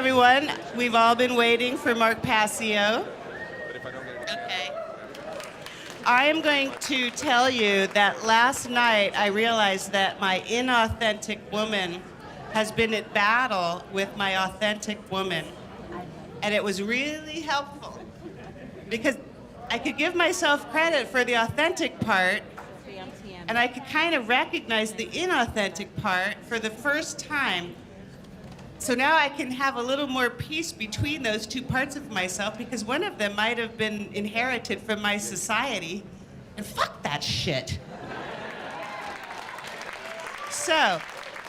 everyone. We've all been waiting for Mark Passio. Okay. I am going to tell you that last night I realized that my inauthentic woman has been at battle with my authentic woman. And it was really helpful because I could give myself credit for the authentic part, and I could kind of recognize the inauthentic part for the first time. So now I can have a little more peace between those two parts of myself, because one of them might have been inherited from my society, and fuck that shit. So,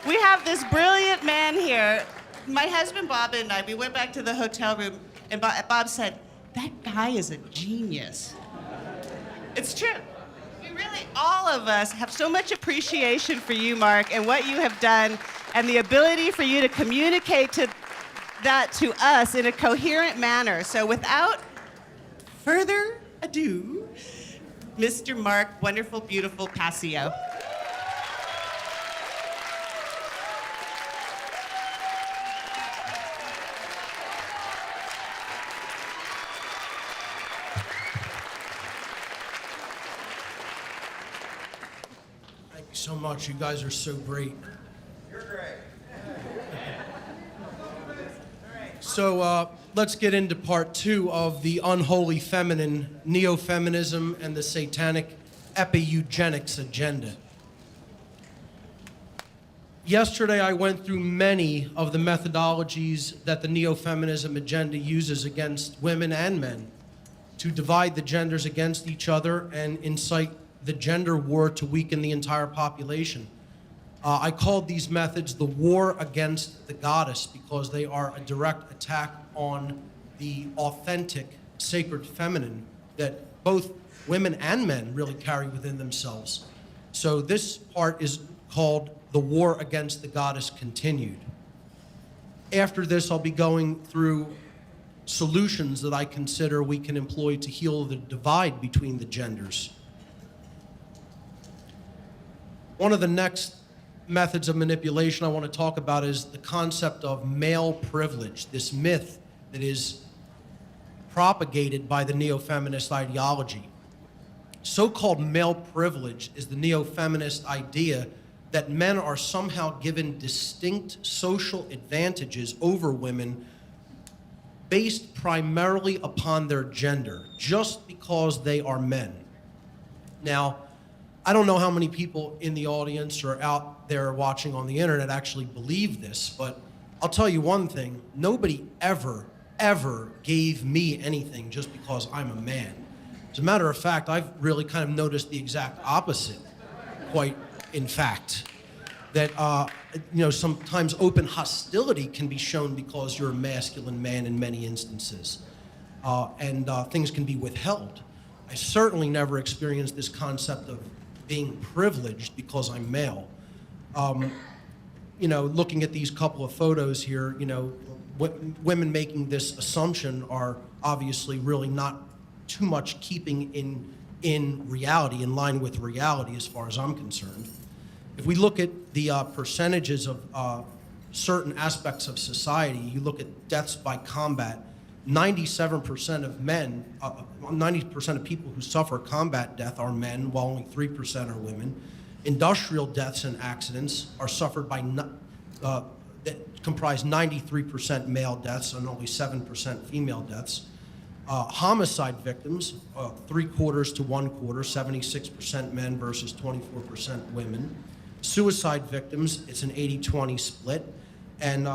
we have this brilliant man here. My husband Bob and I, we went back to the hotel room, and Bob said, "That guy is a genius." It's true. We really, all of us, have so much appreciation for you, Mark, and what you have done, and the ability for you to communicate that to us in a coherent manner. So without further ado, Mr. Mark, wonderful, beautiful Passio. Thank you so much. You guys are so great. You're great. So let's get into part 2 of the unholy feminine, neo-feminism, and the satanic epi-eugenics agenda. Yesterday, I went through many of the methodologies that the neo-feminism agenda uses against women and men to divide the genders against each other and incite the gender war to weaken the entire population. I called these methods the war against the goddess because they are a direct attack on the authentic, sacred feminine that both women and men really carry within themselves. So this part is called the war against the goddess continued. After this, I'll be going through solutions that I consider we can employ to heal the divide between the genders. One of the next methods of manipulation I want to talk about is the concept of male privilege, this myth that is propagated by the neo-feminist ideology. So-called male privilege is the neo-feminist idea that men are somehow given distinct social advantages over women based primarily upon their gender, just because they are men. Now, I don't know how many people in the audience or out there watching on the internet actually believe this, but I'll tell you one thing. Nobody ever gave me anything just because I'm a man. As a matter of fact, I've really kind of noticed the exact opposite, quite in fact, that sometimes open hostility can be shown because you're a masculine man in many instances, and things can be withheld. I certainly never experienced this concept of being privileged because I'm male. Looking at these couple of photos here, women making this assumption are obviously really not too much keeping in reality, in line with reality as far as I'm concerned. If we look at the percentages of certain aspects of society, you look at deaths by combat, 97% of men, 90% of people who suffer combat death are men, while only 3% are women. Industrial deaths and accidents are suffered by, that comprise 93% male deaths and only 7% female deaths. Homicide victims, 3/4 to 1/4, 76% men versus 24% women. Suicide victims, it's an 80-20 split. And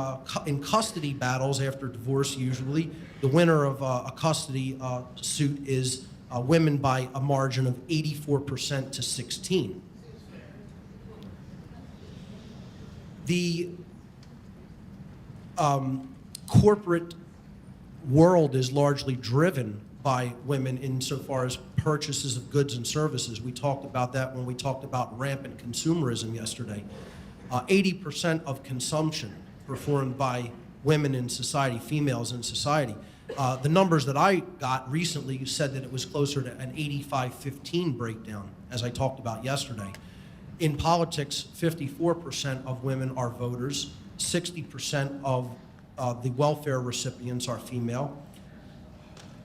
in custody battles after divorce, usually, the winner of a custody suit is women by a margin of 84% to 16%. The corporate world is largely driven by women insofar as purchases of goods and services. We talked about that when we talked about rampant consumerism yesterday. 80% of consumption performed by women in society, females in society. The numbers that I got recently said that it was closer to an 85-15 breakdown, as I talked about yesterday. In politics, 54% of women are voters, 60% of the welfare recipients are female.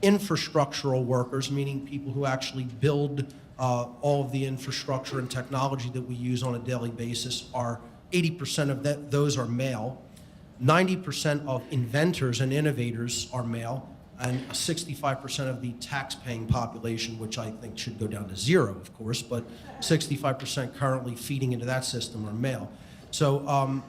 Infrastructural workers, meaning people who actually build all of the infrastructure and technology that we use on a daily basis, are 80% of those are male. 90% of inventors and innovators are male, and 65% of the tax-paying population, which I think should go down to 0, of course, but 65% currently feeding into that system are male. So,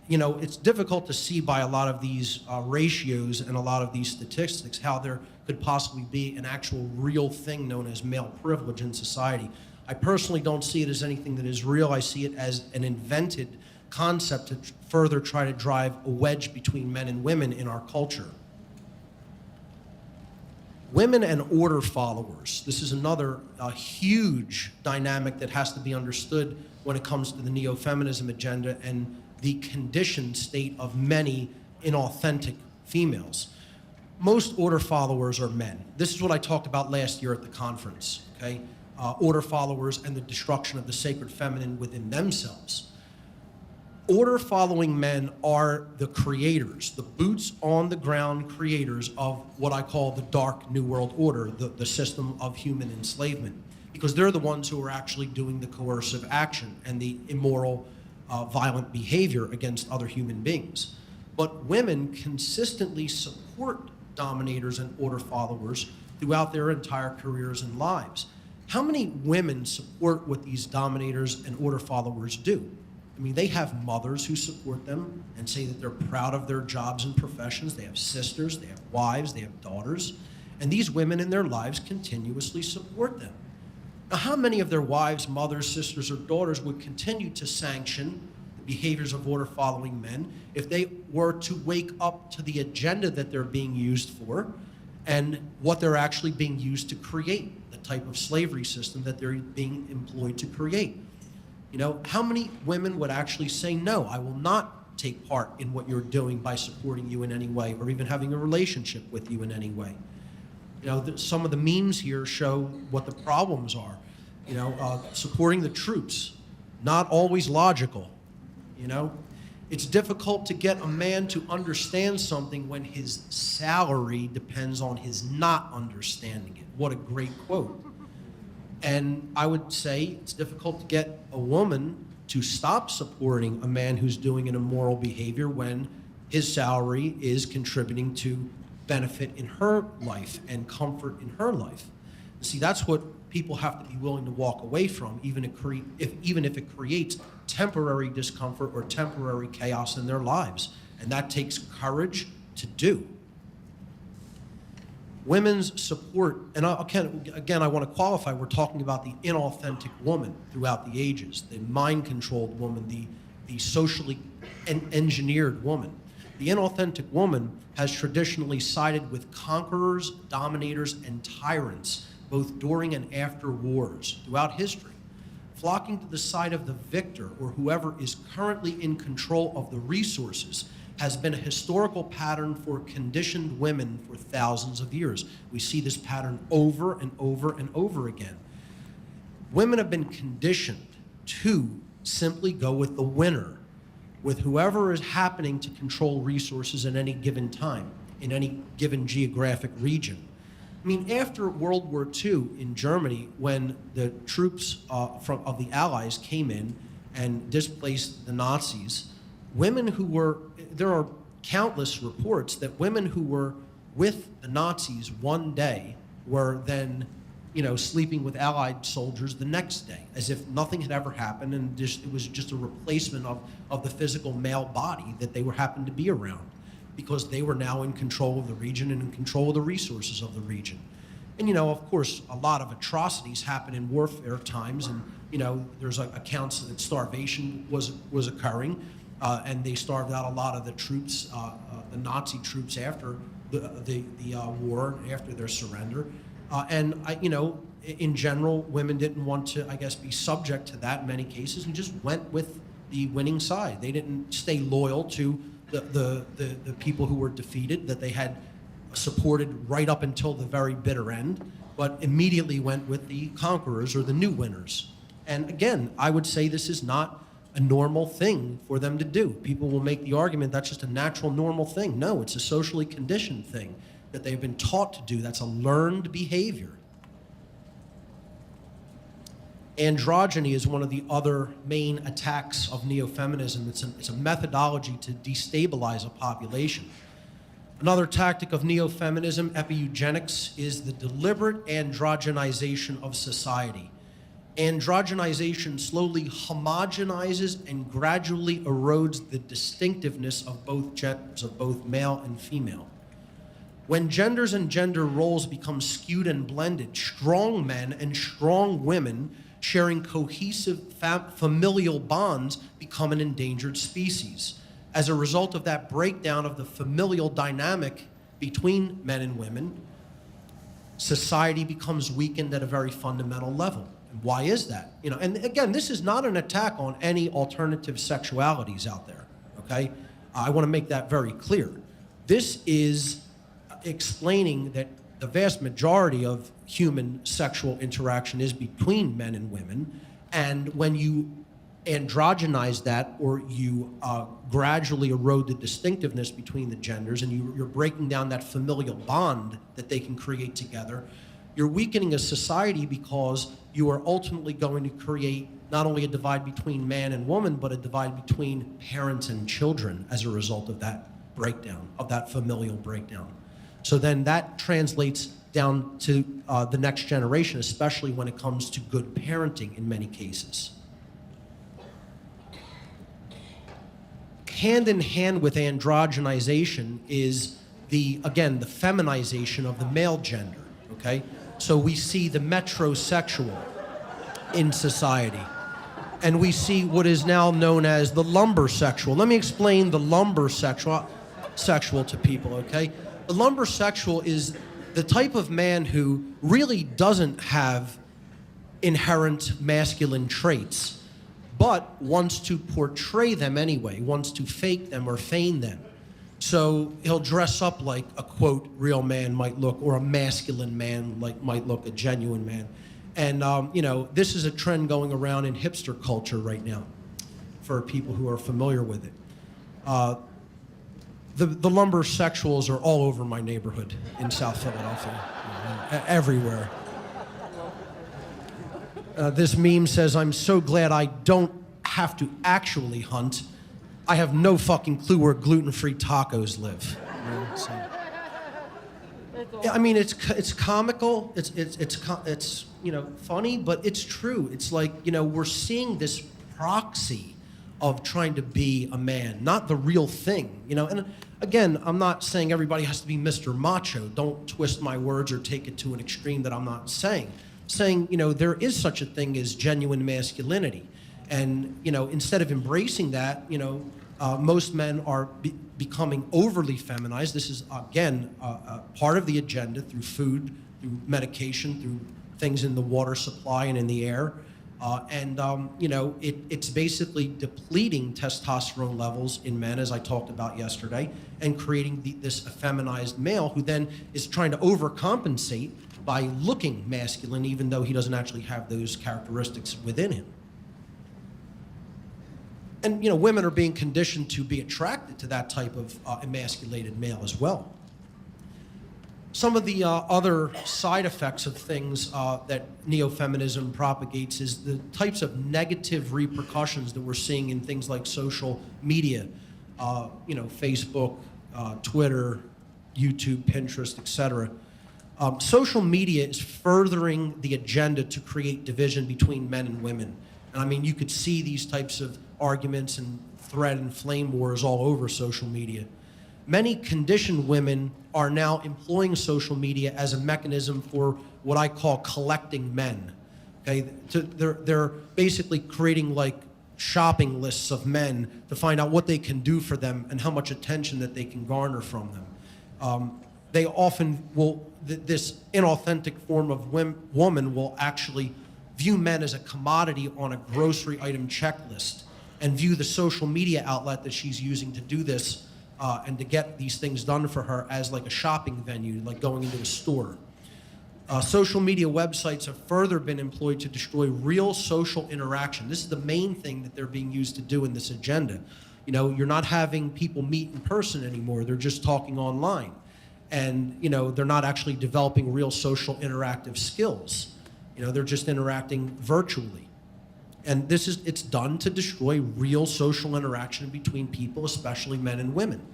it's difficult to see by a lot of these ratios and a lot of these statistics how there could possibly be an actual real thing known as male privilege in society. I personally don't see it as anything that is real. I see it as an invented concept to further try to drive a wedge between men and women in our culture. Women and order followers. This is another huge dynamic that has to be understood when it comes to the neo-feminism agenda and the conditioned state of many inauthentic females. Most order followers are men. This is what I talked about last year at the conference, okay? Order followers and the destruction of the sacred feminine within themselves. Order following men are the creators, the boots on the ground creators of what I call the dark New World Order, the system of human enslavement, because they're the ones who are actually doing the coercive action and the immoral, violent behavior against other human beings. But women consistently support dominators and order followers throughout their entire careers and lives. How many women support what these dominators and order followers do? I mean, they have mothers who support them and say that they're proud of their jobs and professions. They have sisters, they have wives, they have daughters, and these women in their lives continuously support them. Now, how many of their wives, mothers, sisters, or daughters would continue to sanction the behaviors of order-following men if they were to wake up to the agenda that they're being used for and what they're actually being used to create, the type of slavery system that they're being employed to create? How many women would actually say, no, I will not take part in what you're doing by supporting you in any way or even having a relationship with you in any way? Some of the memes here show what the problems are. Supporting the troops, not always logical. It's difficult to get a man to understand something when his salary depends on his not understanding it. What a great quote. And I would say it's difficult to get a woman to stop supporting a man who's doing an immoral behavior when his salary is contributing to benefit in her life and comfort in her life. See, that's what people have to be willing to walk away from, even if it creates temporary discomfort or temporary chaos in their lives. And that takes courage to do. Women's support, and again, I want to qualify, we're talking about the inauthentic woman throughout the ages, the mind-controlled woman, the socially engineered woman. The inauthentic woman has traditionally sided with conquerors, dominators, and tyrants, both during and after wars throughout history, flocking to the side of the victor or whoever is currently in control of the resources has been a historical pattern for conditioned women for thousands of years. We see this pattern over and over and over again. Women have been conditioned to simply go with the winner, with whoever is happening to control resources at any given time, in any given geographic region. I mean, after World War II in Germany, when the troops of the Allies came in and displaced the Nazis, there are countless reports that women who were with the Nazis one day were then, sleeping with Allied soldiers the next day, as if nothing had ever happened, and it was just a replacement of the physical male body that they happened to be around, because they were now in control of the region and in control of the resources of the region. And, of course, a lot of atrocities happen in warfare times, and, there's accounts that starvation was occurring. And they starved out a lot of the troops, the Nazi troops, after the war, after their surrender. In general, women didn't want to, be subject to that in many cases and just went with the winning side. They didn't stay loyal to the people who were defeated, that they had supported right up until the very bitter end, but immediately went with the conquerors or the new winners. And again, I would say this is not a normal thing for them to do. People will make the argument that's just a natural, normal thing. No, it's a socially conditioned thing that they've been taught to do. That's a learned behavior. Androgyny is one of the other main attacks of neo-feminism. It's a methodology to destabilize a population. Another tactic of neo-feminism, eugenics, is the deliberate androgenization of society. Androgenization slowly homogenizes and gradually erodes the distinctiveness of both genders, of both male and female. When genders and gender roles become skewed and blended, strong men and strong women sharing cohesive familial bonds become an endangered species. As a result of that breakdown of the familial dynamic between men and women, society becomes weakened at a very fundamental level. And why is that? And again, this is not an attack on any alternative sexualities out there, okay? I want to make that very clear. This is explaining that the vast majority of human sexual interaction is between men and women, and when you androgynize that, or you gradually erode the distinctiveness between the genders, and you're breaking down that familial bond that they can create together, you're weakening a society, because you are ultimately going to create not only a divide between man and woman, but a divide between parents and children as a result of that breakdown, of that familial breakdown. So then that translates down to the next generation, especially when it comes to good parenting in many cases. Hand in hand with androgenization is again, the feminization of the male gender, okay? So we see the metrosexual in society, and we see what is now known as the lumbersexual. Let me explain the lumbersexual to people, okay? The lumbersexual is the type of man who really doesn't have inherent masculine traits, but wants to portray them anyway, wants to fake them or feign them. So he'll dress up like a, quote, real man might look, or a masculine man might look, a genuine man. And, this is a trend going around in hipster culture right now for people who are familiar with it. The lumbersexuals are all over my neighborhood in South Philadelphia, everywhere. This meme says, "I'm so glad I don't have to actually hunt. I have no fucking clue where gluten-free tacos live." I mean, it's comical. It's funny, but it's true. It's like, we're seeing this proxy of trying to be a man, not the real thing, And again, I'm not saying everybody has to be Mr. Macho. Don't twist my words or take it to an extreme that I'm not saying. Saying, there is such a thing as genuine masculinity. And, instead of embracing that, most men are becoming overly feminized. This is, again, part of the agenda through food, through medication, through things in the water supply and in the air. It's basically depleting testosterone levels in men, as I talked about yesterday, and creating this effeminized male who then is trying to overcompensate by looking masculine, even though he doesn't actually have those characteristics within him. And, women are being conditioned to be attracted to that type of emasculated male as well. Some of the other side effects of things that neo-feminism propagates is the types of negative repercussions that we're seeing in things like social media, Facebook, Twitter, YouTube, Pinterest, etc. Social media is furthering the agenda to create division between men and women. And I mean, you could see these types of arguments and thread and flame wars all over social media. Many conditioned women are now employing social media as a mechanism for what I call collecting men. Okay, they're basically creating like shopping lists of men to find out what they can do for them and how much attention that they can garner from them. They often will, this inauthentic form of woman will actually view men as a commodity on a grocery item checklist, and view the social media outlet that she's using to do this and to get these things done for her as like a shopping venue, like going into a store. Social media websites have further been employed to destroy real social interaction. This is the main thing that they're being used to do in this agenda. You know, you're not having people meet in person anymore. They're just talking online. And, you know, they're not actually developing real social interactive skills. You know, they're just interacting virtually. And it's done to destroy real social interaction between people, especially men and women.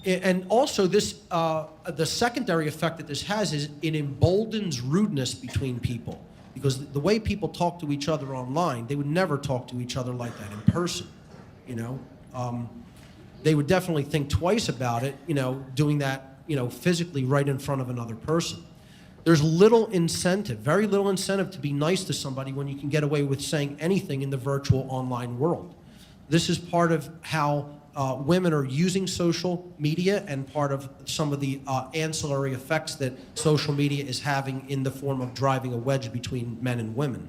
And also this, the secondary effect that this has is it emboldens rudeness between people. Because the way people talk to each other online, they would never talk to each other like that in person, you know? They would definitely think twice about it, you know, doing that, you know, physically right in front of another person. There's little incentive, very little incentive to be nice to somebody when you can get away with saying anything in the virtual online world. This is part of how women are using social media and part of some of the ancillary effects that social media is having in the form of driving a wedge between men and women.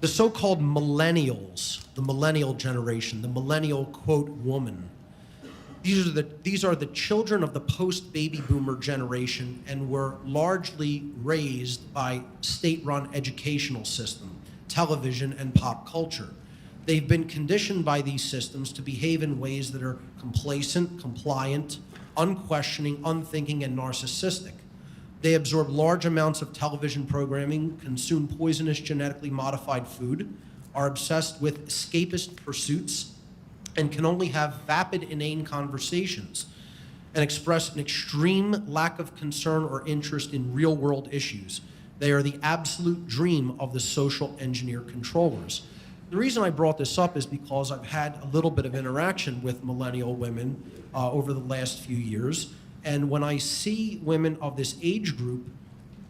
The so-called millennials, the millennial generation, the millennial, quote, woman, these are the children of the post-baby boomer generation and were largely raised by state-run educational system, television, and pop culture. They've been conditioned by these systems to behave in ways that are complacent, compliant, unquestioning, unthinking, and narcissistic. They absorb large amounts of television programming, consume poisonous genetically modified food, are obsessed with escapist pursuits, and can only have vapid, inane conversations and express an extreme lack of concern or interest in real-world issues. They are the absolute dream of the social engineer controllers. The reason I brought this up is because I've had a little bit of interaction with millennial women over the last few years, and when I see women of this age group,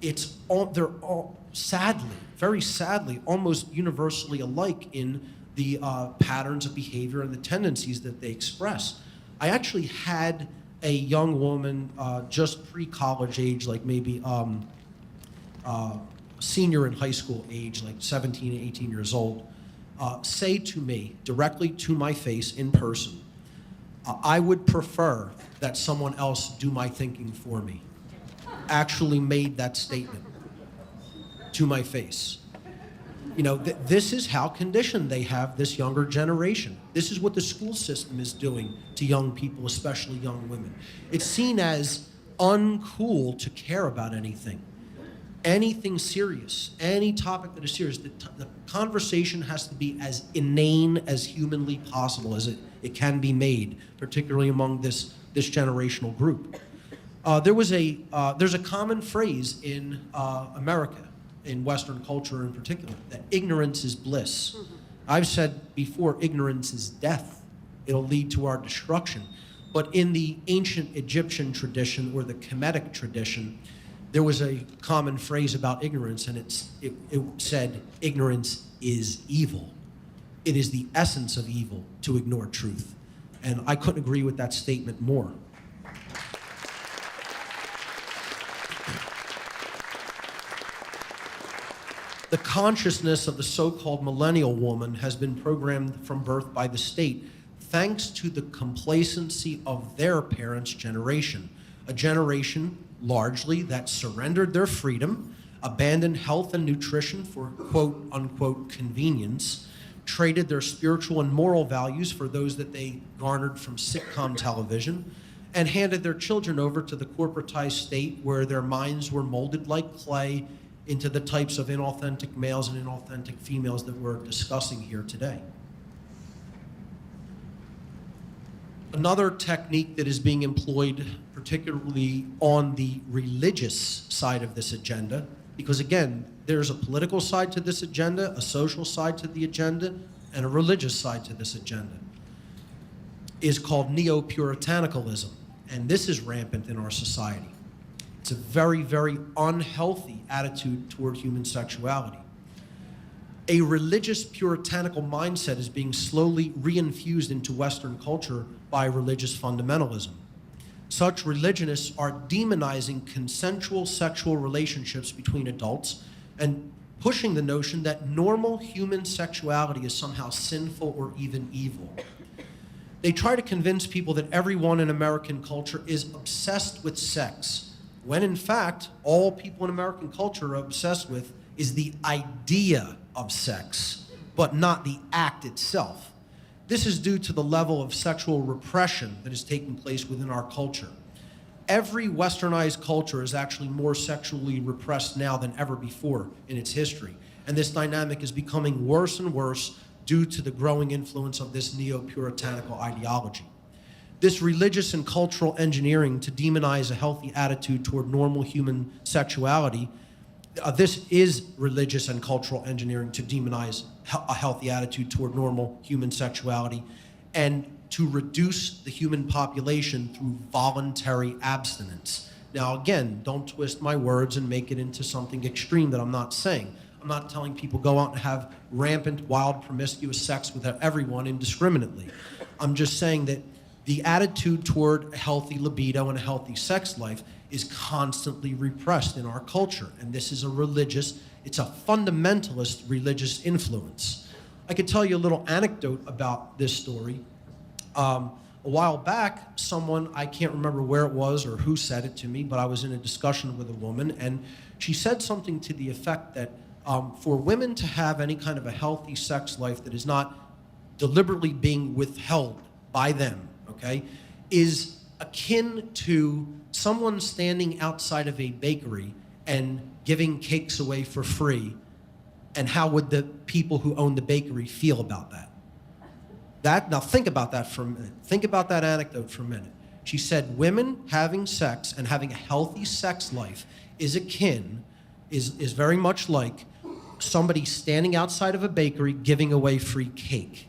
they're all sadly, very sadly, almost universally alike in the patterns of behavior and the tendencies that they express. I actually had a young woman just pre-college age, like maybe senior in high school age, like 17, 18 years old, say to me, directly to my face in person, I would prefer that someone else do my thinking for me. Actually made that statement to my face. You know, this is how conditioned they have this younger generation. This is what the school system is doing to young people, especially young women. It's seen as uncool to care about anything serious, any topic that is serious. The conversation has to be as inane as humanly possible as it can be made, particularly among this generational group. There's a common phrase in America, in Western culture in particular, that ignorance is bliss. I've said before, ignorance is death. It'll lead to our destruction. But in the ancient Egyptian tradition or the Kemetic tradition, there was a common phrase about ignorance, and it said, ignorance is evil. It is the essence of evil to ignore truth. And I couldn't agree with that statement more. The consciousness of the so-called millennial woman has been programmed from birth by the state thanks to the complacency of their parents' generation, a generation largely that surrendered their freedom, abandoned health and nutrition for quote unquote convenience, traded their spiritual and moral values for those that they garnered from sitcom television, and handed their children over to the corporatized state where their minds were molded like clay into the types of inauthentic males and inauthentic females that we're discussing here today. Another technique that is being employed, particularly on the religious side of this agenda, because again, there's a political side to this agenda, a social side to the agenda, and a religious side to this agenda, is called neo-puritanicalism. And this is rampant in our society. It's a very, very unhealthy attitude toward human sexuality. A religious puritanical mindset is being slowly reinfused into Western culture by religious fundamentalism. Such religionists are demonizing consensual sexual relationships between adults and pushing the notion that normal human sexuality is somehow sinful or even evil. They try to convince people that everyone in American culture is obsessed with sex when in fact, all people in American culture are obsessed with is the idea of sex, but not the act itself. This is due to the level of sexual repression that is taking place within our culture. Every westernized culture is actually more sexually repressed now than ever before in its history. And this dynamic is becoming worse and worse due to the growing influence of this neo-puritanical ideology. This religious and cultural engineering to demonize a healthy attitude toward normal human sexuality, this is religious and cultural engineering to demonize a healthy attitude toward normal human sexuality and to reduce the human population through voluntary abstinence. Now again, don't twist my words and make it into something extreme that I'm not saying. I'm not telling people go out and have rampant, wild, promiscuous sex with everyone indiscriminately. I'm just saying that the attitude toward a healthy libido and a healthy sex life is constantly repressed in our culture. And this is it's a fundamentalist religious influence. I could tell you a little anecdote about this story. A while back, someone, I can't remember where it was or who said it to me, but I was in a discussion with a woman, and she said something to the effect that for women to have any kind of a healthy sex life that is not deliberately being withheld by them, okay, is akin to someone standing outside of a bakery and giving cakes away for free, and how would the people who own the bakery feel about that? Now think about that for a minute. Think about that anecdote for a minute. She said women having sex and having a healthy sex life is very much like somebody standing outside of a bakery giving away free cake.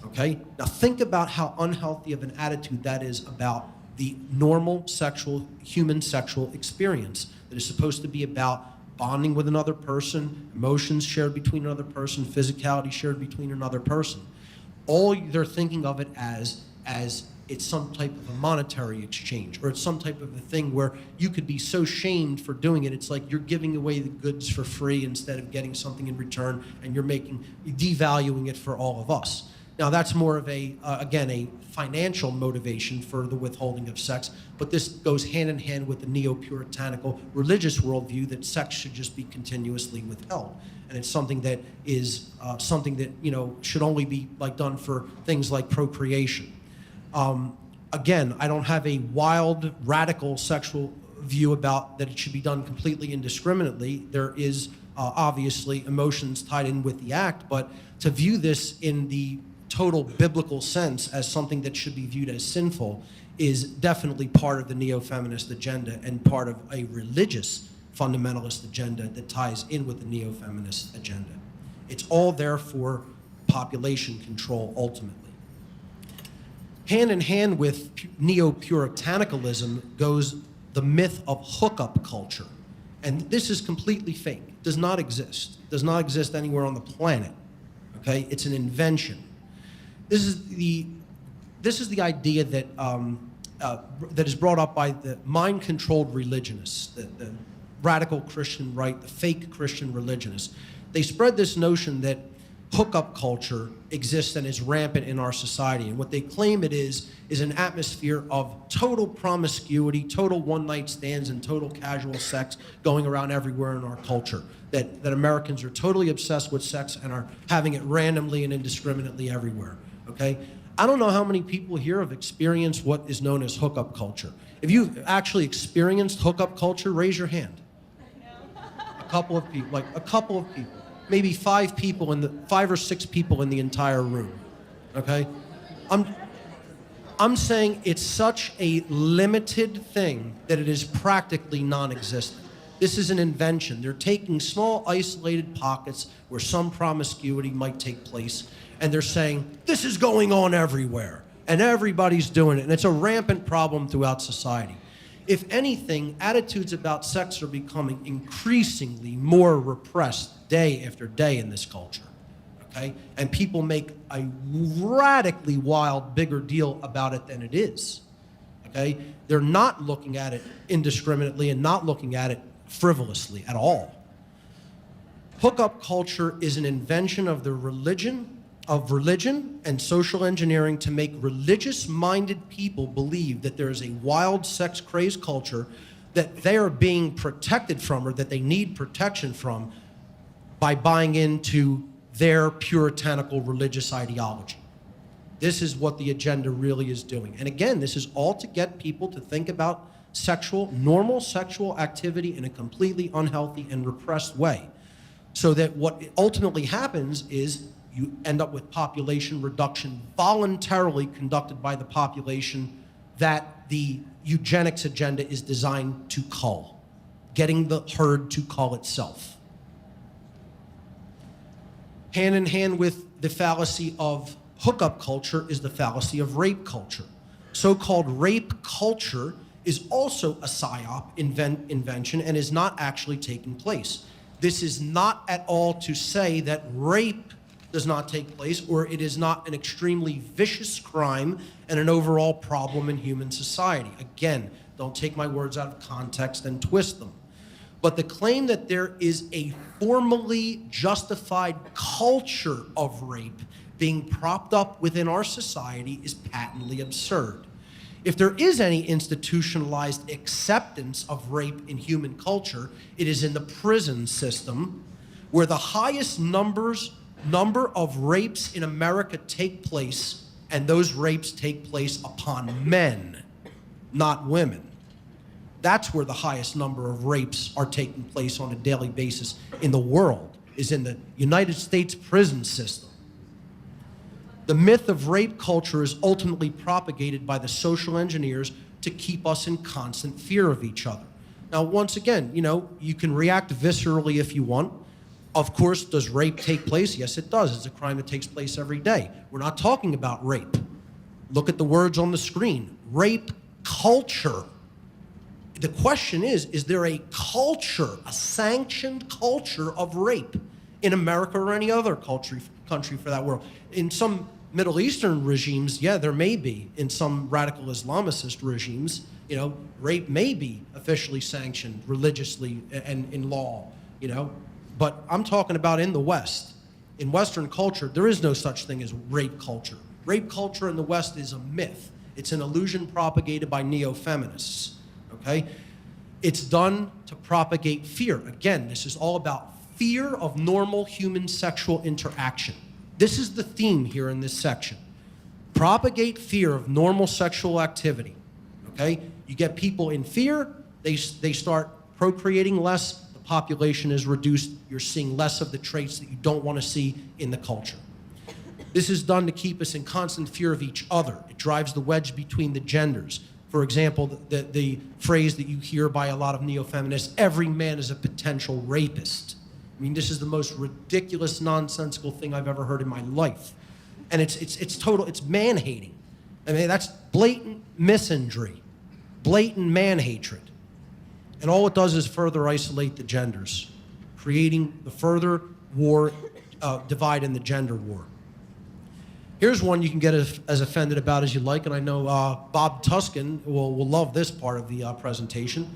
Okay? Now think about how unhealthy of an attitude that is about the normal human sexual experience that is supposed to be about bonding with another person, emotions shared between another person, physicality shared between another person. All they're thinking of it as it's some type of a monetary exchange, or it's some type of a thing where you could be so shamed for doing it. It's like you're giving away the goods for free instead of getting something in return, and you're devaluing it for all of us. Now that's more of again, a financial motivation for the withholding of sex, but this goes hand in hand with the neo-puritanical religious worldview that sex should just be continuously withheld. And it's something that is something that should only be done for things like procreation. Again, I don't have a wild, radical sexual view about that it should be done completely indiscriminately. There is obviously emotions tied in with the act, but to view this in the total biblical sense as something that should be viewed as sinful is definitely part of the neo-feminist agenda and part of a religious fundamentalist agenda that ties in with the neo-feminist agenda. It's all there for population control ultimately. Hand in hand with neo-puritanicalism goes the myth of hookup culture. And this is completely fake. It does not exist. It does not exist anywhere on the planet. Okay? It's an invention. This is the idea that that is brought up by the mind-controlled religionists, the radical Christian right, the fake Christian religionists. They spread this notion that hookup culture exists and is rampant in our society. And what they claim it is an atmosphere of total promiscuity, total one-night stands, and total casual sex going around everywhere in our culture. That Americans are totally obsessed with sex and are having it randomly and indiscriminately everywhere. Okay? I don't know how many people here have experienced what is known as hookup culture. If you've actually experienced hookup culture, raise your hand. A couple of people, maybe 5 or 6 people in the entire room. Okay? I'm saying it's such a limited thing that it is practically non-existent. This is an invention. They're taking small isolated pockets where some promiscuity might take place, and they're saying, this is going on everywhere, and everybody's doing it, and it's a rampant problem throughout society. If anything, attitudes about sex are becoming increasingly more repressed day after day in this culture, okay? And people make a radically wild, bigger deal about it than it is, okay? They're not looking at it indiscriminately and not looking at it frivolously at all. Hookup culture is an invention of the religion and social engineering to make religious-minded people believe that there is a wild sex-crazed culture that they are being protected from, or that they need protection from, by buying into their puritanical religious ideology. This is what the agenda really is doing. And again, this is all to get people to think about normal sexual activity in a completely unhealthy and repressed way. So that what ultimately happens is you end up with population reduction voluntarily conducted by the population that the eugenics agenda is designed to cull, getting the herd to cull itself. Hand in hand with the fallacy of hookup culture is the fallacy of rape culture. So-called rape culture is also a PSYOP invention and is not actually taking place. This is not at all to say that rape does not take place, or it is not an extremely vicious crime and an overall problem in human society. Again, don't take my words out of context and twist them. But the claim that there is a formally justified culture of rape being propped up within our society is patently absurd. If there is any institutionalized acceptance of rape in human culture, it is in the prison system, where the highest number of rapes in America take place, and those rapes take place upon men, not women. That's where the highest number of rapes are taking place on a daily basis in the world, is in the United States prison system. The myth of rape culture is ultimately propagated by the social engineers to keep us in constant fear of each other. Now, once again, you can react viscerally if you want. Of course, does rape take place? Yes, it does. It's a crime that takes place every day. We're not talking about rape. Look at the words on the screen. Rape culture. The question is there a culture, a sanctioned culture of rape in America or any other country for that world? In some Middle Eastern regimes, yeah, there may be. In some radical Islamicist regimes, rape may be officially sanctioned religiously and in law, But I'm talking about in the West. In Western culture, there is no such thing as rape culture. Rape culture in the West is a myth. It's an illusion propagated by neo-feminists. Okay? It's done to propagate fear. Again, this is all about fear of normal human sexual interaction. This is the theme here in this section. Propagate fear of normal sexual activity. Okay? You get people in fear, they start procreating less, the population is reduced, you're seeing less of the traits that you don't want to see in the culture. This is done to keep us in constant fear of each other. It drives the wedge between the genders. For example, the phrase that you hear by a lot of neo-feminists, every man is a potential rapist. I mean, this is the most ridiculous, nonsensical thing I've ever heard in my life. And it's man-hating. I mean, that's blatant misandry, blatant man-hatred. And all it does is further isolate the genders, creating the further war, divide in the gender war. Here's one you can get as offended about as you like, and I know Bob Tuskin will love this part of the presentation.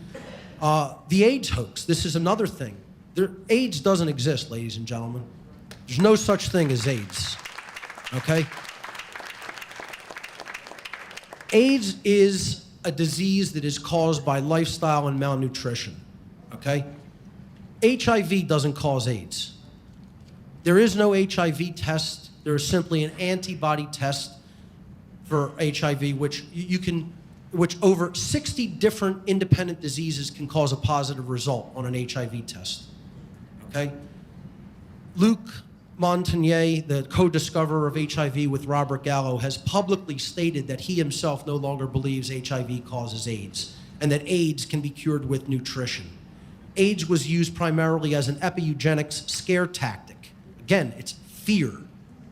The AIDS hoax. This is another thing. AIDS doesn't exist, ladies and gentlemen. There's no such thing as AIDS, okay? AIDS is a disease that is caused by lifestyle and malnutrition, okay? HIV doesn't cause AIDS. There is no HIV test. There is simply an antibody test for HIV, which which over 60 different independent diseases can cause a positive result on an HIV test. Okay? Luc Montagnier, the co-discoverer of HIV with Robert Gallo, has publicly stated that he himself no longer believes HIV causes AIDS, and that AIDS can be cured with nutrition. AIDS was used primarily as an eugenics scare tactic. Again, it's fear.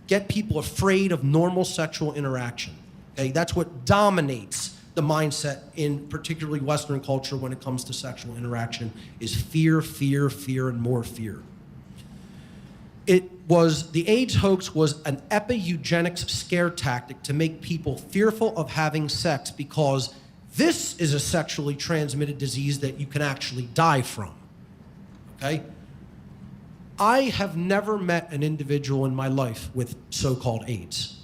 Get people afraid of normal sexual interaction. Okay, that's what dominates the mindset in particularly Western culture when it comes to sexual interaction, is fear, fear, fear, and more fear. The AIDS hoax was an eugenics scare tactic to make people fearful of having sex because this is a sexually transmitted disease that you can actually die from. Okay? I have never met an individual in my life with so-called AIDS.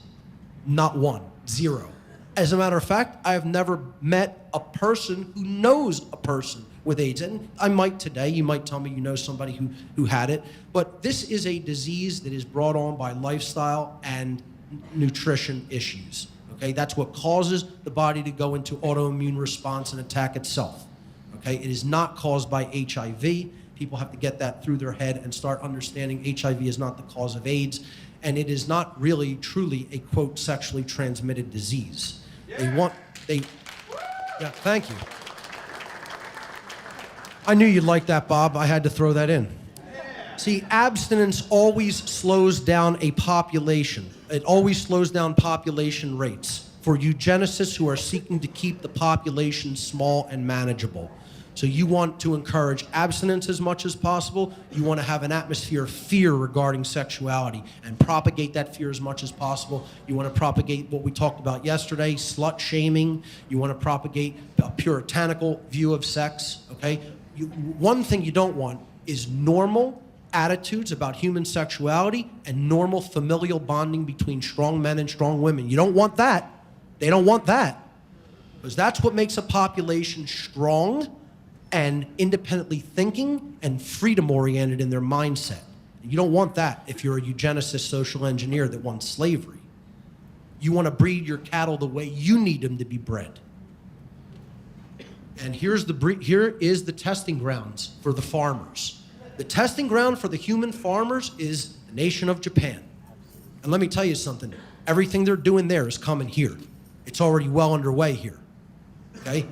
Not one. Zero. As a matter of fact, I have never met a person who knows a person with AIDS. And I might today. You might tell me you know somebody who had it. But this is a disease that is brought on by lifestyle and nutrition issues. Okay, that's what causes the body to go into autoimmune response and attack itself. Okay, it is not caused by HIV. People have to get that through their head and start understanding HIV is not the cause of AIDS, and it is not really, truly a, quote, sexually transmitted disease. Yeah, thank you. I knew you'd like that, Bob. I had to throw that in. See, abstinence always slows down a population. It always slows down population rates for eugenicists who are seeking to keep the population small and manageable. So you want to encourage abstinence as much as possible. You want to have an atmosphere of fear regarding sexuality and propagate that fear as much as possible. You want to propagate what we talked about yesterday, slut shaming. You want to propagate a puritanical view of sex, okay? One thing you don't want is normal attitudes about human sexuality and normal familial bonding between strong men and strong women. You don't want that. They don't want that. Because that's what makes a population strong and independently thinking and freedom-oriented in their mindset. You don't want that if you're a eugenicist social engineer that wants slavery. You want to breed your cattle the way you need them to be bred. And here is the testing grounds for the farmers. The testing ground for the human farmers is the nation of Japan. And let me tell you something. Everything they're doing there is coming here. It's already well underway here. Okay?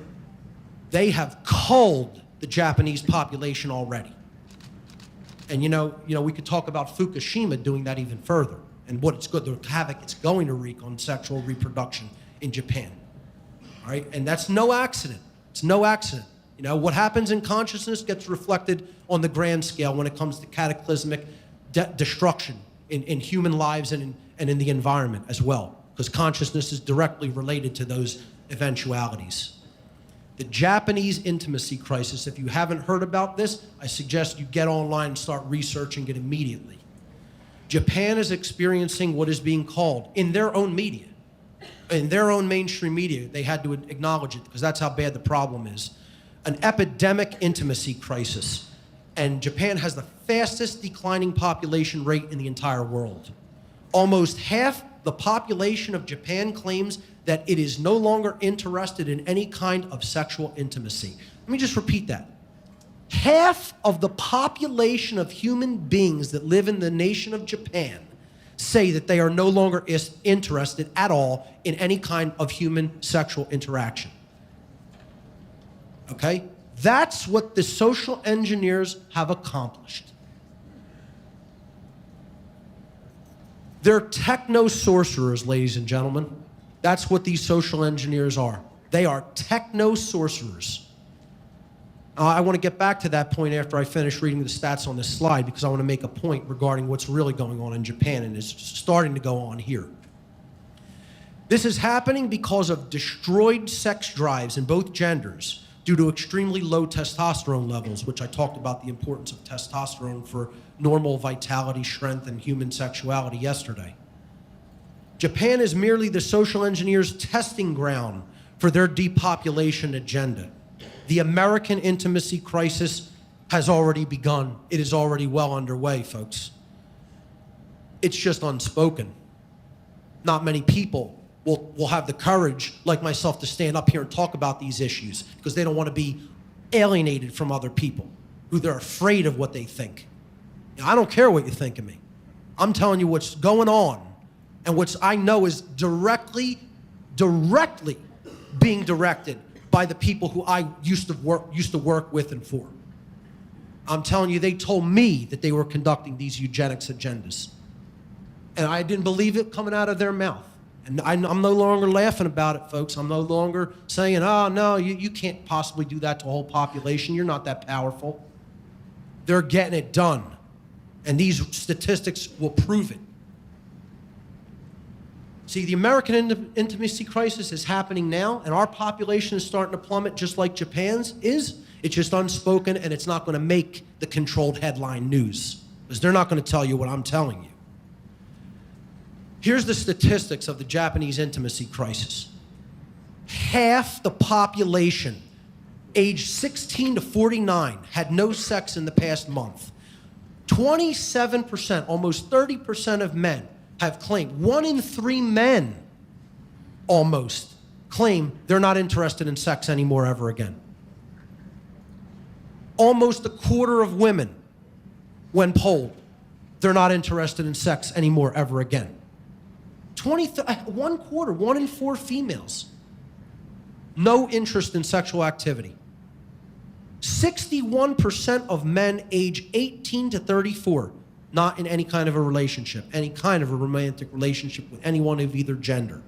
They have culled the Japanese population already. And you know, we could talk about Fukushima doing that even further and what it's good, the havoc it's going to wreak on sexual reproduction in Japan. All right? And that's no accident. It's no accident. You know, what happens in consciousness gets reflected on the grand scale when it comes to cataclysmic destruction in human lives and in the environment as well, because consciousness is directly related to those eventualities. The Japanese intimacy crisis, if you haven't heard about this, I suggest you get online and start researching it immediately. Japan is experiencing what is being called, in their own media, in their own mainstream media, they had to acknowledge it because that's how bad the problem is, an epidemic intimacy crisis. And Japan has the fastest declining population rate in the entire world. Almost half the population of Japan claims that it is no longer interested in any kind of sexual intimacy. Let me just repeat that. Half of the population of human beings that live in the nation of Japan say that they are no longer interested at all in any kind of human sexual interaction. Okay? That's what the social engineers have accomplished. They're techno-sorcerers, ladies and gentlemen. That's what these social engineers are. They are techno-sorcerers. I want to get back to that point after I finish reading the stats on this slide because I want to make a point regarding what's really going on in Japan and is starting to go on here. This is happening because of destroyed sex drives in both genders due to extremely low testosterone levels, which I talked about the importance of testosterone for normal vitality, strength, and human sexuality yesterday. Japan is merely the social engineers' testing ground for their depopulation agenda. The American intimacy crisis has already begun. It is already well underway, folks. It's just unspoken. Not many people will have the courage, like myself, to stand up here and talk about these issues because they don't want to be alienated from other people who they're afraid of what they think. Now, I don't care what you think of me. I'm telling you what's going on and what I know is directly being directed by the people who I used to work with and for. I'm telling you, they told me that they were conducting these eugenics agendas. And I didn't believe it coming out of their mouth. And I'm no longer laughing about it, folks. I'm no longer saying, oh, no, you can't possibly do that to a whole population. You're not that powerful. They're getting it done. And these statistics will prove it. See, the American intimacy crisis is happening now, and our population is starting to plummet just like Japan's is. It's just unspoken, and it's not going to make the controlled headline news because they're not going to tell you what I'm telling you. Here's the statistics of the Japanese intimacy crisis. half the population, age 16 to 49, had no sex in the past month. 27%, almost 30% of men have claimed, 1 in 3 men almost claim they're not interested in sex anymore ever again. Almost a quarter of women, when polled, they're not interested in sex anymore ever again. 1 in 4 females, no interest in sexual activity. 61% of men age 18 to 34, not in any kind of a relationship, any kind of a romantic relationship with anyone of either gender.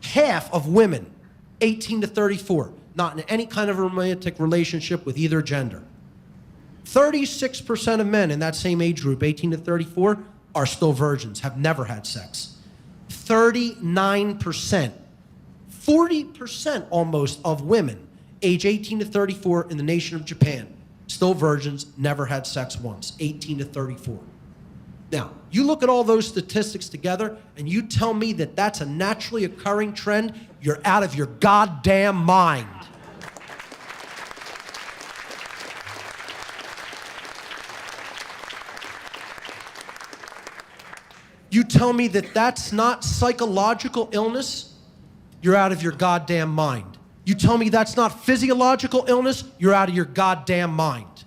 Half of women 18 to 34, not in any kind of a romantic relationship with either gender. 36% of men in that same age group, 18 to 34, are still virgins, have never had sex. 39%, 40% almost of women age 18 to 34 in the nation of Japan, still virgins, never had sex once, 18 to 34. Now, you look at all those statistics together and you tell me that that's a naturally occurring trend, you're out of your goddamn mind. You tell me that that's not psychological illness, you're out of your goddamn mind. You tell me that's not physiological illness, you're out of your goddamn mind.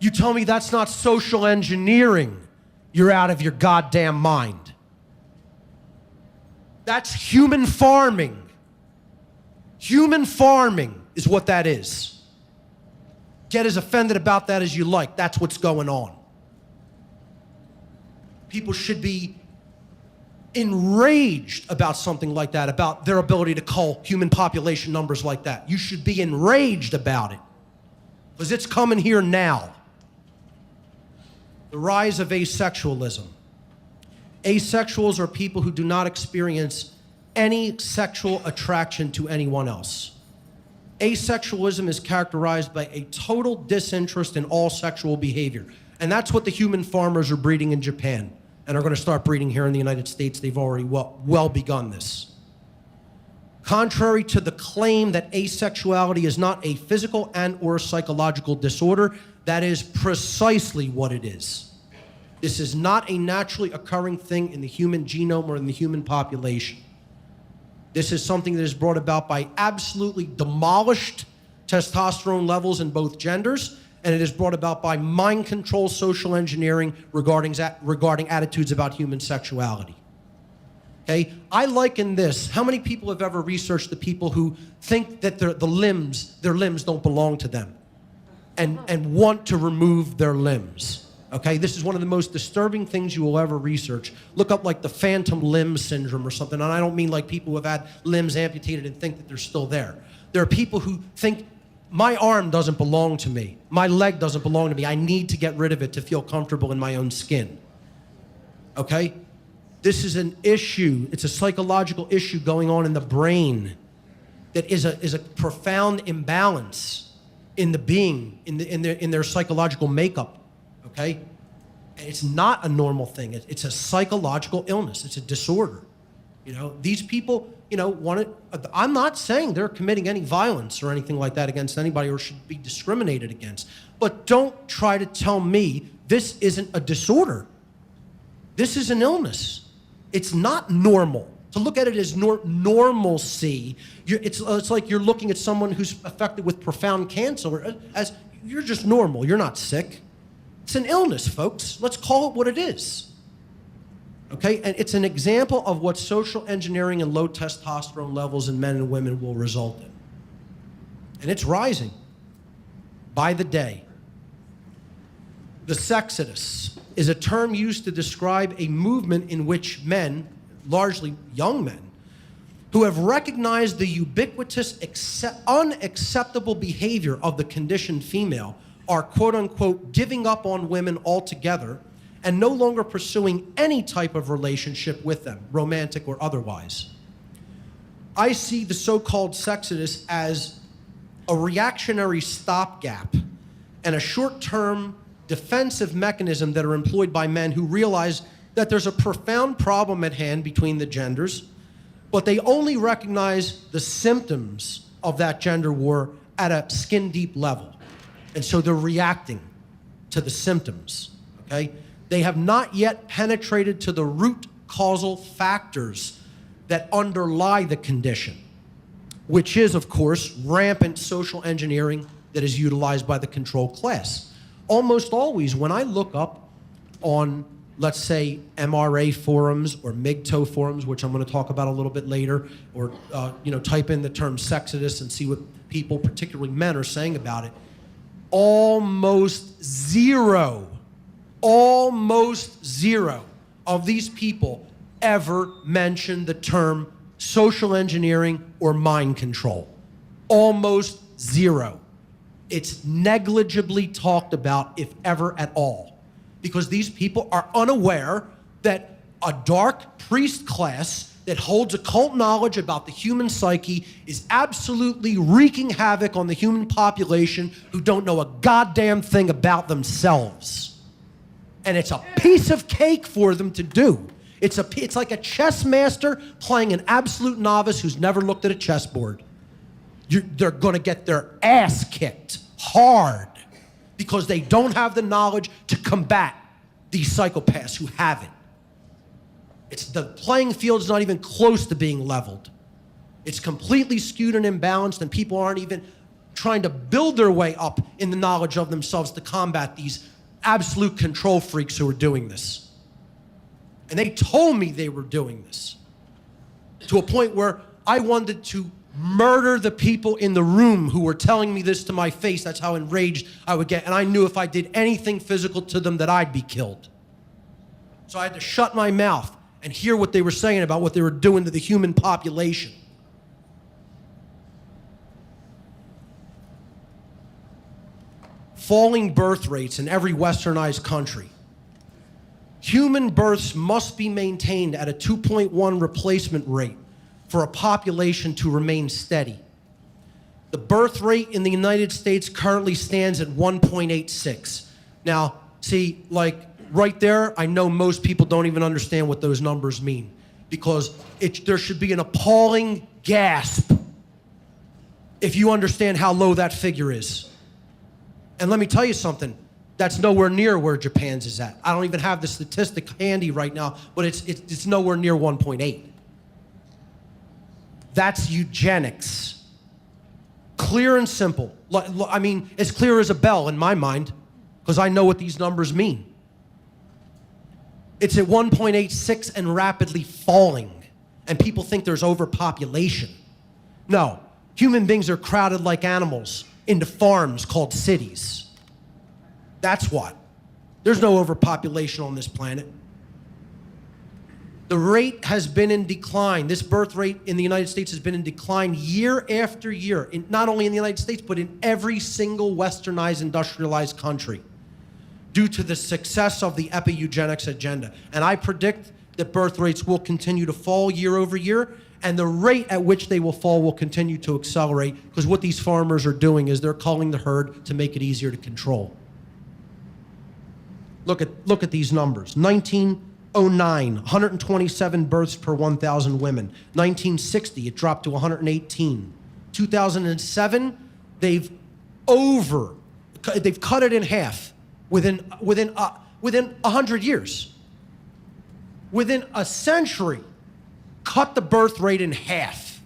You tell me that's not social engineering, you're out of your goddamn mind. That's human farming. Human farming is what that is. Get as offended about that as you like. That's what's going on. People should be enraged about something like that, about their ability to cull human population numbers like that. You should be enraged about it, because it's coming here now. The rise of asexualism. Asexuals are people who do not experience any sexual attraction to anyone else. Asexualism is characterized by a total disinterest in all sexual behavior. And that's what the human farmers are breeding in Japan and are going to start breeding here in the United States. They've already well begun this. Contrary to the claim that asexuality is not a physical and or psychological disorder, that is precisely what it is. This is not a naturally occurring thing in the human genome or in the human population. This is something that is brought about by absolutely demolished testosterone levels in both genders, and it is brought about by mind control social engineering regarding attitudes about human sexuality. Okay? I liken this. How many people have ever researched the people who think that their limbs don't belong to them and want to remove their limbs? Okay? This is one of the most disturbing things you will ever research. Look up like the phantom limb syndrome or something, and I don't mean like people who have had limbs amputated and think that they're still there. There are people who think, my arm doesn't belong to me. My leg doesn't belong to me. I need to get rid of it to feel comfortable in my own skin. Okay? This is an issue. It's a psychological issue going on in the brain that is a profound imbalance in the being, in their psychological makeup. Okay? And it's not a normal thing. It's a psychological illness. It's a disorder. You know, these people, you know, I'm not saying they're committing any violence or anything like that against anybody or should be discriminated against. But don't try to tell me this isn't a disorder. This is an illness. It's not normal. To look at it as normalcy, it's like you're looking at someone who's affected with profound cancer as you're just normal. You're not sick. It's an illness, folks. Let's call it what it is. Okay, and it's an example of what social engineering and low testosterone levels in men and women will result in. And it's rising by the day. The sexodus is a term used to describe a movement in which men, largely young men, who have recognized the ubiquitous unacceptable behavior of the conditioned female are, quote unquote, giving up on women altogether and no longer pursuing any type of relationship with them, romantic or otherwise. I see the so-called sexodus as a reactionary stopgap and a short-term defensive mechanism that are employed by men who realize that there's a profound problem at hand between the genders, but they only recognize the symptoms of that gender war at a skin-deep level. And so they're reacting to the symptoms, okay? They have not yet penetrated to the root causal factors that underlie the condition, which is, of course, rampant social engineering that is utilized by the control class. Almost always, when I look up on, let's say, MRA forums or MGTOW forums, which I'm going to talk about a little bit later, or type in the term sexist and see what people, particularly men, are saying about it, almost zero of these people ever mention the term social engineering or mind control. Almost zero. It's negligibly talked about, if ever at all, because these people are unaware that a dark priest class that holds occult knowledge about the human psyche is absolutely wreaking havoc on the human population who don't know a goddamn thing about themselves. And it's a piece of cake for them to do. It's like a chess master playing an absolute novice who's never looked at a chessboard. They're going to get their ass kicked hard because they don't have the knowledge to combat these psychopaths who have it. The playing field's not even close to being leveled. It's completely skewed and imbalanced, and people aren't even trying to build their way up in the knowledge of themselves to combat these absolute control freaks who are doing this. And they told me they were doing this to a point where I wanted to murder the people in the room who were telling me this to my face. That's how enraged I would get. And I knew if I did anything physical to them that I'd be killed. So I had to shut my mouth and hear what they were saying about what they were doing to the human population. Falling birth rates in every westernized country. Human births must be maintained at a 2.1 replacement rate for a population to remain steady. The birth rate in the United States currently stands at 1.86. Now, see, like right there, I know most people don't even understand what those numbers mean, because there should be an appalling gasp if you understand how low that figure is. And let me tell you something, that's nowhere near where Japan's is at. I don't even have the statistic handy right now, but it's nowhere near 1.8. That's eugenics. Clear and simple. I mean, as clear as a bell in my mind, because I know what these numbers mean. It's at 1.86 and rapidly falling, and people think there's overpopulation. No, human beings are crowded like animals into farms called cities. That's what. There's no overpopulation on this planet. The rate has been in decline. This birth rate in the United States has been in decline year after year, not only in the United States, but in every single westernized, industrialized country, due to the success of the epi-eugenics agenda. And I predict that birth rates will continue to fall year over year, and the rate at which they will fall will continue to accelerate, because what these farmers are doing is they're culling the herd to make it easier to control. Look at these numbers. 1909, 127 births per 1,000 women. 1960, it dropped to 118. 2007, they've cut it in half within 100 years. Within a century, cut the birth rate in half.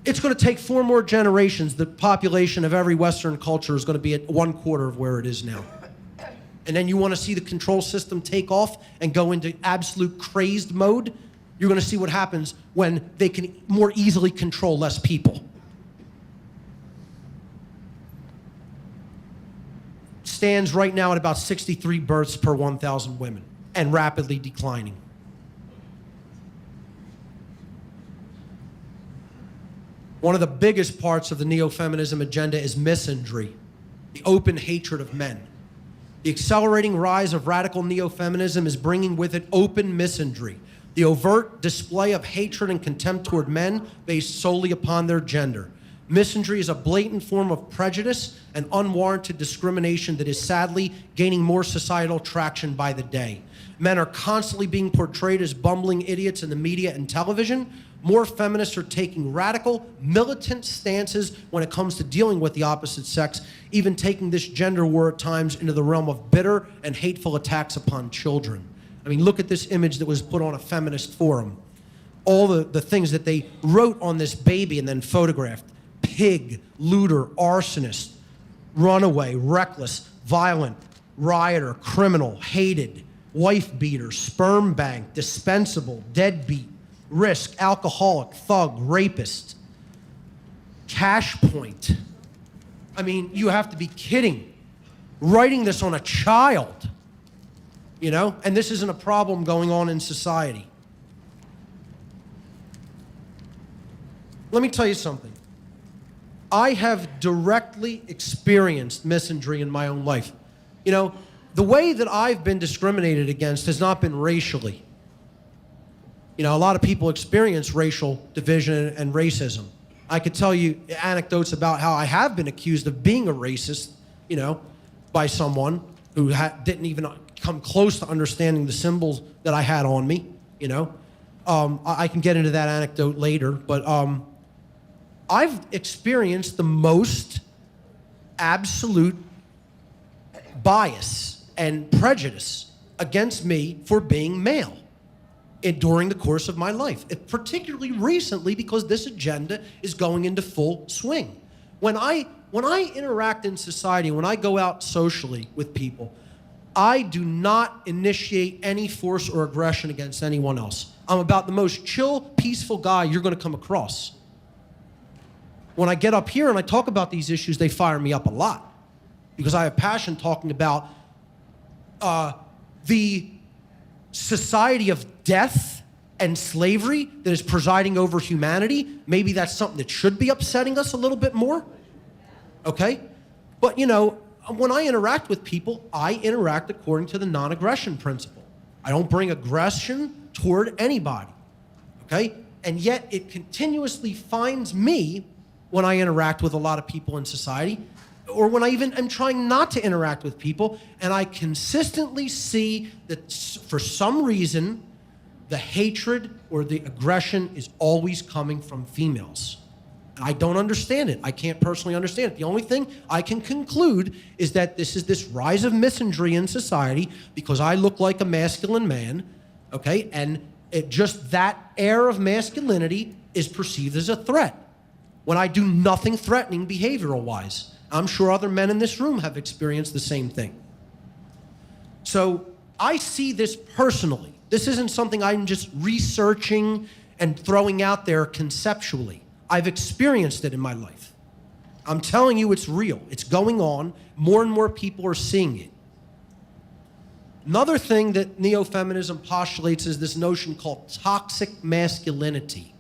It's going to take 4 more generations. The population of every Western culture is going to be at 1/4 of where it is now. And then you want to see the control system take off and go into absolute crazed mode, you're going to see what happens when they can more easily control less people. Stands right now at about 63 births per 1,000 women and rapidly declining. One of the biggest parts of the neo-feminism agenda is misandry, the open hatred of men. The accelerating rise of radical neo-feminism is bringing with it open misandry, the overt display of hatred and contempt toward men based solely upon their gender. Misandry is a blatant form of prejudice and unwarranted discrimination that is sadly gaining more societal traction by the day. Men are constantly being portrayed as bumbling idiots in the media and television. More feminists are taking radical, militant stances when it comes to dealing with the opposite sex, even taking this gender war at times into the realm of bitter and hateful attacks upon children. I mean, look at this image that was put on a feminist forum. All the things that they wrote on this baby and then photographed. Pig, looter, arsonist, runaway, reckless, violent, rioter, criminal, hated, wife beater, sperm bank, dispensable, deadbeat, risk, alcoholic, thug, rapist, cash point. I mean, you have to be kidding. Writing this on a child, you know? And this isn't a problem going on in society. Let me tell you something. I have directly experienced misandry in my own life. You know, the way that I've been discriminated against has not been racially. You know, a lot of people experience racial division and racism. I could tell you anecdotes about how I have been accused of being a racist, you know, by someone who didn't even come close to understanding the symbols that I had on me, you know. I can get into that anecdote later, but I've experienced the most absolute bias and prejudice against me for being male during the course of my life, particularly recently because this agenda is going into full swing. When I interact in society, when I go out socially with people, I do not initiate any force or aggression against anyone else. I'm about the most chill, peaceful guy you're going to come across. When I get up here and I talk about these issues, they fire me up a lot because I have passion talking about the society of death and slavery that is presiding over humanity. Maybe that's something that should be upsetting us a little bit more, okay? But, you know, when I interact with people, I interact according to the non-aggression principle. I don't bring aggression toward anybody, okay? And yet it continuously finds me when I interact with a lot of people in society, or when I even am trying not to interact with people, and I consistently see that for some reason, the hatred or the aggression is always coming from females. I don't understand it. I can't personally understand it. The only thing I can conclude is that this is this rise of misandry in society because I look like a masculine man, okay? And just that air of masculinity is perceived as a threat when I do nothing threatening behavioral-wise. I'm sure other men in this room have experienced the same thing. So I see this personally. This isn't something I'm just researching and throwing out there conceptually. I've experienced it in my life. I'm telling you it's real. It's going on. More and more people are seeing it. Another thing that neo-feminism postulates is this notion called toxic masculinity.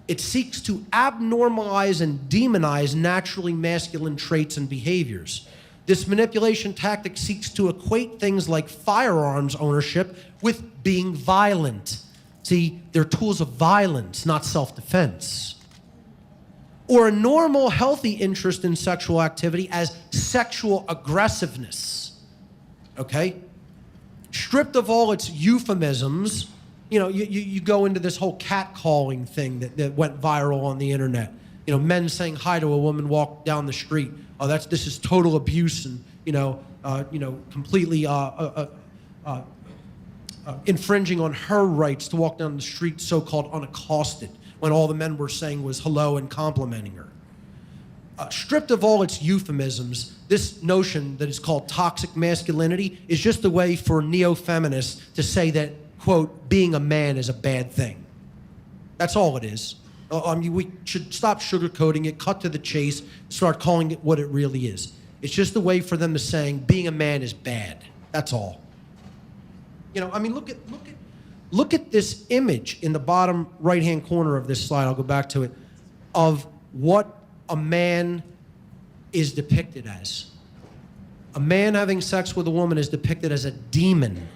It seeks to abnormalize and demonize naturally masculine traits and behaviors. This manipulation tactic seeks to equate things like firearms ownership with being violent. See, they're tools of violence, not self-defense. Or a normal, healthy interest in sexual activity as sexual aggressiveness, okay? Stripped of all its euphemisms, you know, you go into this whole catcalling thing that went viral on the internet. You know, men saying hi to a woman walk down the street. Oh, this is total abuse and, completely infringing on her rights to walk down the street so-called unaccosted when all the men were saying was hello and complimenting her. Stripped of all its euphemisms, this notion that is called toxic masculinity is just a way for neo-feminists to say that, quote, being a man is a bad thing. That's all it is. We should stop sugarcoating it, cut to the chase, start calling it what it really is. It's just a way for them to saying being a man is bad. That's all. You know, I mean, look at this image in the bottom right-hand corner of this slide. I'll go back to it, of what a man is depicted as. A man having sex with a woman is depicted as a demon.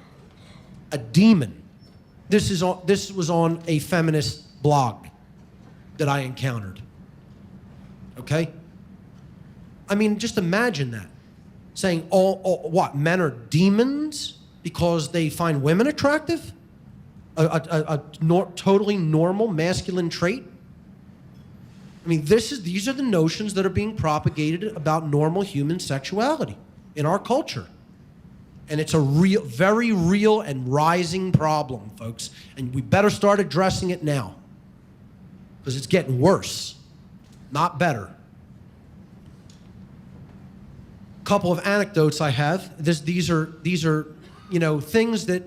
A demon. This was on a feminist blog that I encountered. okay? I mean, just imagine that. Saying, what, men are demons because they find women attractive? Totally normal masculine trait? I mean, these are the notions that are being propagated about normal human sexuality in our culture. And it's a real, very real and rising problem, folks. And we better start addressing it now, because it's getting worse, not better. Couple of anecdotes I have. These are things that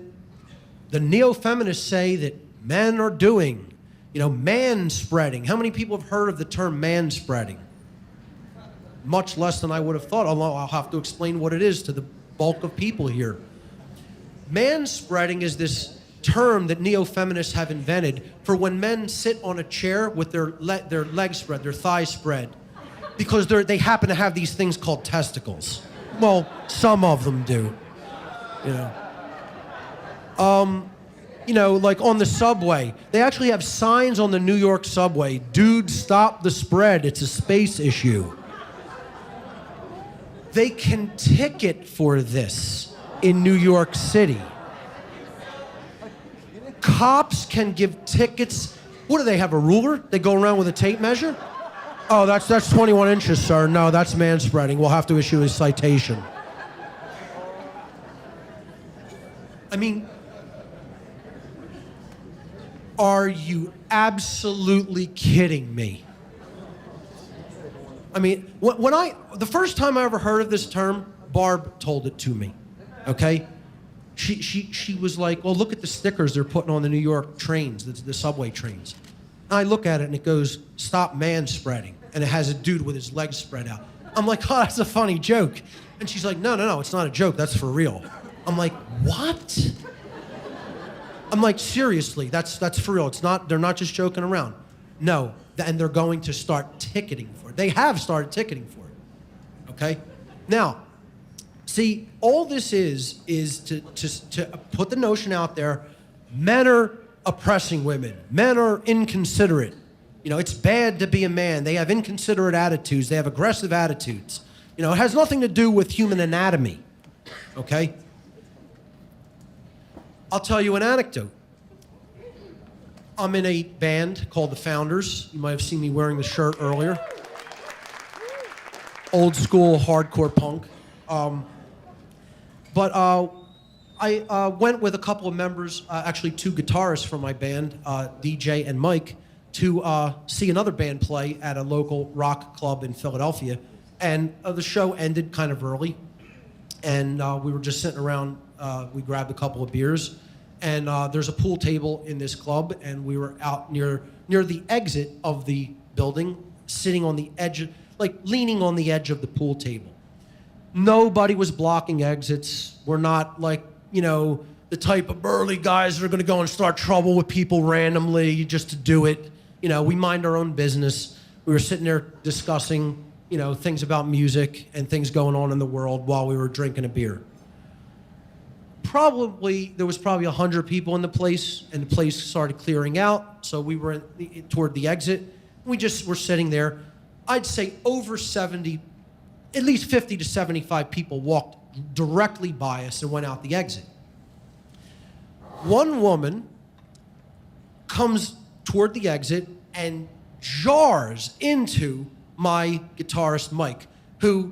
the neo-feminists say that men are doing. Man-spreading. How many people have heard of the term man-spreading? Much less than I would have thought, although I'll have to explain what it is to the bulk of people here. Man-spreading is this term that neo-feminists have invented for when men sit on a chair with their legs spread, their thighs spread, because they happen to have these things called testicles. Well, some of them do. Like on the subway, they actually have signs on the New York subway, "Dude, stop the spread, it's a space issue." They can ticket for this in New York City. Cops can give tickets. What do they have, a ruler? They go around with a tape measure? Oh, that's 21 inches, sir. No, that's manspreading. We'll have to issue a citation. I mean, are you absolutely kidding me? I mean, the first time I ever heard of this term, Barb told it to me, okay? She was like, well, look at the stickers they're putting on the New York trains, the subway trains. And I look at it and it goes, "Stop manspreading." And it has a dude with his legs spread out. I'm like, oh, that's a funny joke. And she's like, no, it's not a joke, that's for real. I'm like, what? I'm like, seriously, that's for real. They're not just joking around. No, and they're going to start ticketing for it. They have started ticketing for it, okay? Now, see, all this is to put the notion out there, men are oppressing women. Men are inconsiderate. It's bad to be a man. They have inconsiderate attitudes. They have aggressive attitudes. It has nothing to do with human anatomy, okay? I'll tell you an anecdote. I'm in a band called The Founders. You might have seen me wearing the shirt earlier. Old school hardcore punk. But I went with a couple of members, actually two guitarists from my band, DJ and Mike, to see another band play at a local rock club in Philadelphia. And the show ended kind of early. And we were just sitting around. We grabbed a couple of beers. And there's a pool table in this club. And we were out near the exit of the building, sitting on the edge, like leaning on the edge of the pool table. Nobody was blocking exits. We're not like, the type of burly guys that are going to go and start trouble with people randomly just to do it. We mind our own business. We were sitting there discussing, things about music and things going on in the world while we were drinking a beer. There was probably 100 people in the place, and the place started clearing out. So we were toward the exit. We just were sitting there. I'd say over 70, at least 50 to 75 people walked directly by us and went out the exit. One woman comes toward the exit and jars into my guitarist, Mike, who,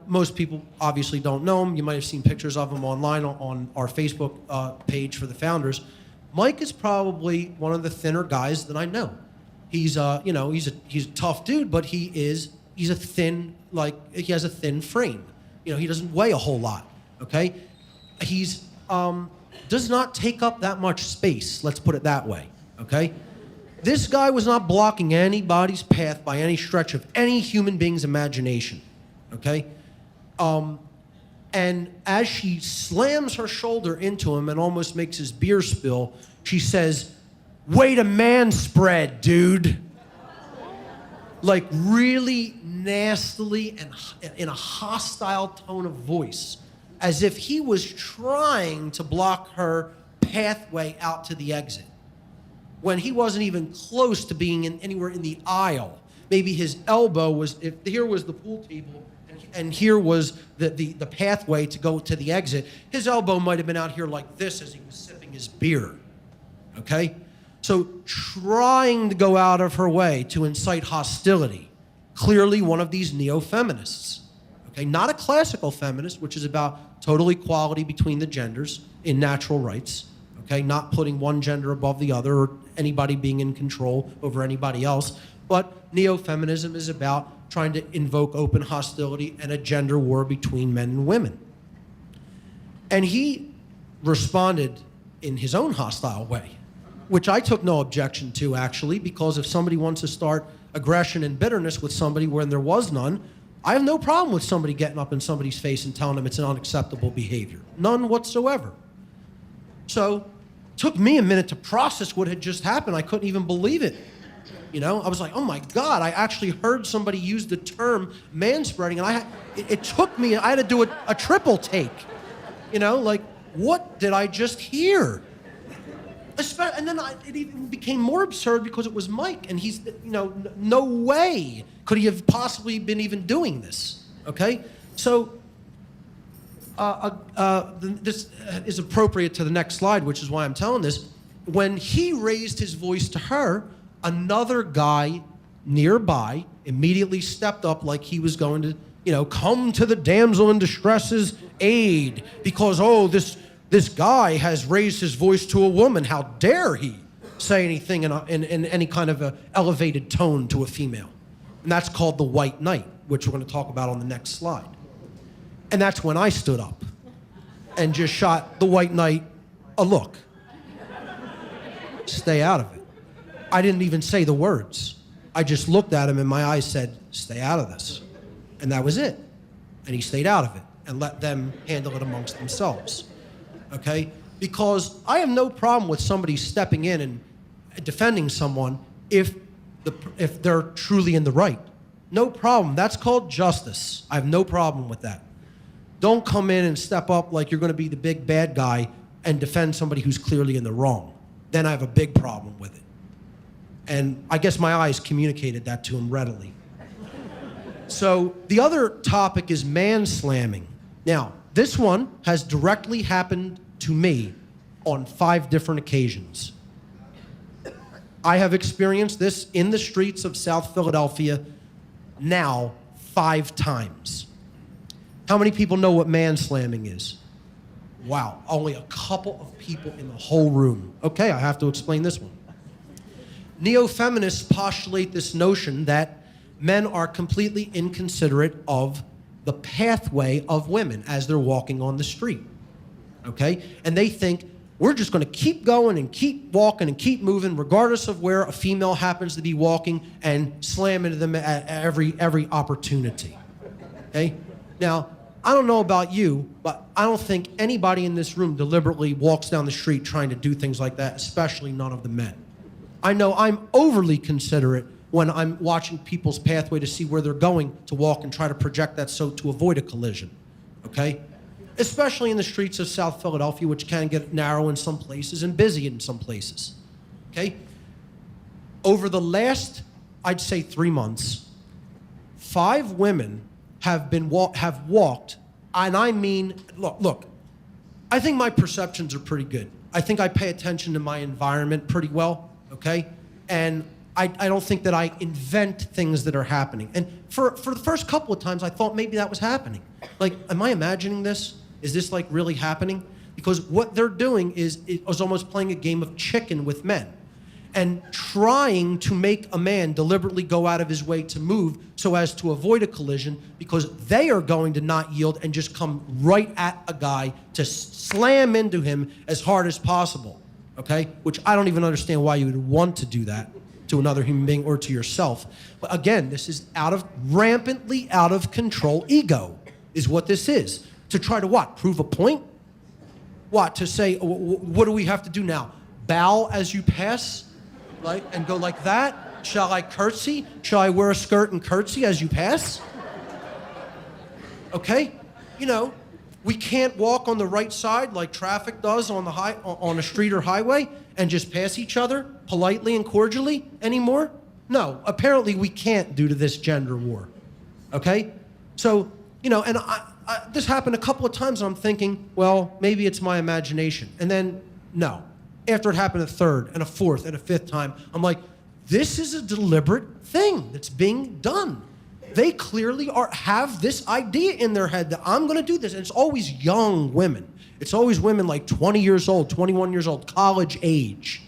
most people obviously don't know him. You might have seen pictures of him online on our Facebook page for the Founders. Mike is probably one of the thinner guys that I know. He's he's a tough dude, but he's a thin, he has a thin frame. He doesn't weigh a whole lot, okay? He's does not take up that much space, let's put it that way, okay? This guy was not blocking anybody's path by any stretch of any human being's imagination, okay? And as she slams her shoulder into him and almost makes his beer spill, she says, "Way to manspread, dude." Like really nastily and in a hostile tone of voice, as if he was trying to block her pathway out to the exit, when he wasn't even close to being anywhere in the aisle. maybe his elbow was, if here was the pool table and here was the pathway to go to the exit, his elbow might have been out here like this as he was sipping his beer, okay? So trying to go out of her way to incite hostility, clearly one of these neo-feminists, okay? Not a classical feminist, which is about total equality between the genders in natural rights, okay? Not putting one gender above the other or anybody being in control over anybody else, but neo-feminism is about trying to invoke open hostility and a gender war between men and women. And he responded in his own hostile way, which I took no objection to, actually, because if somebody wants to start aggression and bitterness with somebody when there was none, I have no problem with somebody getting up in somebody's face and telling them it's an unacceptable behavior. None whatsoever. So it took me a minute to process what had just happened. I couldn't even believe it. You know, I was like, oh my God, I actually heard somebody use the term manspreading, and it took me, I had to do a triple take. You know, like, what did I just hear? And then it even became more absurd because it was Mike, and he's, you know, no way could he have possibly been even doing this, okay? So this is appropriate to the next slide, which is why I'm telling this. When he raised his voice to her, another guy nearby immediately stepped up like he was going to, you know, come to the damsel in distress's aid because, oh, this guy has raised his voice to a woman. How dare he say anything in any kind of a elevated tone to a female? And that's called the white knight, which we're going to talk about on the next slide. And that's when I stood up and just shot the white knight a look. Stay out of it. I didn't even say the words. I just looked at him and my eyes said, stay out of this. And that was it. And he stayed out of it and let them handle it amongst themselves. Okay? Because I have no problem with somebody stepping in and defending someone if they're truly in the right. No problem. That's called justice. I have no problem with that. Don't come in and step up like you're going to be the big bad guy and defend somebody who's clearly in the wrong. Then I have a big problem with it. And I guess my eyes communicated that to him readily. So the other topic is man-slamming. Now, this one has directly happened to me on 5 different occasions. I have experienced this in the streets of South Philadelphia now 5 times. How many people know what man-slamming is? Wow, only a couple of people in the whole room. Okay, I have to explain this one. Neo-feminists postulate this notion that men are completely inconsiderate of the pathway of women as they're walking on the street, okay? And they think we're just going to keep going and keep walking and keep moving regardless of where a female happens to be walking and slam into them at every opportunity, okay? Now, I don't know about you, but I don't think anybody in this room deliberately walks down the street trying to do things like that, especially none of the men. I know I'm overly considerate when I'm watching people's pathway to see where they're going to walk and try to project that so to avoid a collision, okay? Especially in the streets of South Philadelphia, which can get narrow in some places and busy in some places, okay? Over the last, I'd say 3 months, 5 women have walked, and I mean, look, I think my perceptions are pretty good. I think I pay attention to my environment pretty well, okay? And I don't think that I invent things that are happening. And for the first couple of times, I thought maybe that was happening. Like, am I imagining this? Is this like really happening? Because what they're doing is almost playing a game of chicken with men and trying to make a man deliberately go out of his way to move so as to avoid a collision because they are going to not yield and just come right at a guy to slam into him as hard as possible, okay? Which I don't even understand why you would want to do that to another human being or to yourself. But again, this is rampantly out of control ego is what this is. To try to what? Prove a point? What? To say, what do we have to do now? Bow as you pass? Like, and go like that? Shall I curtsy? Shall I wear a skirt and curtsy as you pass? Okay? You know, we can't walk on the right side like traffic does on a street or highway and just pass each other politely and cordially anymore? No, apparently we can't due to this gender war. Okay? So, and this happened a couple of times, and I'm thinking, well, maybe it's my imagination. And then, no. After it happened a third and a fourth and a fifth time, I'm like, this is a deliberate thing that's being done. They clearly have this idea in their head that I'm going to do this. And it's always young women. It's always women like 20 years old, 21 years old, college age.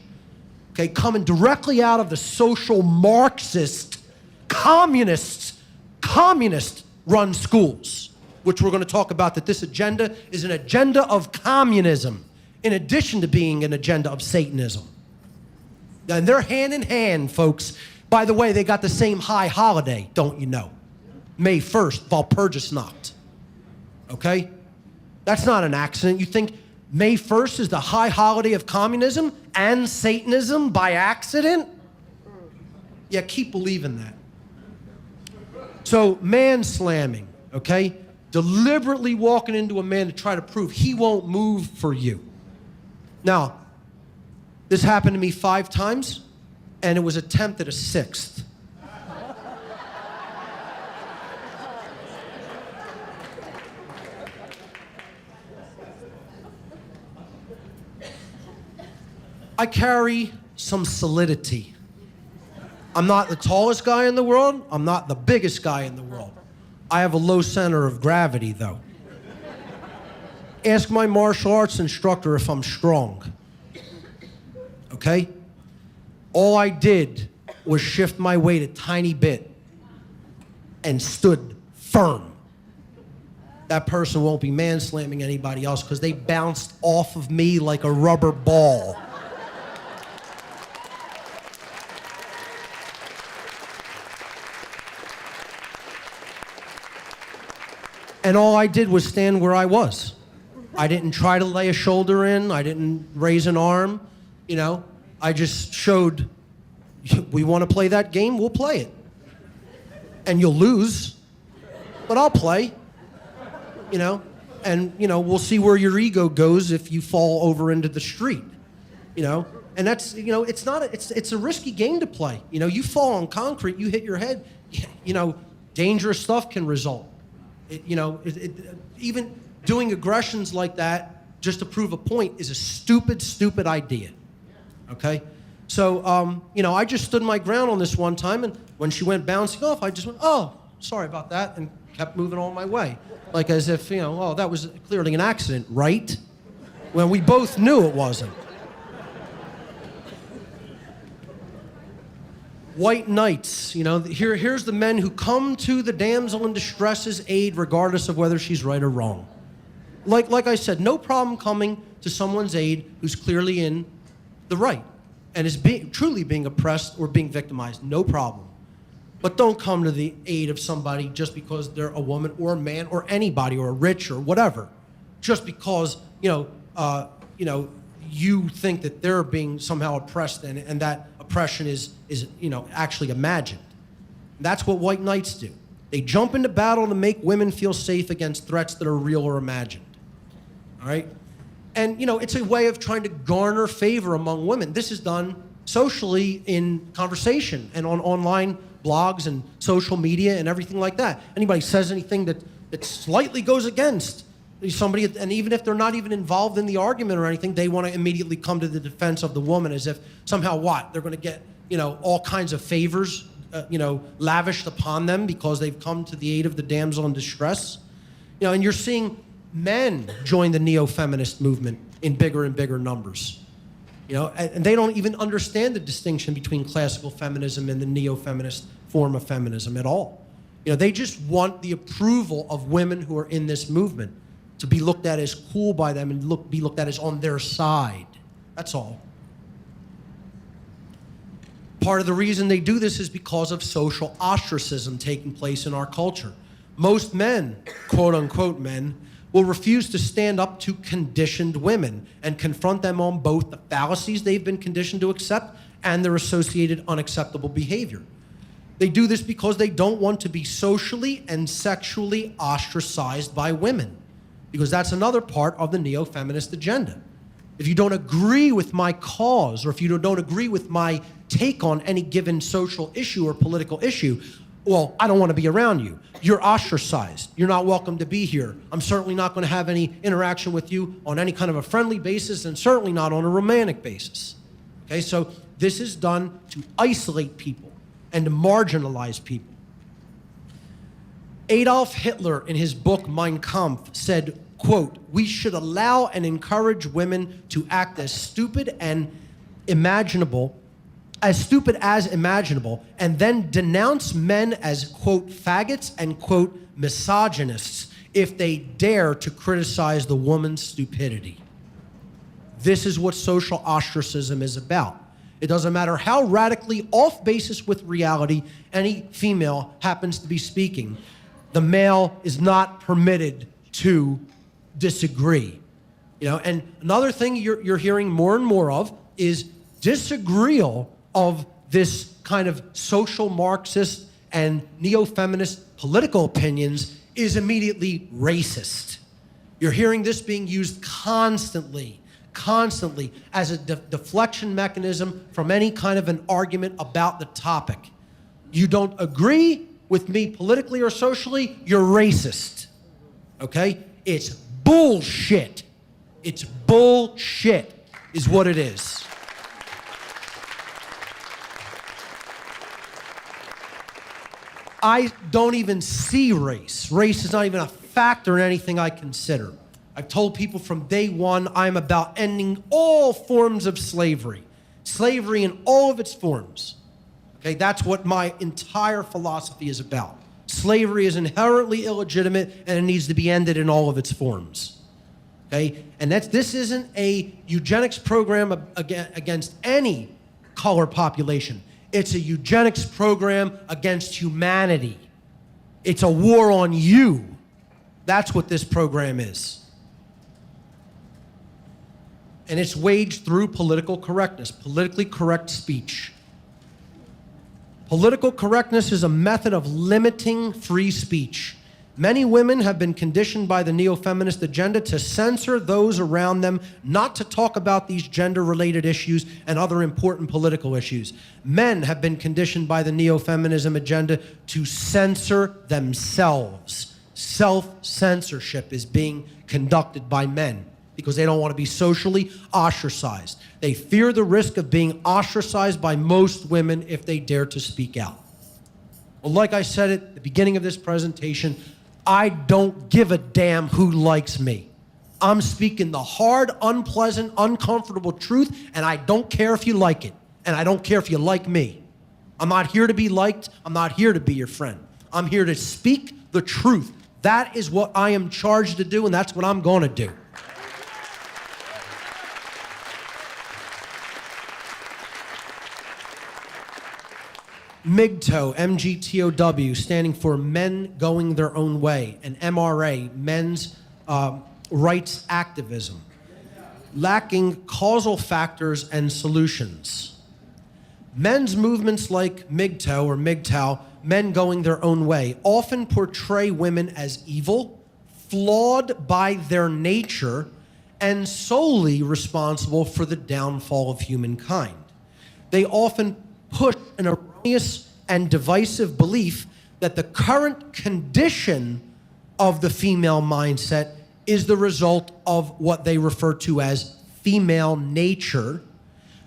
Okay, coming directly out of the social Marxist, communist-run schools, which we're going to talk about, that this agenda is an agenda of communism in addition to being an agenda of Satanism. And they're hand in hand, folks. By the way, they got the same high holiday, don't you know? May 1st, Walpurgisnacht. Okay? That's not an accident. You think May 1st is the high holiday of communism and Satanism by accident? Yeah, keep believing that. So, man-slamming, okay? Deliberately walking into a man to try to prove he won't move for you. Now, this happened to me 5 times, and it was attempted a 6th. I carry some solidity. I'm not the tallest guy in the world. I'm not the biggest guy in the world. I have a low center of gravity, though. Ask my martial arts instructor if I'm strong. Okay? All I did was shift my weight a tiny bit and stood firm. That person won't be man-slamming anybody else because they bounced off of me like a rubber ball. And all I did was stand where I was. I didn't try to lay a shoulder in. I didn't raise an arm. I just showed, we want to play that game, we'll play it. And you'll lose, but I'll play. And we'll see where your ego goes if you fall over into the street. And that's, it's a risky game to play. You fall on concrete, you hit your head, dangerous stuff can result. Even doing aggressions like that just to prove a point is a stupid idea. Okay? So, I just stood my ground on this one time, and when she went bouncing off, I just went, oh, sorry about that, and kept moving on my way. Like as if, oh, that was clearly an accident, right? When we both knew it wasn't. White knights, here's the men who come to the damsel in distress's aid regardless of whether she's right or wrong. Like I said, no problem coming to someone's aid who's clearly in the right and is truly being oppressed or being victimized. No problem. But don't come to the aid of somebody just because they're a woman or a man or anybody or rich or whatever. Just because, you think that they're being somehow oppressed and that oppression is actually imagined. That's what white knights do. They jump into battle to make women feel safe against threats that are real or imagined. All right? And, it's a way of trying to garner favor among women. This is done socially in conversation and on online blogs and social media and everything like that. Anybody says anything that slightly goes against somebody, and even if they're not even involved in the argument or anything, they want to immediately come to the defense of the woman as if somehow they're going to get, all kinds of favors, lavished upon them because they've come to the aid of the damsel in distress. And you're seeing men join the neo-feminist movement in bigger and bigger numbers. And they don't even understand the distinction between classical feminism and the neo-feminist form of feminism at all. They just want the approval of women who are in this movement to be looked at as cool by them and be looked at as on their side. That's all. Part of the reason they do this is because of social ostracism taking place in our culture. Most men, quote-unquote men, will refuse to stand up to conditioned women and confront them on both the fallacies they've been conditioned to accept and their associated unacceptable behavior. They do this because they don't want to be socially and sexually ostracized by women, because that's another part of the neo-feminist agenda. if you don't agree with my cause, or if you don't agree with my take on any given social issue or political issue, well, I don't want to be around you. You're ostracized. You're not welcome to be here. I'm certainly not going to have any interaction with you on any kind of a friendly basis, and certainly not on a romantic basis. Okay, so this is done to isolate people and to marginalize people. Adolf Hitler, in his book Mein Kampf, said, quote, "We should allow and encourage women to act as stupid as imaginable, and then denounce men as, quote, faggots and, quote, misogynists if they dare to criticize the woman's stupidity." This is what social ostracism is about. It doesn't matter how radically off basis with reality any female happens to be speaking. The male is not permitted to disagree. You know, and another thing you're hearing more and more of is disagreeal of this kind of social Marxist and neo-feminist political opinions is immediately racist. You're hearing this being used constantly as a deflection mechanism from any kind of an argument about the topic. You don't agree with me politically or socially, you're racist. Okay? It's bullshit. It's bullshit is what it is. I don't even see race. Race is not even a factor in anything I consider. I've told people from day one I'm about ending all forms of slavery. Slavery in all of its forms. Okay, that's what my entire philosophy is about. Slavery is inherently illegitimate and it needs to be ended in all of its forms. Okay, and this isn't a eugenics program against any color population. It's a eugenics program against humanity. It's a war on you. That's what this program is. And it's waged through political correctness, politically correct speech. Political correctness is a method of limiting free speech. Many women have been conditioned by the neo-feminist agenda to censor those around them, not to talk about these gender-related issues and other important political issues. Men have been conditioned by the neo-feminism agenda to censor themselves. Self-censorship is being conducted by men because they don't want to be socially ostracized. They fear the risk of being ostracized by most women if they dare to speak out. Well, like I said at the beginning of this presentation, I don't give a damn who likes me. I'm speaking the hard, unpleasant, uncomfortable truth, and I don't care if you like it, and I don't care if you like me. I'm not here to be liked. I'm not here to be your friend. I'm here to speak the truth. That is what I am charged to do, and that's what I'm going to do. MGTOW, M-G-T-O-W, standing for Men Going Their Own Way, and MRA, Men's Rights Activism, lacking causal factors and solutions. Men's movements like MGTOW or MGTOW, Men Going Their Own Way, often portray women as evil, flawed by their nature, and solely responsible for the downfall of humankind. They often push an erroneous and divisive belief that the current condition of the female mindset is the result of what they refer to as female nature,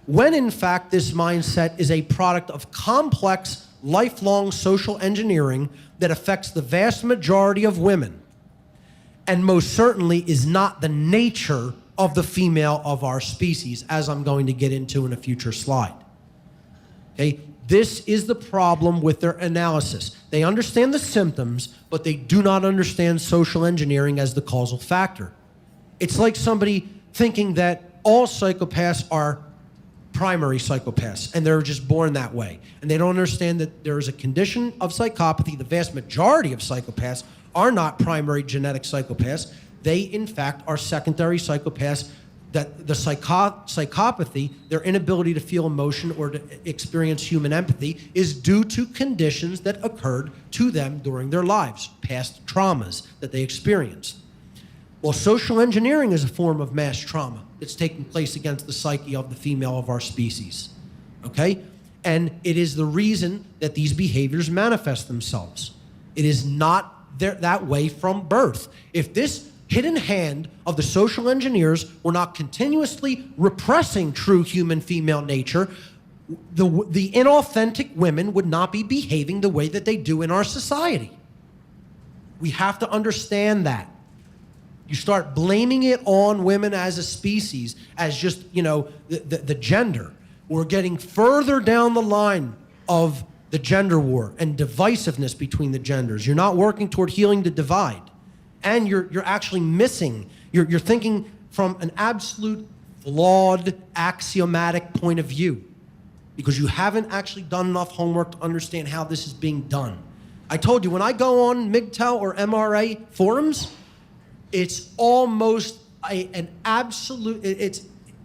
when in fact this mindset is a product of complex, lifelong social engineering that affects the vast majority of women, and most certainly is not the nature of the female of our species, as I'm going to get into in a future slide. Okay? This is the problem with their analysis. They understand the symptoms, but they do not understand social engineering as the causal factor. It's like somebody thinking that all psychopaths are primary psychopaths, and they're just born that way. And they don't understand that there is a condition of psychopathy. The vast majority of psychopaths are not primary genetic psychopaths. They, in fact, are secondary psychopaths. That the psychopathy, their inability to feel emotion or to experience human empathy, is due to conditions that occurred to them during their lives, past traumas that they experienced. Well, social engineering is a form of mass trauma. that's taking place against the psyche of the female of our species, okay? And it is the reason that these behaviors manifest themselves. It is not that way from birth. If this hidden hand of the social engineers were not continuously repressing true human female nature, the inauthentic women would not be behaving the way that they do in our society. We have to understand that. You start blaming it on women as a species, as just, you know, the gender. We're getting further down the line of the gender war and divisiveness between the genders. You're not working toward healing the divide. And you're actually missing, you're thinking from an absolute flawed, axiomatic point of view, because you haven't actually done enough homework to understand how this is being done. I told you, when I go on MGTOW or MRA forums, it's almost it's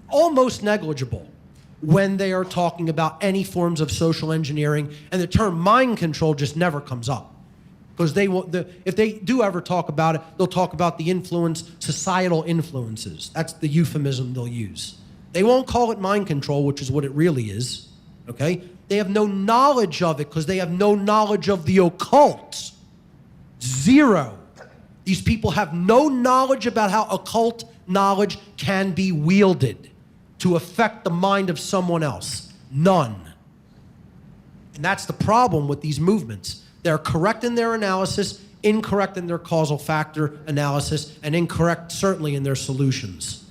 almost negligible when they are talking about any forms of social engineering, and the term mind control just never comes up. Because if they do ever talk about it, they'll talk about the societal influences. That's the euphemism they'll use. They won't call it mind control, which is what it really is, okay? They have no knowledge of it because they have no knowledge of the occult. Zero. These people have no knowledge about how occult knowledge can be wielded to affect the mind of someone else. None. And that's the problem with these movements. They're correct in their analysis, incorrect in their causal factor analysis, and incorrect certainly in their solutions.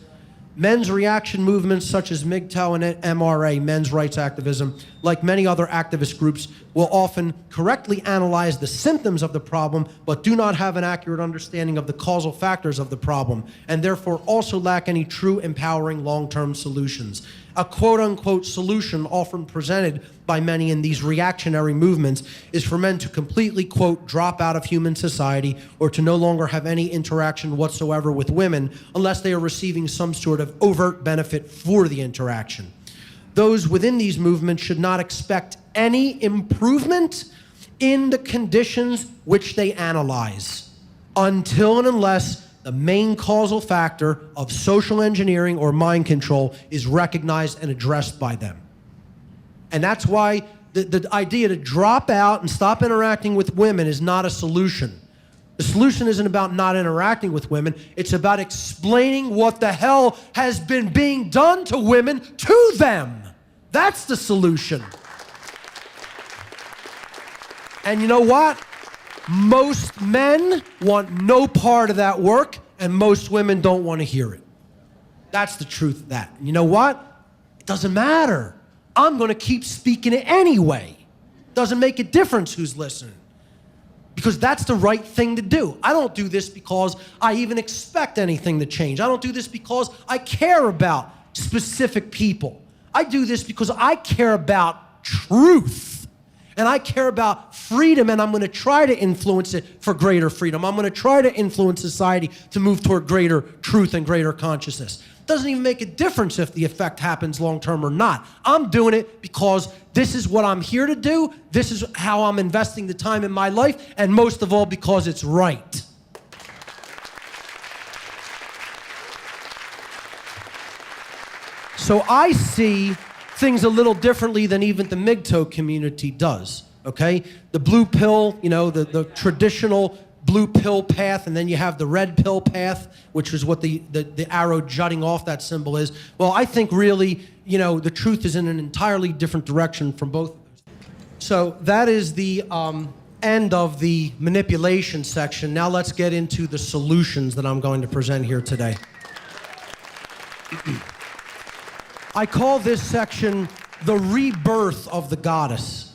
Men's reaction movements such as MGTOW and MRA, men's rights activism, like many other activist groups, will often correctly analyze the symptoms of the problem, but do not have an accurate understanding of the causal factors of the problem, and therefore also lack any true empowering long-term solutions. A quote-unquote solution often presented by many in these reactionary movements is for men to completely, quote, drop out of human society or to no longer have any interaction whatsoever with women unless they are receiving some sort of overt benefit for the interaction. Those within these movements should not expect any improvement in the conditions which they analyze until and unless the main causal factor of social engineering or mind control is recognized and addressed by them. And that's why the idea to drop out and stop interacting with women is not a solution. The solution isn't about not interacting with women. It's about explaining what the hell has been being done to women to them. That's the solution. And you know what? Most men want no part of that work, and most women don't want to hear it. That's the truth of that. And you know what? It doesn't matter. I'm going to keep speaking it anyway. Doesn't make a difference who's listening. Because that's the right thing to do. I don't do this because I even expect anything to change. I don't do this because I care about specific people. I do this because I care about truth. And I care about freedom, and I'm going to try to influence it for greater freedom. I'm going to try to influence society to move toward greater truth and greater consciousness. It doesn't even make a difference if the effect happens long-term or not. I'm doing it because this is what I'm here to do. This is how I'm investing the time in my life, and most of all, because it's right. So I see things a little differently than even the MGTOW community does, okay? The blue pill, you know, the traditional blue pill path, and then you have the red pill path, which is what the arrow jutting off that symbol is. Well, I think really, you know, the truth is in an entirely different direction from both of those. So that is the end of the manipulation section. Now let's get into the solutions that I'm going to present here today. I call this section the rebirth of the goddess.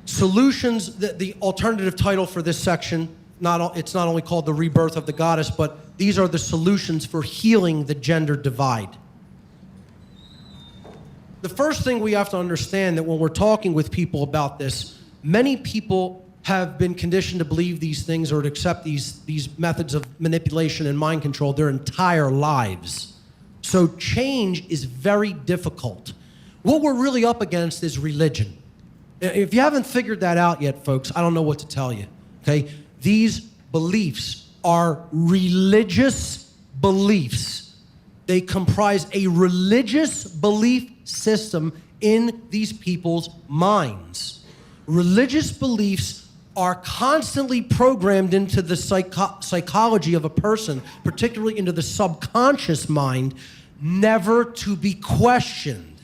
Solutions, the alternative title for this section, it's not only called the rebirth of the goddess, but these are the solutions for healing the gender divide. The first thing we have to understand that when we're talking with people about this, many people have been conditioned to believe these things or to accept these methods of manipulation and mind control their entire lives. So change is very difficult. What we're really up against is religion. If you haven't figured that out yet, folks, I don't know what to tell you, okay? These beliefs are religious beliefs They comprise a religious belief system in these people's minds. Religious beliefs are constantly programmed into the psychology of a person, particularly into the subconscious mind, never to be questioned.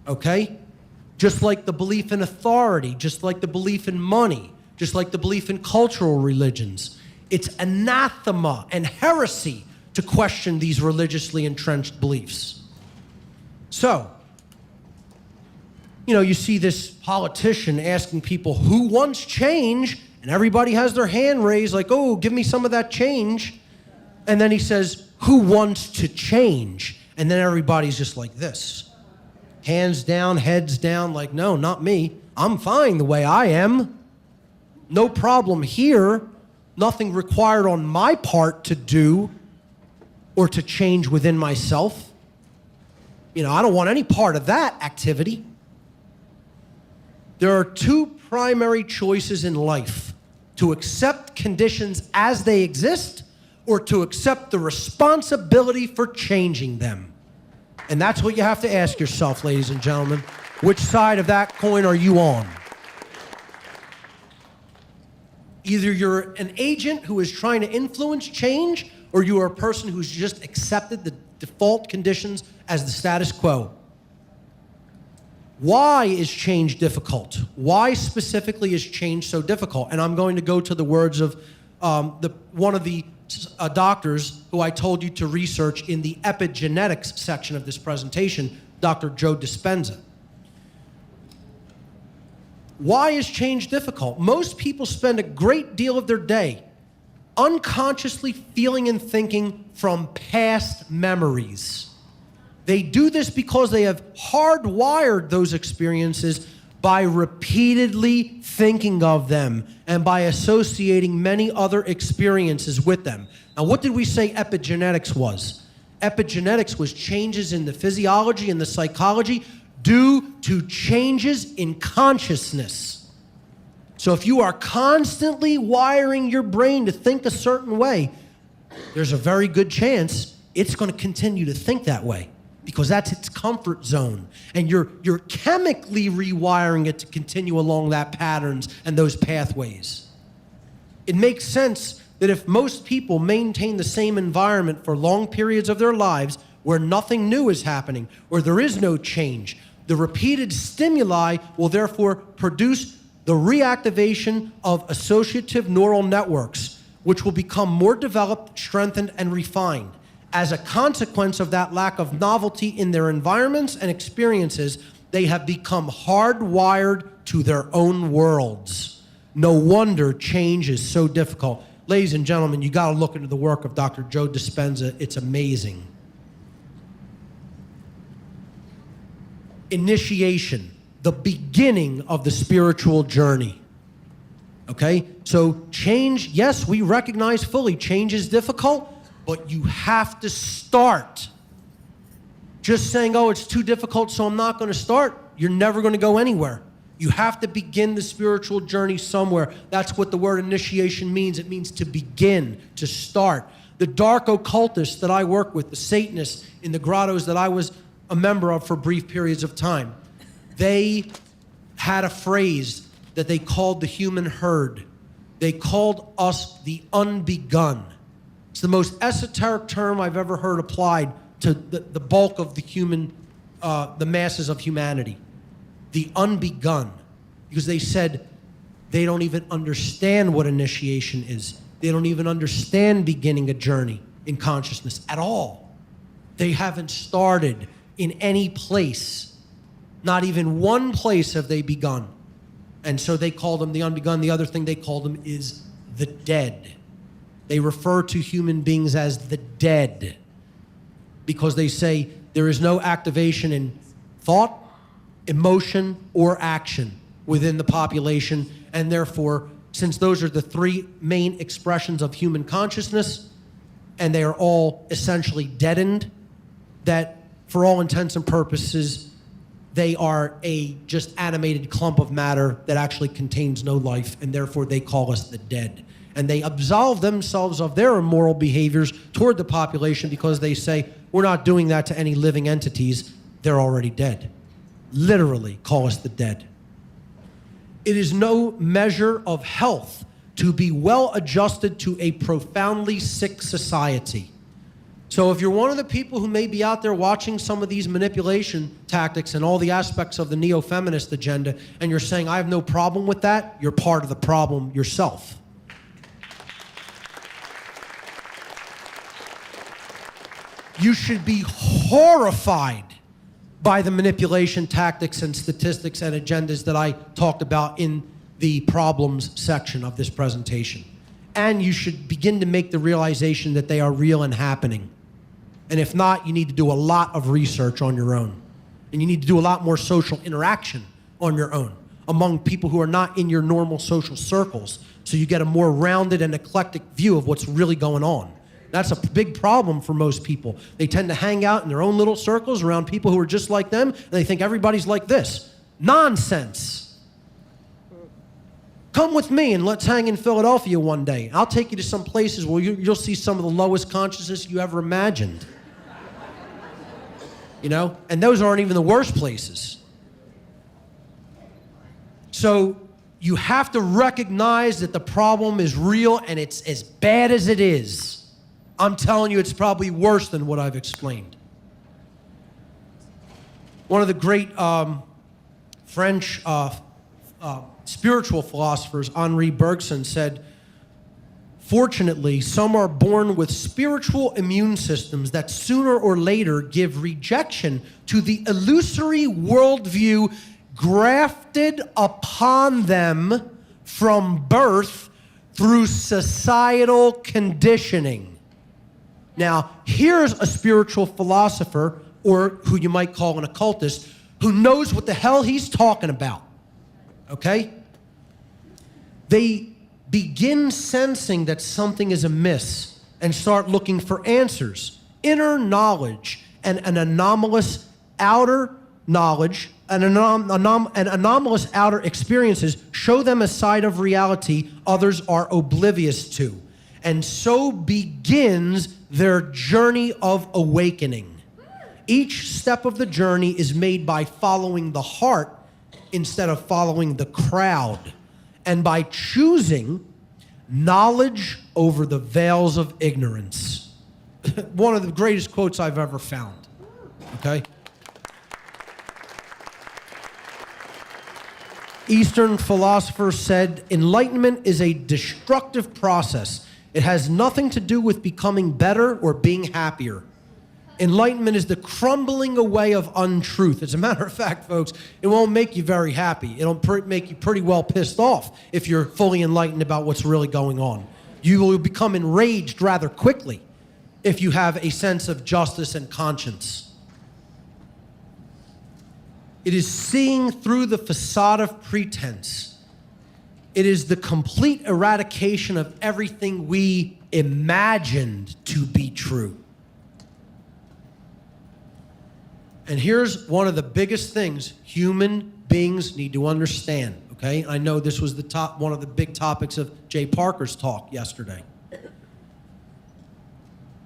Okay? Just like the belief in authority, just like the belief in money, just like the belief in cultural religions. It's anathema and heresy to question these religiously entrenched beliefs. So, you see this politician asking people who wants change, and everybody has their hand raised like, oh, give me some of that change. And then he says, who wants to change? And then everybody's just like this. Hands down, heads down, like, no, not me. I'm fine the way I am. No problem here. Nothing required on my part to do or to change within myself. I don't want any part of that activity. There are two primary choices in life: to accept conditions as they exist or to accept the responsibility for changing them. And that's what you have to ask yourself, ladies and gentlemen. Which side of that coin are you on? Either you're an agent who is trying to influence change, or you are a person who's just accepted the default conditions as the status quo. Why is change difficult? Why specifically is change so difficult? And I'm going to go to the words of one of the doctors who I told you to research in the epigenetics section of this presentation, Dr. Joe Dispenza. Why is change difficult? Most people spend a great deal of their day unconsciously feeling and thinking from past memories. They do this because they have hardwired those experiences by repeatedly thinking of them and by associating many other experiences with them. Now, what did we say epigenetics was? Epigenetics was changes in the physiology and the psychology due to changes in consciousness. So if you are constantly wiring your brain to think a certain way, there's a very good chance it's going to continue to think that way because that's its comfort zone. And you're chemically rewiring it to continue along that patterns and those pathways. It makes sense that if most people maintain the same environment for long periods of their lives where nothing new is happening, where there is no change, the repeated stimuli will therefore produce the reactivation of associative neural networks, which will become more developed, strengthened, and refined. As a consequence of that lack of novelty in their environments and experiences, they have become hardwired to their own worlds. No wonder change is so difficult. Ladies and gentlemen, you got to look into the work of Dr. Joe Dispenza. It's amazing. Initiation. The beginning of the spiritual journey. Okay? So change, yes, we recognize fully change is difficult, but you have to start. Just saying, oh, it's too difficult, so I'm not going to start, you're never going to go anywhere. You have to begin the spiritual journey somewhere. That's what the word initiation means. It means to begin, to start. The dark occultists that I work with, the Satanists in the grottos that I was a member of for brief periods of time, they had a phrase that they called the human herd. They called us the unbegun. It's the most esoteric term I've ever heard applied to the bulk of the human, the masses of humanity. The unbegun. Because they said they don't even understand what initiation is. They don't even understand beginning a journey in consciousness at all. They haven't started in any place. Not even one place have they begun. And so they call them the unbegun. The other thing they call them is the dead. They refer to human beings as the dead because they say there is no activation in thought, emotion, or action within the population. And therefore, since those are the three main expressions of human consciousness, and they are all essentially deadened, that for all intents and purposes, they are a just animated clump of matter that actually contains no life, and therefore they call us the dead. And they absolve themselves of their immoral behaviors toward the population because they say, We're not doing that to any living entities. They're already dead. Literally, call us the dead. It is no measure of health to be well adjusted to a profoundly sick society. So if you're one of the people who may be out there watching some of these manipulation tactics and all the aspects of the neo-feminist agenda, and you're saying, I have no problem with that, you're part of the problem yourself. You should be horrified by the manipulation tactics and statistics and agendas that I talked about in the problems section of this presentation. And you should begin to make the realization that they are real and happening. And if not, you need to do a lot of research on your own. And you need to do a lot more social interaction on your own among people who are not in your normal social circles, so you get a more rounded and eclectic view of what's really going on. That's a big problem for most people. They tend to hang out in their own little circles around people who are just like them, and they think everybody's like this. Nonsense. Come with me and let's hang in Philadelphia one day. I'll take you to some places where you'll see some of the lowest consciousness you ever imagined. You know? And those aren't even the worst places. So you have to recognize that the problem is real and it's as bad as it is. I'm telling you, it's probably worse than what I've explained. One of the great French spiritual philosophers, Henri Bergson, said, fortunately, some are born with spiritual immune systems that sooner or later give rejection to the illusory worldview grafted upon them from birth through societal conditioning. Now, here's a spiritual philosopher, or who you might call an occultist, who knows what the hell he's talking about. Okay? They begin sensing that something is amiss and start looking for answers. Inner knowledge and an anomalous outer knowledge and anomalous outer experiences show them a side of reality others are oblivious to. And so begins their journey of awakening. Each step of the journey is made by following the heart instead of following the crowd, and by choosing knowledge over the veils of ignorance. One of the greatest quotes I've ever found, okay? Eastern philosophers said, enlightenment is a destructive process. It has nothing to do with becoming better or being happier. Enlightenment is the crumbling away of untruth. As a matter of fact, folks, it won't make you very happy. It'll make you pretty well pissed off if you're fully enlightened about what's really going on. You will become enraged rather quickly if you have a sense of justice and conscience. It is seeing through the facade of pretense. It is the complete eradication of everything we imagined to be true. And here's one of the biggest things human beings need to understand, okay? I know this was one of the big topics of Jay Parker's talk yesterday.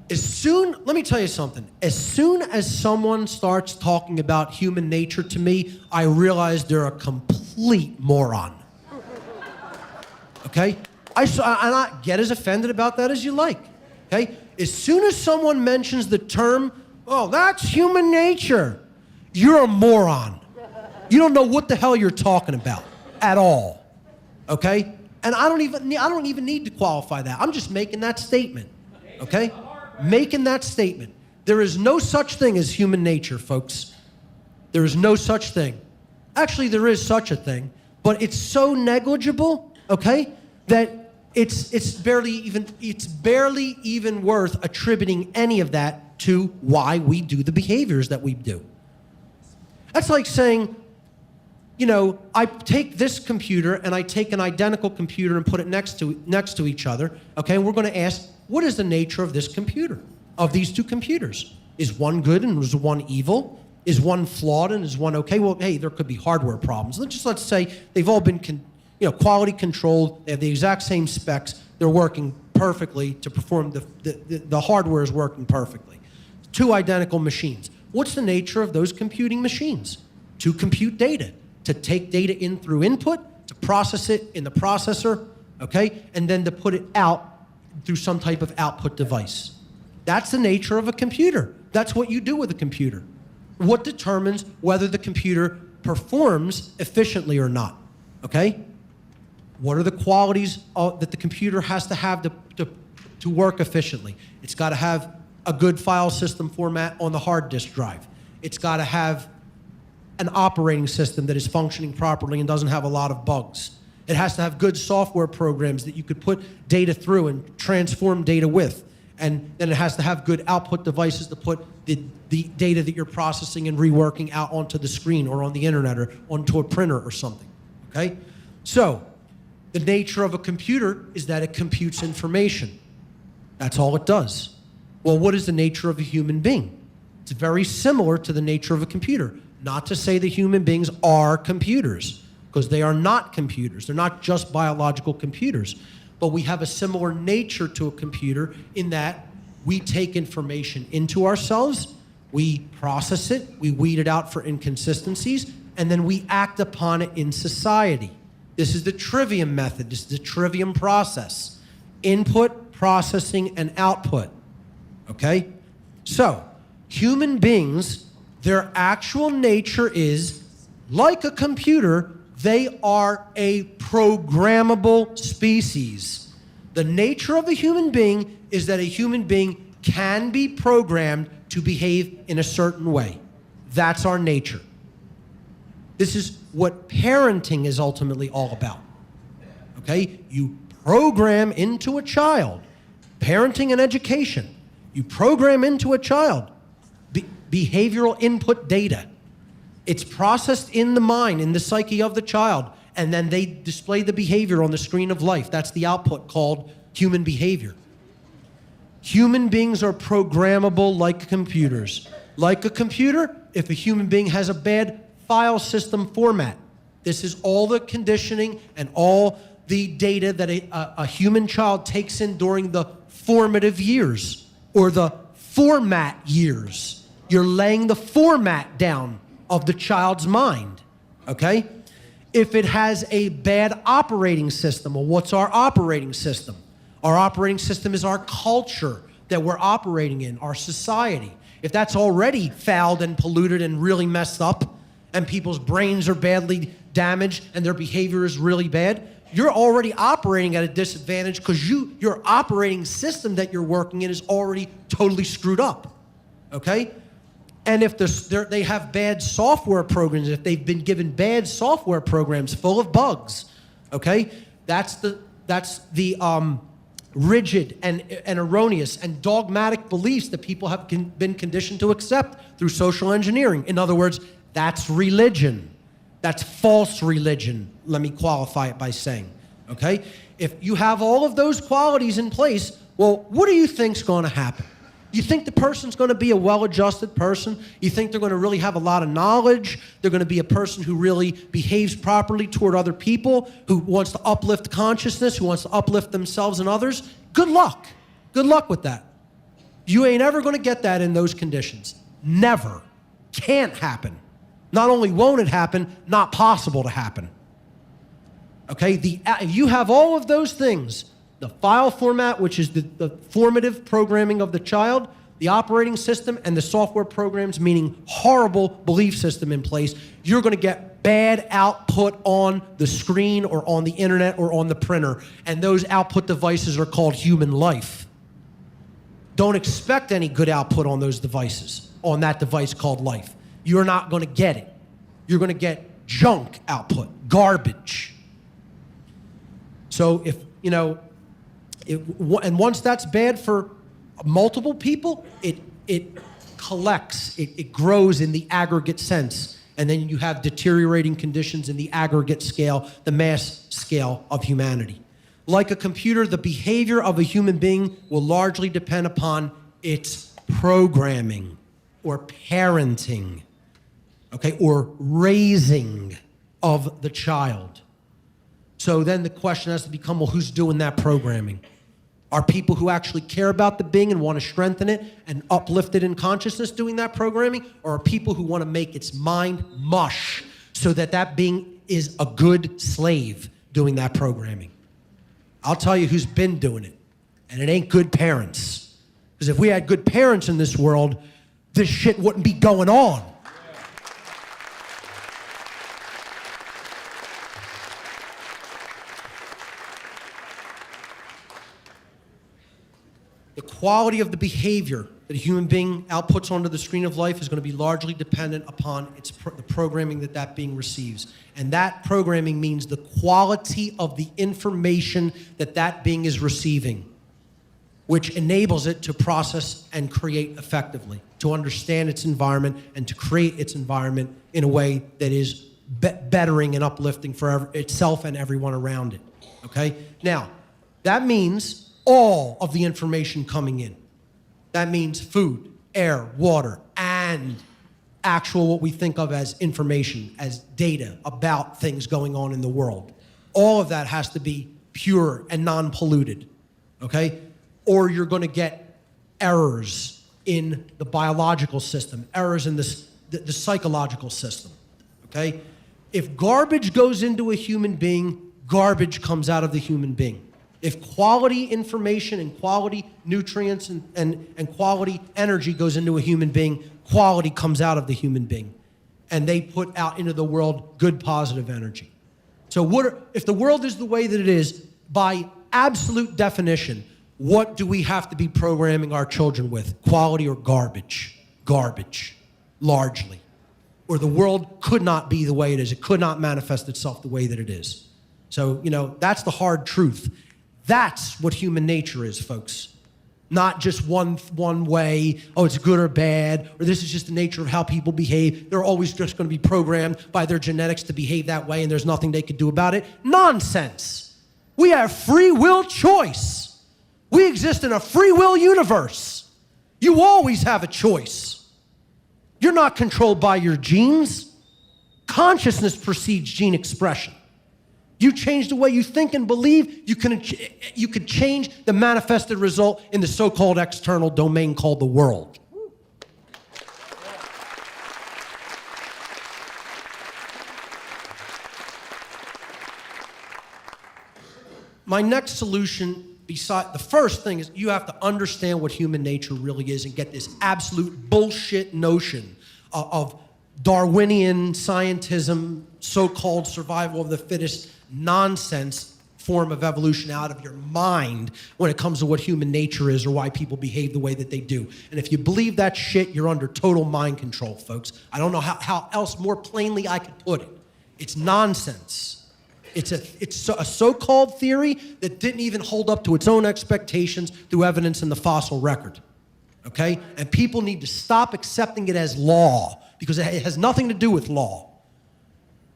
Let me tell you something. As soon as someone starts talking about human nature to me, I realize they're a complete moron. Okay? I get as offended about that as you like. Okay? As soon as someone mentions the term, oh, that's human nature, you're a moron. You don't know what the hell you're talking about at all. Okay? And I don't even need to qualify that. I'm just making that statement. Okay? Making that statement. There is no such thing as human nature, folks. There is no such thing. Actually, there is such a thing, but it's so negligible, okay, that it's barely even worth attributing any of that to why we do the behaviors that we do. That's like saying, you know, I take this computer and I take an identical computer and put it next to each other, okay, and we're going to ask, what is the nature of this computer, of these two computers? Is one good and is one evil? Is one flawed and is one okay? Well, hey, there could be hardware problems. Let's say they've all been quality controlled. They have the exact same specs. They're working perfectly to perform the hardware is working perfectly. Two identical machines. What's the nature of those computing machines? To compute data, to take data in through input, to process it in the processor, okay, and then to put it out through some type of output device. That's the nature of a computer. That's what you do with a computer. What determines whether the computer performs efficiently or not, okay? What are the qualities that the computer has to have to work efficiently? It's got to have a good file system format on the hard disk drive. It's got to have an operating system that is functioning properly and doesn't have a lot of bugs. It has to have good software programs that you could put data through and transform data with. And then it has to have good output devices to put the data that you're processing and reworking out onto the screen or on the internet or onto a printer or something, okay? So, the nature of a computer is that it computes information. That's all it does. Well, what is the nature of a human being? It's very similar to the nature of a computer. Not to say that human beings are computers, because they are not computers. They're not just biological computers. But we have a similar nature to a computer in that we take information into ourselves, we process it, we weed it out for inconsistencies, and then we act upon it in society. This is the trivium method. This is the trivium process. Input, processing, and output. Okay? So, human beings, their actual nature is, like a computer, they are a programmable species. The nature of a human being is that a human being can be programmed to behave in a certain way. That's our nature. This is what parenting is ultimately all about. Okay? You program into a child, parenting and education, you program into a child behavioral input data. It's processed in the mind, in the psyche of the child, and then they display the behavior on the screen of life. That's the output called human behavior. Human beings are programmable like computers. Like a computer, if a human being has a bad file system format, this is all the conditioning and all the data that a human child takes in during the formative years or the format years. You're laying the format down of the child's mind, okay? If it has a bad operating system, well, what's our operating system? Our operating system is our culture that we're operating in, our society. If that's already fouled and polluted and really messed up, and people's brains are badly damaged and their behavior is really bad, you're already operating at a disadvantage because your operating system that you're working in is already totally screwed up, okay? And if they have bad software programs, if they've been given bad software programs full of bugs, okay, that's the rigid and erroneous and dogmatic beliefs that people have been conditioned to accept through social engineering. In other words, that's religion. That's false religion, let me qualify it by saying, okay? If you have all of those qualities in place, well, what do you think's going to happen? You think the person's going to be a well-adjusted person? You think they're going to really have a lot of knowledge? They're going to be a person who really behaves properly toward other people, who wants to uplift consciousness, who wants to uplift themselves and others? Good luck. Good luck with that. You ain't ever going to get that in those conditions. Never. Can't happen. Not only won't it happen, not possible to happen. Okay? You have all of those things. The file format, which is the formative programming of the child, the operating system, and the software programs, meaning horrible belief system in place, you're going to get bad output on the screen or on the internet or on the printer. And those output devices are called human life. Don't expect any good output on those devices, on that device called life. You're not going to get it. You're going to get junk output, garbage. So if, you know, and once that's bad for multiple people, it collects, it grows in the aggregate sense. And then you have deteriorating conditions in the aggregate scale, the mass scale of humanity. Like a computer, the behavior of a human being will largely depend upon its programming or parenting, okay, or raising of the child. So then the question has to become, well, who's doing that programming? Are people who actually care about the being and want to strengthen it and uplift it in consciousness doing that programming? Or are people who want to make its mind mush so that that being is a good slave doing that programming? I'll tell you who's been doing it, and it ain't good parents. Because if we had good parents in this world, this shit wouldn't be going on. The quality of the behavior that a human being outputs onto the screen of life is going to be largely dependent upon the programming that that being receives. And that programming means the quality of the information that that being is receiving, which enables it to process and create effectively, to understand its environment and to create its environment in a way that is bettering and uplifting for itself and everyone around it, okay? Now, that means all of the information coming in. That means food, air, water, and actual what we think of as information, as data about things going on in the world. All of that has to be pure and non-polluted, okay? Or you're going to get errors in the biological system, errors in the psychological system, okay? If garbage goes into a human being, garbage comes out of the human being. If quality information and quality nutrients and quality energy goes into a human being, quality comes out of the human being. And they put out into the world good, positive energy. So if the world is the way that it is, by absolute definition, what do we have to be programming our children with? Quality or garbage? Garbage, largely. Or the world could not be the way it is. It could not manifest itself the way that it is. So, that's the hard truth. That's what human nature is, folks. Not just one way, oh, it's good or bad, or this is just the nature of how people behave. They're always just going to be programmed by their genetics to behave that way, and there's nothing they could do about it. Nonsense. We have free will choice. We exist in a free will universe. You always have a choice. You're not controlled by your genes. Consciousness precedes gene expression. You change the way you think and believe, you could change the manifested result in the so-called external domain called the world. My next solution, the first thing is you have to understand what human nature really is and get this absolute bullshit notion of Darwinian scientism, so-called survival of the fittest nonsense form of evolution out of your mind when it comes to what human nature is or why people behave the way that they do. And if you believe that shit, you're under total mind control, folks. I don't know how else more plainly I could put it. It's nonsense. It's a so-called theory that didn't even hold up to its own expectations through evidence in the fossil record, okay? And people need to stop accepting it as law because it has nothing to do with law.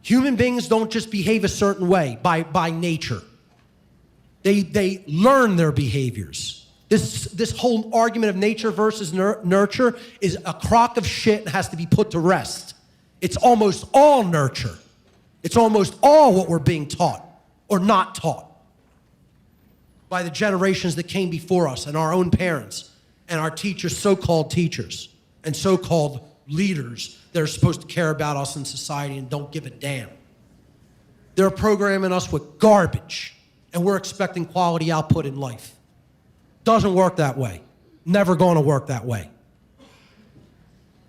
Human beings don't just behave a certain way by nature. They learn their behaviors. This whole argument of nature versus nurture is a crock of shit and has to be put to rest. It's almost all nurture. It's almost all what we're being taught or not taught by the generations that came before us and our own parents and our teachers, so-called teachers and so-called leaders that are supposed to care about us in society and don't give a damn. They're programming us with garbage, and we're expecting quality output in life. Doesn't work that way. Never going to work that way.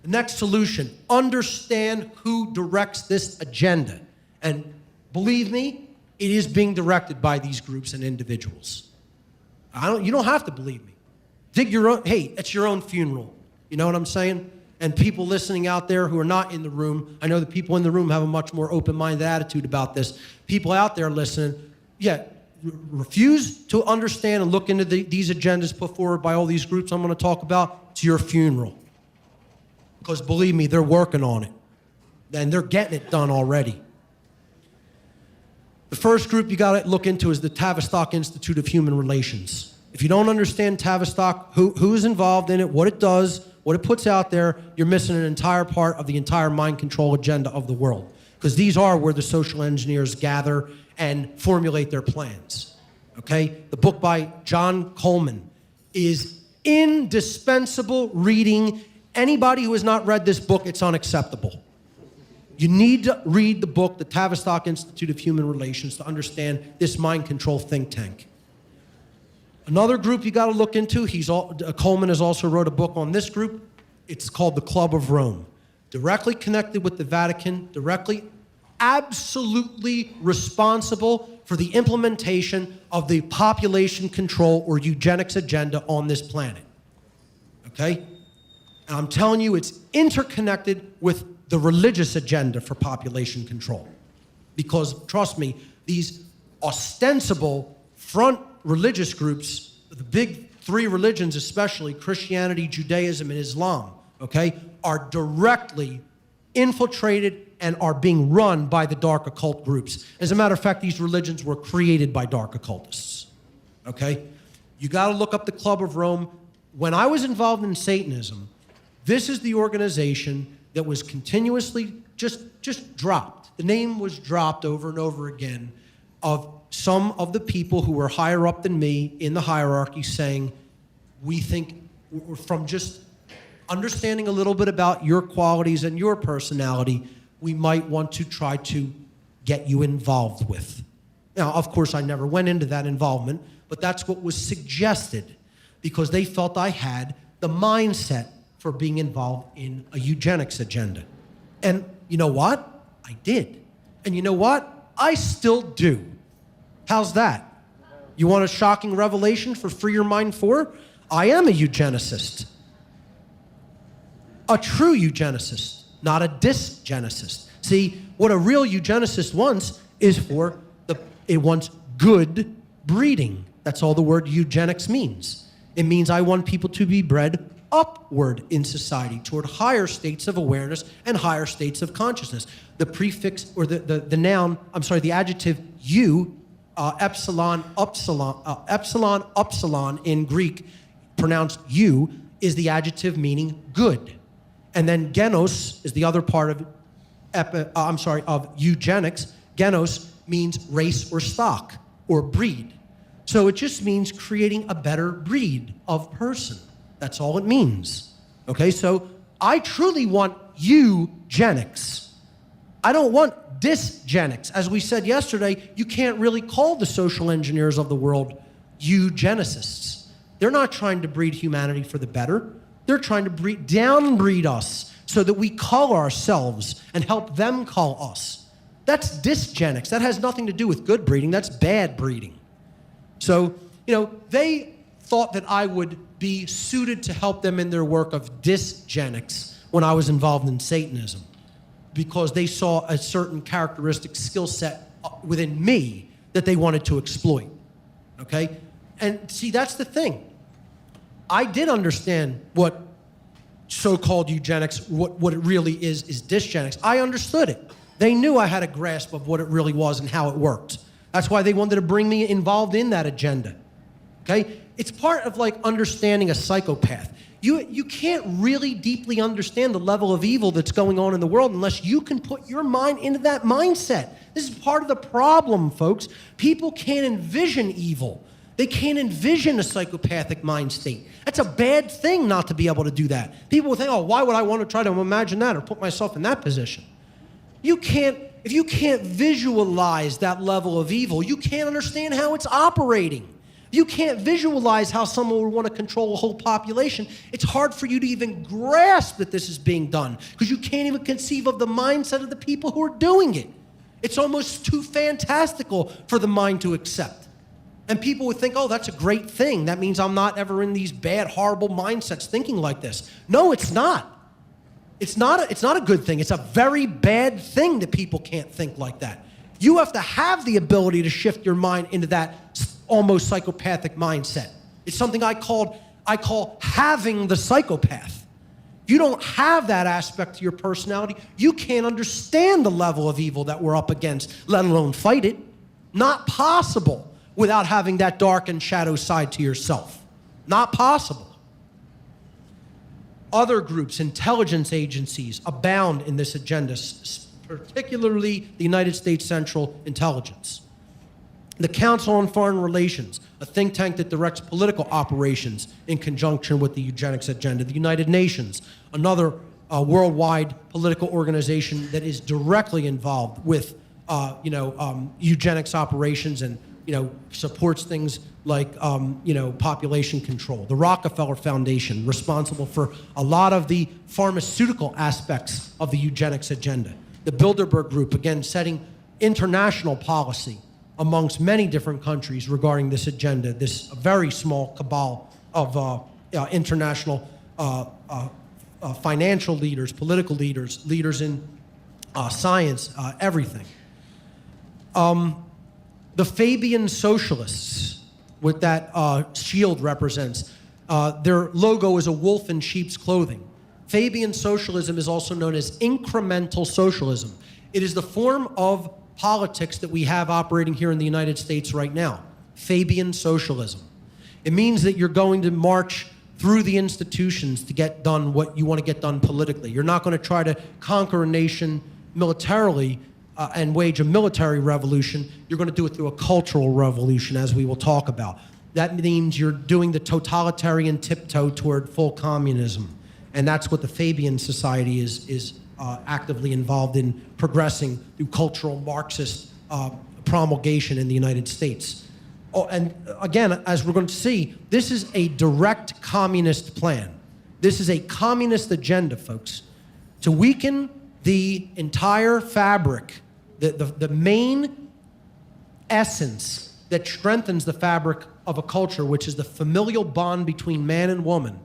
The next solution, understand who directs this agenda. And believe me, it is being directed by these groups and individuals. You don't have to believe me. Dig your own, hey, it's your own funeral. You know what I'm saying? And people listening out there who are not in the room, I know the people in the room have a much more open-minded attitude about this. People out there listening, refuse to understand and look into these agendas put forward by all these groups I'm going to talk about. It's your funeral. Because believe me, they're working on it. And they're getting it done already. The first group you got to look into is the Tavistock Institute of Human Relations. If you don't understand Tavistock, who's involved in it, what it does, what it puts out there, you're missing an entire part of the entire mind control agenda of the world. Because these are where the social engineers gather and formulate their plans. okay? The book by John Coleman is indispensable reading. Anybody who has not read this book, it's unacceptable. You need to read the book, The Tavistock Institute of Human Relations, to understand this mind control think tank. Another group you got to look into, Coleman has also wrote a book on this group. It's called the Club of Rome. Directly connected with the Vatican, directly, absolutely responsible for the implementation of the population control or eugenics agenda on this planet. Okay? And I'm telling you, it's interconnected with the religious agenda for population control. Because, trust me, these ostensible front religious groups, the big three religions especially, Christianity, Judaism, and Islam, okay, are directly infiltrated and are being run by the dark occult groups. As a matter of fact, these religions were created by dark occultists, okay? You got to look up the Club of Rome. When I was involved in Satanism, this is the organization that was continuously just dropped. The name was dropped over and over again of some of the people who were higher up than me in the hierarchy saying, we think, from just understanding a little bit about your qualities and your personality, we might want to try to get you involved with. Now, of course, I never went into that involvement, but that's what was suggested because they felt I had the mindset for being involved in a eugenics agenda. And you know what? I did. And you know what? I still do. How's that? You want a shocking revelation for Free Your Mind 4? I am a eugenicist. A true eugenicist, not a dysgenicist. See, what a real eugenicist wants is it wants good breeding. That's all the word eugenics means. It means I want people to be bred upward in society toward higher states of awareness and higher states of consciousness. The prefix or the noun, the adjective you, epsilon in Greek, pronounced you, is the adjective meaning good. And then genos is the other part of eugenics. Genos means race or stock or breed. So it just means creating a better breed of person. That's all it means. Okay, so I truly want eugenics. I don't want dysgenics. As we said yesterday, you can't really call the social engineers of the world eugenicists. They're not trying to breed humanity for the better. They're trying to downbreed us so that we call ourselves and help them call us. That's dysgenics. That has nothing to do with good breeding. That's bad breeding. So, they thought that I would be suited to help them in their work of dysgenics when I was involved in Satanism because they saw a certain characteristic skill set within me that they wanted to exploit, okay? And see, that's the thing. I did understand what so-called eugenics, what it really is dysgenics. I understood it. They knew I had a grasp of what it really was and how it worked. That's why they wanted to bring me involved in that agenda, okay? It's part of like understanding a psychopath. You can't really deeply understand the level of evil that's going on in the world unless you can put your mind into that mindset. This is part of the problem, folks. People can't envision evil. They can't envision a psychopathic mind state. That's a bad thing not to be able to do that. People will think, oh, why would I want to try to imagine that or put myself in that position? If you can't visualize that level of evil, you can't understand how it's operating. You can't visualize how someone would want to control a whole population. It's hard for you to even grasp that this is being done because you can't even conceive of the mindset of the people who are doing it. It's almost too fantastical for the mind to accept. And people would think, oh, that's a great thing. That means I'm not ever in these bad, horrible mindsets thinking like this. No, it's not. It's not a good thing. It's a very bad thing that people can't think like that. You have to have the ability to shift your mind into that almost psychopathic mindset. It's something I call having the psychopath. If you don't have that aspect to your personality, you can't understand the level of evil that we're up against, let alone fight it. Not possible without having that dark and shadow side to yourself. Not possible. Other groups, intelligence agencies, abound in this agenda, particularly the United States Central Intelligence. The Council on Foreign Relations, a think tank that directs political operations in conjunction with the eugenics agenda. The United Nations, another worldwide political organization that is directly involved with eugenics operations and supports things like population control. The Rockefeller Foundation, responsible for a lot of the pharmaceutical aspects of the eugenics agenda. The Bilderberg Group, again, setting international policy amongst many different countries regarding this agenda, this very small cabal of international financial leaders, political leaders, leaders in science, everything. The Fabian Socialists, what that shield represents, their logo is a wolf in sheep's clothing. Fabian socialism is also known as incremental socialism. It is the form of politics that we have operating here in the United States right now, Fabian socialism. It means that you're going to march through the institutions to get done what you want to get done politically. You're not going to try to conquer a nation militarily and wage a military revolution. You're going to do it through a cultural revolution, as we will talk about. That means you're doing the totalitarian tiptoe toward full communism. And that's what the Fabian Society is actively involved in progressing through cultural Marxist promulgation in the United States. Oh, and again, as we're going to see, this is a direct communist plan. This is a communist agenda, folks, to weaken the entire fabric, the main essence that strengthens the fabric of a culture, which is the familial bond between man and woman.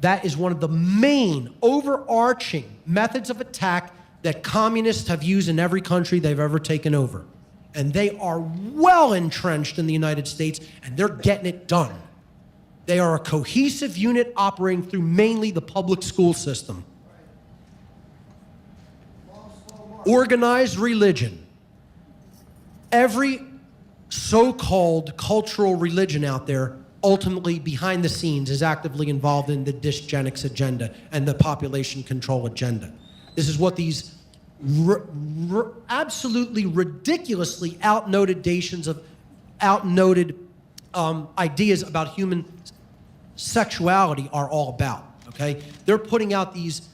That is one of the main overarching methods of attack that communists have used in every country they've ever taken over. And they are well entrenched in the United States, and they're getting it done. They are a cohesive unit operating through mainly the public school system. Organized religion. Every so-called cultural religion out there ultimately behind the scenes is actively involved in the dysgenics agenda and the population control agenda. This is what these absolutely ridiculously outnoted ideas about human sexuality are all about, okay? They're putting out these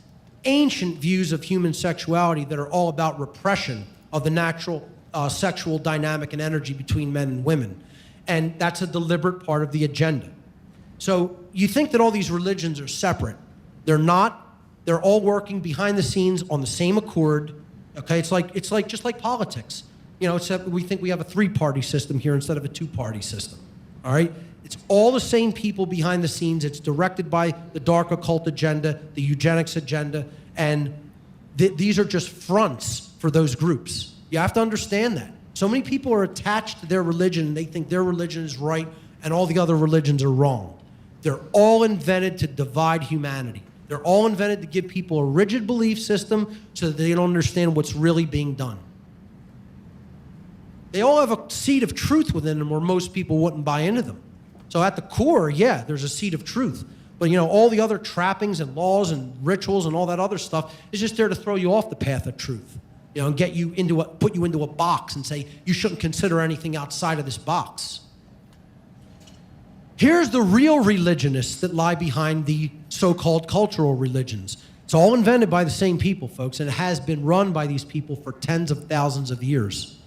ancient views of human sexuality that are all about repression of the natural sexual dynamic and energy between men and women. And that's a deliberate part of the agenda. So you think that all these religions are separate. They're not. They're all working behind the scenes on the same accord. Okay, it's like just like politics. Except we think we have a three-party system here instead of a two-party system. All right? It's all the same people behind the scenes. It's directed by the dark occult agenda, the eugenics agenda, and these are just fronts for those groups. You have to understand that. So many people are attached to their religion, and they think their religion is right and all the other religions are wrong. They're all invented to divide humanity. They're all invented to give people a rigid belief system so that they don't understand what's really being done. They all have a seed of truth within them where most people wouldn't buy into them. So at the core, yeah, there's a seed of truth. But all the other trappings and laws and rituals and all that other stuff is just there to throw you off the path of truth. And put you into a box and say you shouldn't consider anything outside of this box. Here's the real religionists that lie behind the so-called cultural religions. It's all invented by the same people, folks, and it has been run by these people for tens of thousands of years.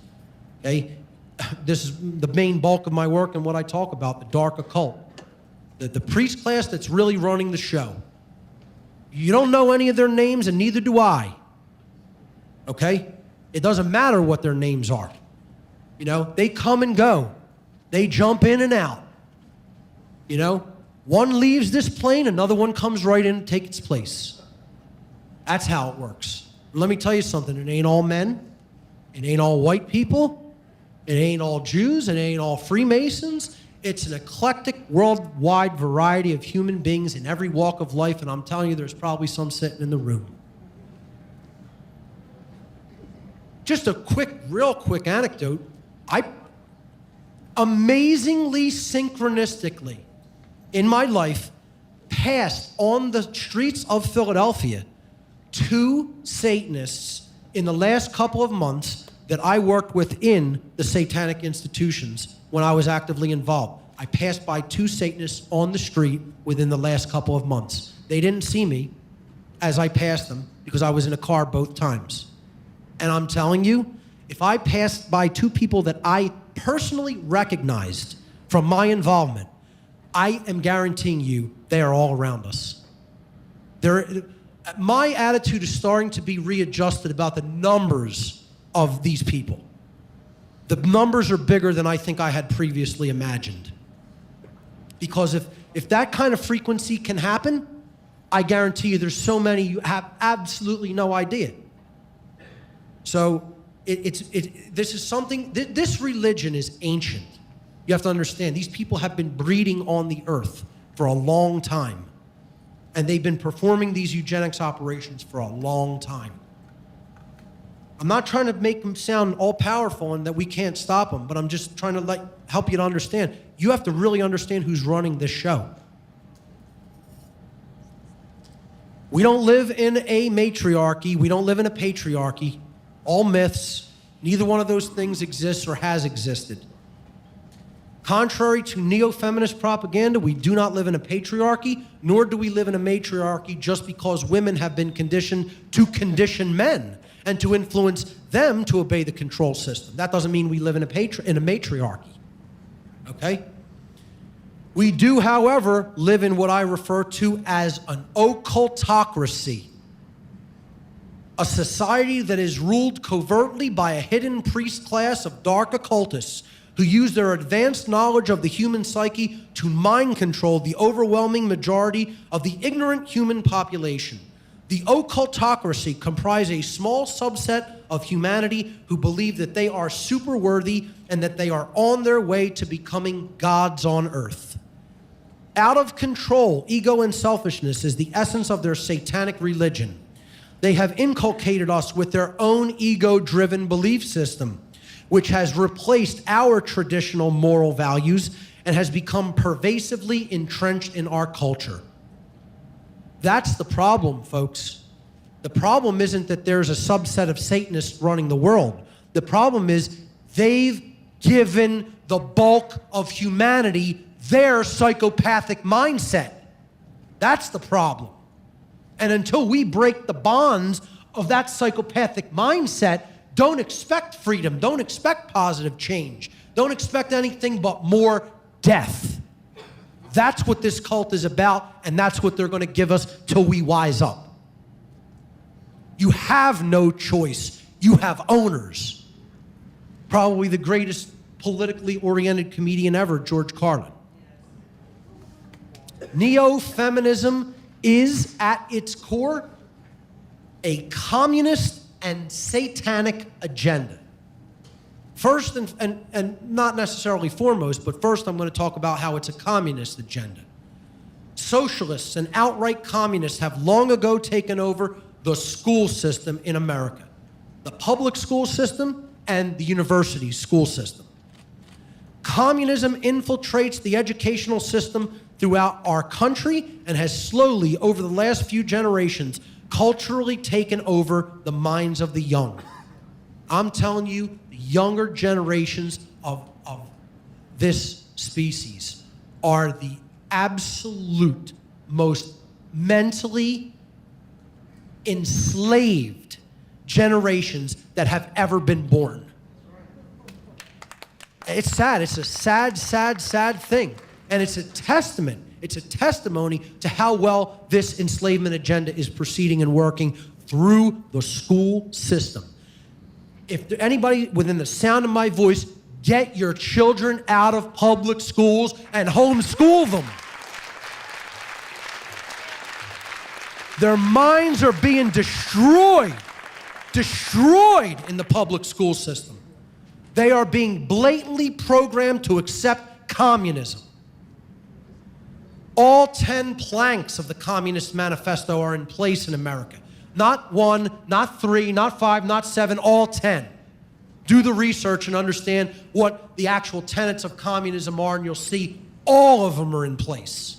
Okay? This is the main bulk of my work and what I talk about, the dark occult. The priest class that's really running the show. You don't know any of their names, and neither do I. Okay? It doesn't matter what their names are. They come and go. They jump in and out. One leaves this plane, another one comes right in to take its place. That's how it works. Let me tell you something. It ain't all men. It ain't all white people. It ain't all Jews. It ain't all Freemasons. It's an eclectic, worldwide variety of human beings in every walk of life, and I'm telling you, there's probably some sitting in the room. Just a real quick anecdote. I amazingly synchronistically in my life passed on the streets of Philadelphia 2 Satanists in the last couple of months that I worked within the satanic institutions when I was actively involved. I passed by 2 Satanists on the street within the last couple of months. They didn't see me as I passed them because I was in a car both times. And I'm telling you, if I passed by 2 people that I personally recognized from my involvement, I am guaranteeing you they are all around us. My attitude is starting to be readjusted about the numbers of these people. The numbers are bigger than I think I had previously imagined. Because if that kind of frequency can happen, I guarantee you there's so many you have absolutely no idea. So this is something, this religion is ancient. You have to understand, these people have been breeding on the earth for a long time. And they've been performing these eugenics operations for a long time. I'm not trying to make them sound all-powerful and that we can't stop them, but I'm just trying to help you to understand. You have to really understand who's running this show. We don't live in a matriarchy. We don't live in a patriarchy. All myths. Neither one of those things exists or has existed. Contrary to neo-feminist propaganda, we do not live in a patriarchy, nor do we live in a matriarchy just because women have been conditioned to condition men and to influence them to obey the control system. That doesn't mean we live in a matriarchy, okay? We do, however, live in what I refer to as an occultocracy, a society that is ruled covertly by a hidden priest class of dark occultists who use their advanced knowledge of the human psyche to mind control the overwhelming majority of the ignorant human population. The occultocracy comprise a small subset of humanity who believe that they are super worthy and that they are on their way to becoming gods on earth. Out of control, ego and selfishness is the essence of their satanic religion. They have inculcated us with their own ego-driven belief system, which has replaced our traditional moral values and has become pervasively entrenched in our culture. That's the problem, folks. The problem isn't that there's a subset of Satanists running the world. The problem is they've given the bulk of humanity their psychopathic mindset. That's the problem. And until we break the bonds of that psychopathic mindset, don't expect freedom. Don't expect positive change. Don't expect anything but more death. That's what this cult is about, and that's what they're going to give us till we wise up. You have no choice. You have owners. Probably the greatest politically oriented comedian ever, George Carlin. Neo-feminism is, at its core, a communist and satanic agenda. First, and not necessarily foremost, but first I'm going to talk about how it's a communist agenda. Socialists and outright communists have long ago taken over the school system in America, the public school system and the university school system. Communism infiltrates the educational system throughout our country and has slowly, over the last few generations, culturally taken over the minds of the young. I'm telling you, the younger generations of this species are the absolute most mentally enslaved generations that have ever been born. It's sad. It's a sad, sad, sad thing. And it's a testament. It's a testimony to how well this enslavement agenda is proceeding and working through the school system. If anybody within the sound of my voice, get your children out of public schools and homeschool them. Their minds are being destroyed in the public school system. They are being blatantly programmed to accept communism. All 10 planks of the Communist Manifesto are in place in America. Not 1, not 3, not 5, not 7, all 10. Do the research and understand what the actual tenets of communism are, and you'll see all of them are in place.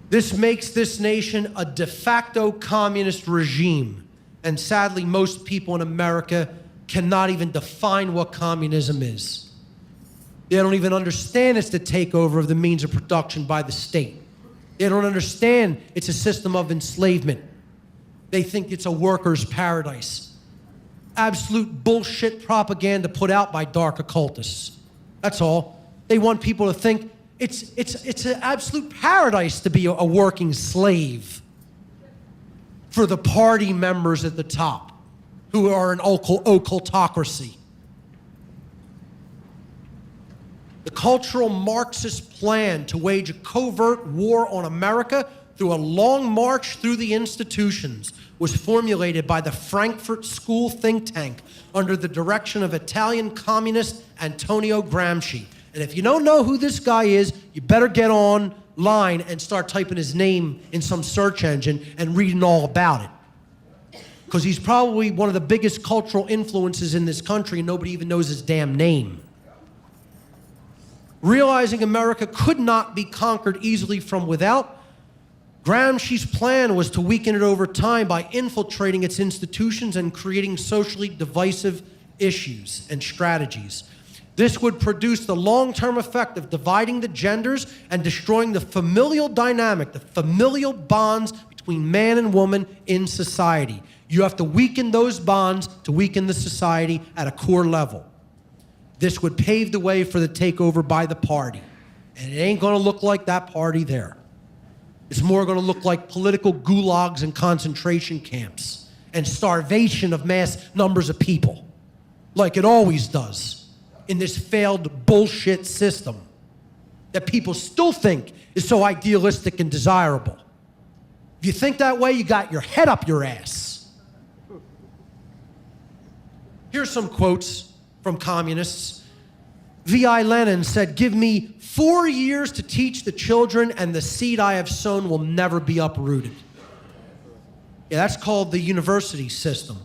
This makes this nation a de facto communist regime. And sadly, most people in America cannot even define what communism is. They don't even understand it's the takeover of the means of production by the state. They don't understand it's a system of enslavement. They think it's a worker's paradise. Absolute bullshit propaganda put out by dark occultists. That's all. They want people to think it's an absolute paradise to be a working slave for the party members at the top who are an occultocracy. The cultural Marxist plan to wage a covert war on America through a long march through the institutions was formulated by the Frankfurt School think tank under the direction of Italian communist Antonio Gramsci. And if you don't know who this guy is, you better get online and start typing his name in some search engine and reading all about it. Because he's probably one of the biggest cultural influences in this country and nobody even knows his damn name. Realizing America could not be conquered easily from without, Gramsci's plan was to weaken it over time by infiltrating its institutions and creating socially divisive issues and strategies. This would produce the long-term effect of dividing the genders and destroying the familial dynamic, the familial bonds between man and woman in society. You have to weaken those bonds to weaken the society at a core level. This would pave the way for the takeover by the party. And it ain't going to look like that party there. It's more going to look like political gulags and concentration camps and starvation of mass numbers of people, like it always does in this failed bullshit system that people still think is so idealistic and desirable. If you think that way, you got your head up your ass. Here's some quotes from communists. V.I. Lenin said, "Give me 4 years to teach the children, and the seed I have sown will never be uprooted." Yeah, that's called the university system.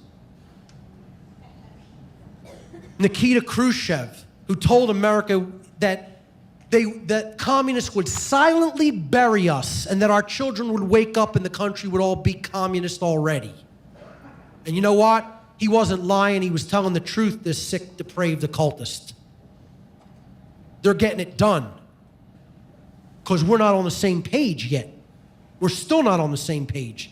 Nikita Khrushchev, who told America that communists would silently bury us and that our children would wake up and the country would all be communist already. And you know what? He wasn't lying. He was telling the truth, this sick, depraved occultist. They're getting it done because we're not on the same page yet. We're still not on the same page.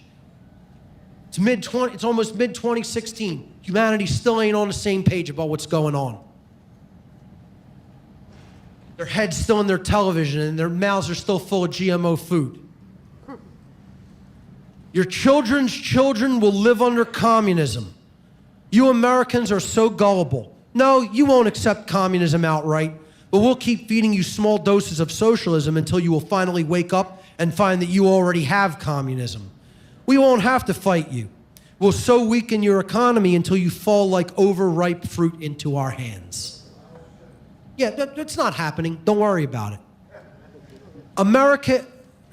It's almost mid-2016. Humanity still ain't on the same page about what's going on. Their head's still in their television and their mouths are still full of GMO food. Your children's children will live under communism. You Americans are so gullible. No, you won't accept communism outright, but we'll keep feeding you small doses of socialism until you will finally wake up and find that you already have communism. We won't have to fight you. We'll so weaken your economy until you fall like overripe fruit into our hands. Yeah, that's not happening. Don't worry about it. America,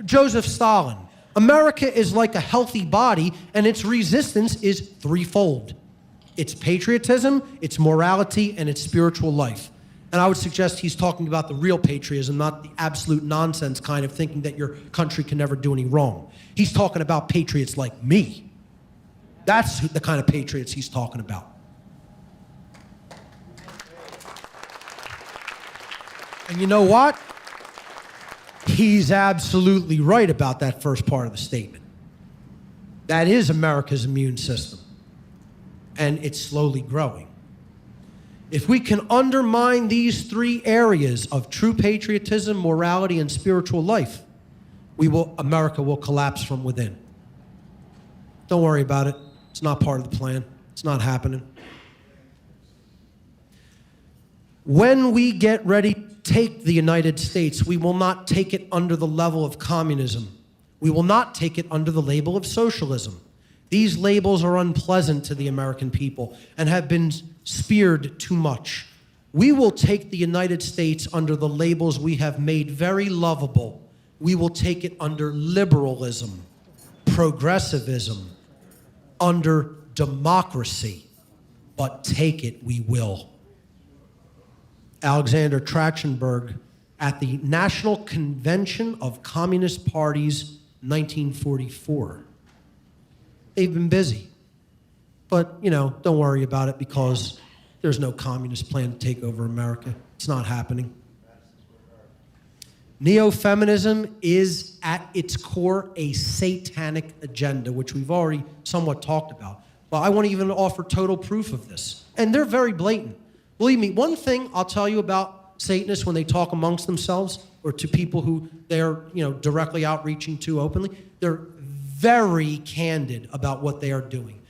Joseph Stalin, America is like a healthy body, and its resistance is threefold. It's patriotism, it's morality, and it's spiritual life. And I would suggest he's talking about the real patriotism, not the absolute nonsense kind of thinking that your country can never do any wrong. He's talking about patriots like me. That's the kind of patriots he's talking about. And you know what? He's absolutely right about that first part of the statement. That is America's immune system. And it's slowly growing. If we can undermine these three areas of true patriotism, morality, and spiritual life, America will collapse from within. Don't worry about it. It's not part of the plan. It's not happening. When we get ready to take the United States, we will not take it under the level of communism. We will not take it under the label of socialism. These labels are unpleasant to the American people and have been speared too much. We will take the United States under the labels we have made very lovable. We will take it under liberalism, progressivism, under democracy, but take it we will. Alexander Trachtenberg at the National Convention of Communist Parties, 1944. They've been busy. But, you know, don't worry about it because there's no communist plan to take over America. It's not happening. Neo-feminism is at its core a satanic agenda, which we've already somewhat talked about. But I want to even offer total proof of this. And they're very blatant. Believe me, one thing I'll tell you about Satanists when they talk amongst themselves or to people who they're, you know, directly outreaching to openly, they're very candid about what they are doing.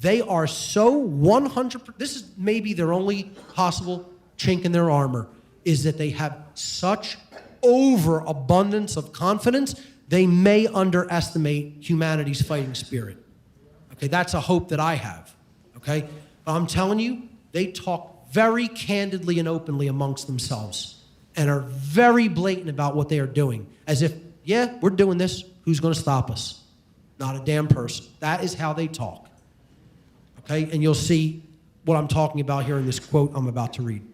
They are so 100%, this is maybe their only possible chink in their armor, is that they have such overabundance of confidence, they may underestimate humanity's fighting spirit. Okay, that's a hope that I have, okay? But I'm telling you, they talk very candidly and openly amongst themselves and are very blatant about what they are doing, as if, yeah, we're doing this, who's gonna stop us? Not a damn person. That is how they talk, okay? And you'll see what I'm talking about here in this quote I'm about to read.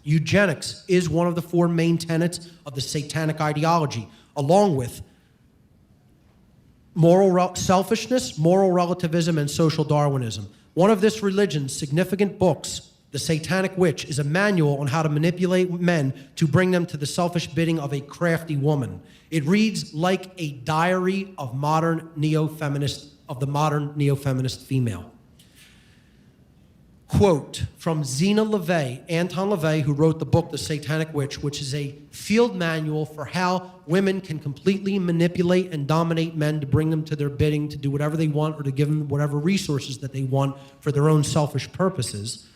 Eugenics is one of the four main tenets of the Satanic ideology, along with selfishness, moral relativism, and social Darwinism. One of this religion's significant books, The Satanic Witch, is a manual on how to manipulate men to bring them to the selfish bidding of a crafty woman. It reads like a diary of the modern neo-feminist female. Quote from Zena LaVey, Anton LaVey, who wrote the book The Satanic Witch, which is a field manual for how women can completely manipulate and dominate men to bring them to their bidding, to do whatever they want, or to give them whatever resources that they want for their own selfish purposes.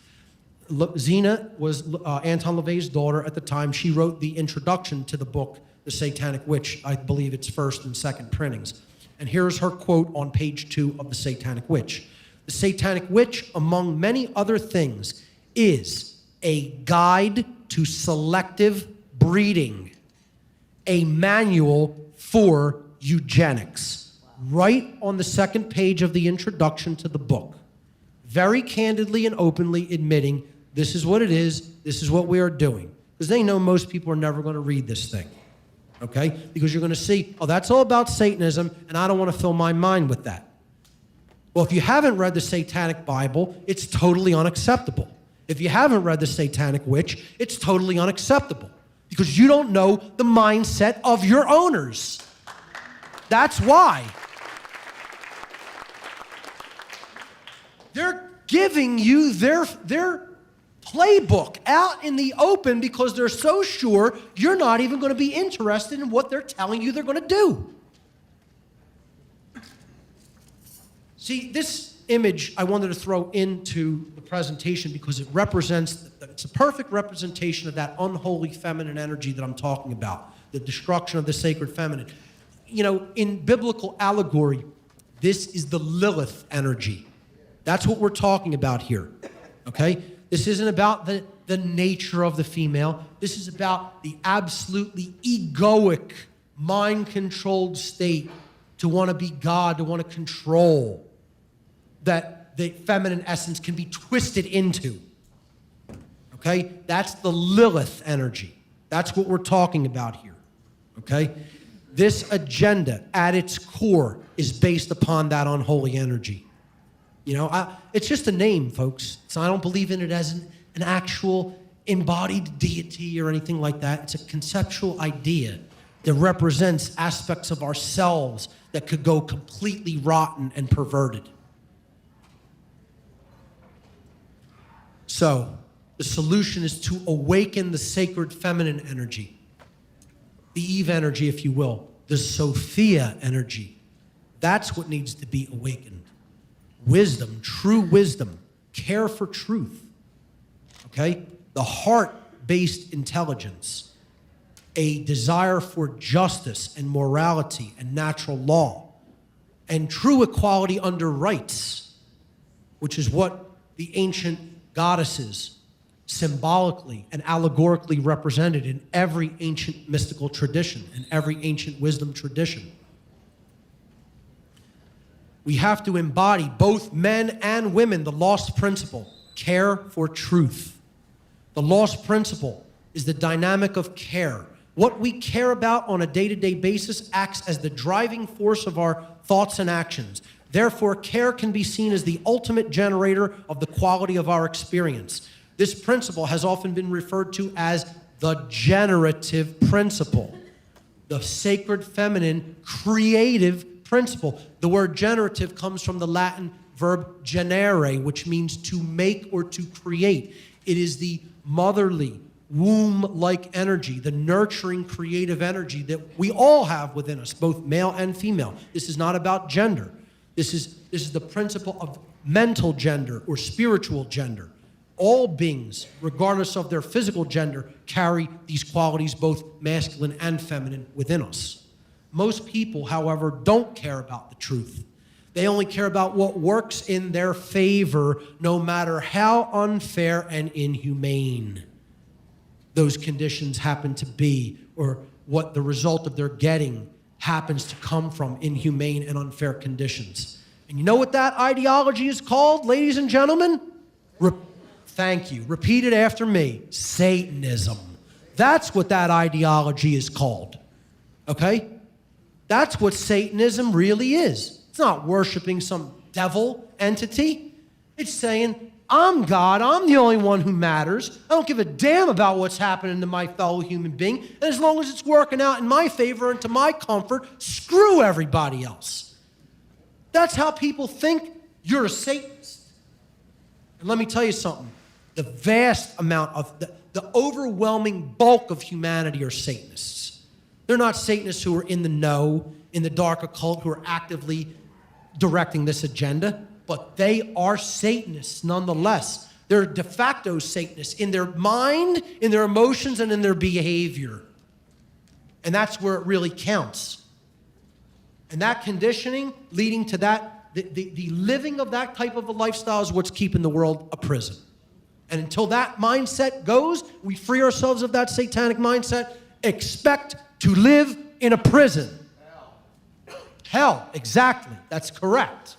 Zena was Anton LaVey's daughter at the time. She wrote the introduction to the book, The Satanic Witch. I believe it's first and second printings. And here's her quote on page 2 of The Satanic Witch. The Satanic Witch, among many other things, is a guide to selective breeding, a manual for eugenics. Right on the second page of the introduction to the book, very candidly and openly admitting this is what it is, this is what we are doing. Because they know most people are never going to read this thing, okay? Because you're going to see, oh, that's all about Satanism, and I don't want to fill my mind with that. Well, if you haven't read the Satanic Bible, it's totally unacceptable. If you haven't read the Satanic Witch, it's totally unacceptable because you don't know the mindset of your owners. That's why. They're giving you their playbook out in the open because they're so sure you're not even going to be interested in what they're telling you they're going to do. See, this image I wanted to throw into the presentation because it represents, it's a perfect representation of that unholy feminine energy that I'm talking about, the destruction of the sacred feminine. You know, in biblical allegory, this is the Lilith energy. That's what we're talking about here, okay? This isn't about the nature of the female. This is about the absolutely egoic, mind-controlled state to want to be God, to want to control, that the feminine essence can be twisted into, okay? That's the Lilith energy. That's what we're talking about here, okay? This agenda at its core is based upon that unholy energy. You know, it's just a name, folks. So I don't believe in it as an actual embodied deity or anything like that. It's a conceptual idea that represents aspects of ourselves that could go completely rotten and perverted. So the solution is to awaken the sacred feminine energy, the Eve energy, if you will, the Sophia energy. That's what needs to be awakened. Wisdom, true wisdom, care for truth, okay? The heart-based intelligence, a desire for justice and morality and natural law, and true equality under rights, which is what the ancient goddesses symbolically and allegorically represented in every ancient mystical tradition and every ancient wisdom tradition. We have to embody, both men and women, the lost principle, care for truth. The lost principle is the dynamic of care. What we care about on a day-to-day basis acts as the driving force of our thoughts and actions. Therefore, care can be seen as the ultimate generator of the quality of our experience. This principle has often been referred to as the generative principle, the sacred feminine creative principle. The word generative comes from the Latin verb generare, which means to make or to create. It is the motherly, womb-like energy, the nurturing, creative energy that we all have within us, both male and female. This is not about gender. This is the principle of mental gender or spiritual gender. All beings, regardless of their physical gender, carry these qualities, both masculine and feminine, within us. Most people, however, don't care about the truth. They only care about what works in their favor, no matter how unfair and inhumane those conditions happen to be, or what the result of their getting happens to come from inhumane and unfair conditions. And you know what that ideology is called, ladies and gentlemen? Thank you. Repeat it after me. Satanism. That's what that ideology is called. Okay? That's what Satanism really is. It's not worshiping some devil entity. It's saying, I'm God. I'm the only one who matters. I don't give a damn about what's happening to my fellow human being. And as long as it's working out in my favor and to my comfort, screw everybody else. That's how people think you're a Satanist. And let me tell you something. The vast amount of, the overwhelming bulk of humanity are Satanists. They're not Satanists who are in the know, in the dark occult, who are actively directing this agenda, but they are Satanists nonetheless. They're de facto Satanists in their mind, in their emotions, and in their behavior. And that's where it really counts. And that conditioning leading to that, the living of that type of a lifestyle is what's keeping the world a prison. And until that mindset goes, we free ourselves of that satanic mindset, expect to live in a prison. Hell, exactly. That's correct.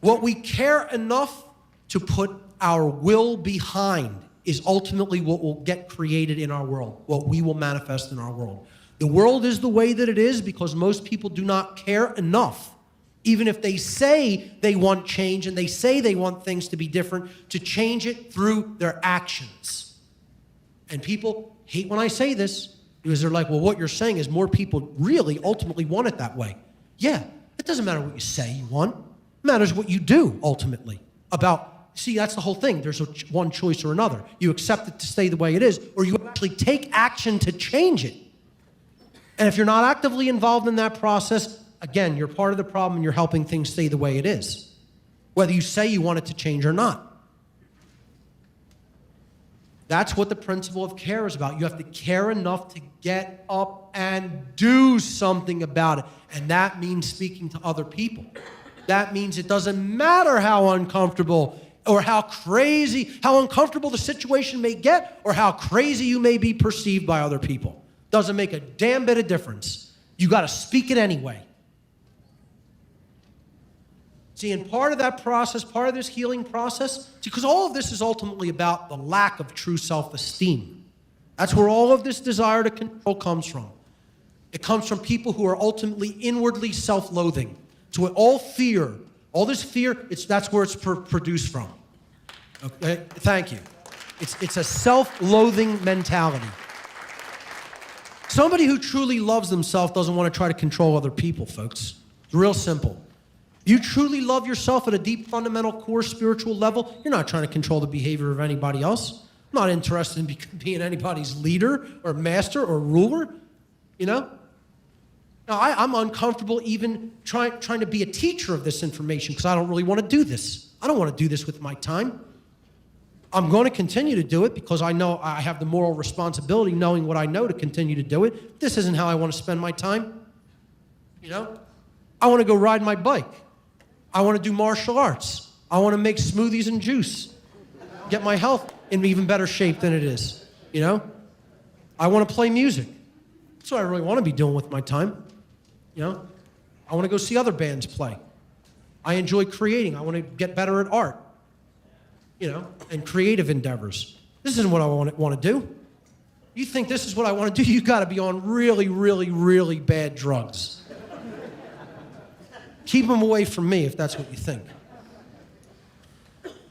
What we care enough to put our will behind is ultimately what will get created in our world, what we will manifest in our world. The world is the way that it is because most people do not care enough, even if they say they want change and they say they want things to be different, to change it through their actions. And people hate when I say this because they're like, well, what you're saying is more people really ultimately want it that way. Yeah, it doesn't matter what you say you want. It matters what you do ultimately about, see, that's the whole thing. There's one choice or another. You accept it to stay the way it is, or you actually take action to change it. And if you're not actively involved in that process, again, you're part of the problem and you're helping things stay the way it is, whether you say you want it to change or not. That's what the principle of care is about. You have to care enough to get up and do something about it. And that means speaking to other people. That means it doesn't matter how uncomfortable or how crazy, how uncomfortable the situation may get or how crazy you may be perceived by other people. Doesn't make a damn bit of difference. You got to speak it anyway. See, and part of that process, part of this healing process, because all of this is ultimately about the lack of true self-esteem. That's where all of this desire to control comes from. It comes from people who are ultimately inwardly self-loathing. So all fear, all this fear, that's where it's produced from. Okay? Thank you. It's a self-loathing mentality. Somebody who truly loves themselves doesn't want to try to control other people, folks. It's real simple. You truly love yourself at a deep, fundamental, core spiritual level, you're not trying to control the behavior of anybody else. I'm not interested in being anybody's leader or master or ruler, you know? Now, I'm uncomfortable even trying to be a teacher of this information because I don't really want to do this. I don't want to do this with my time. I'm going to continue to do it because I know I have the moral responsibility, knowing what I know, to continue to do it. This isn't how I want to spend my time, you know? I want to go ride my bike. I want to do martial arts. I want to make smoothies and juice. Get my health in even better shape than it is, you know? I want to play music. That's what I really want to be doing with my time, you know? I want to go see other bands play. I enjoy creating. I want to get better at art, you know, and creative endeavors. This isn't what I want to do. You think this is what I want to do, you got to be on really, really, really bad drugs. Keep them away from me if that's what you think.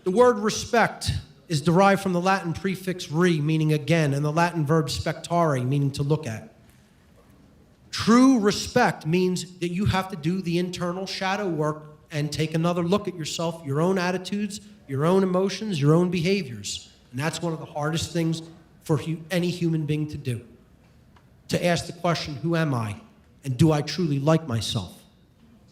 The word respect is derived from the Latin prefix re, meaning again, and the Latin verb spectare, meaning to look at. True respect means that you have to do the internal shadow work and take another look at yourself, your own attitudes, your own emotions, your own behaviors. And that's one of the hardest things for any human being to do. To ask the question, who am I? And do I truly like myself?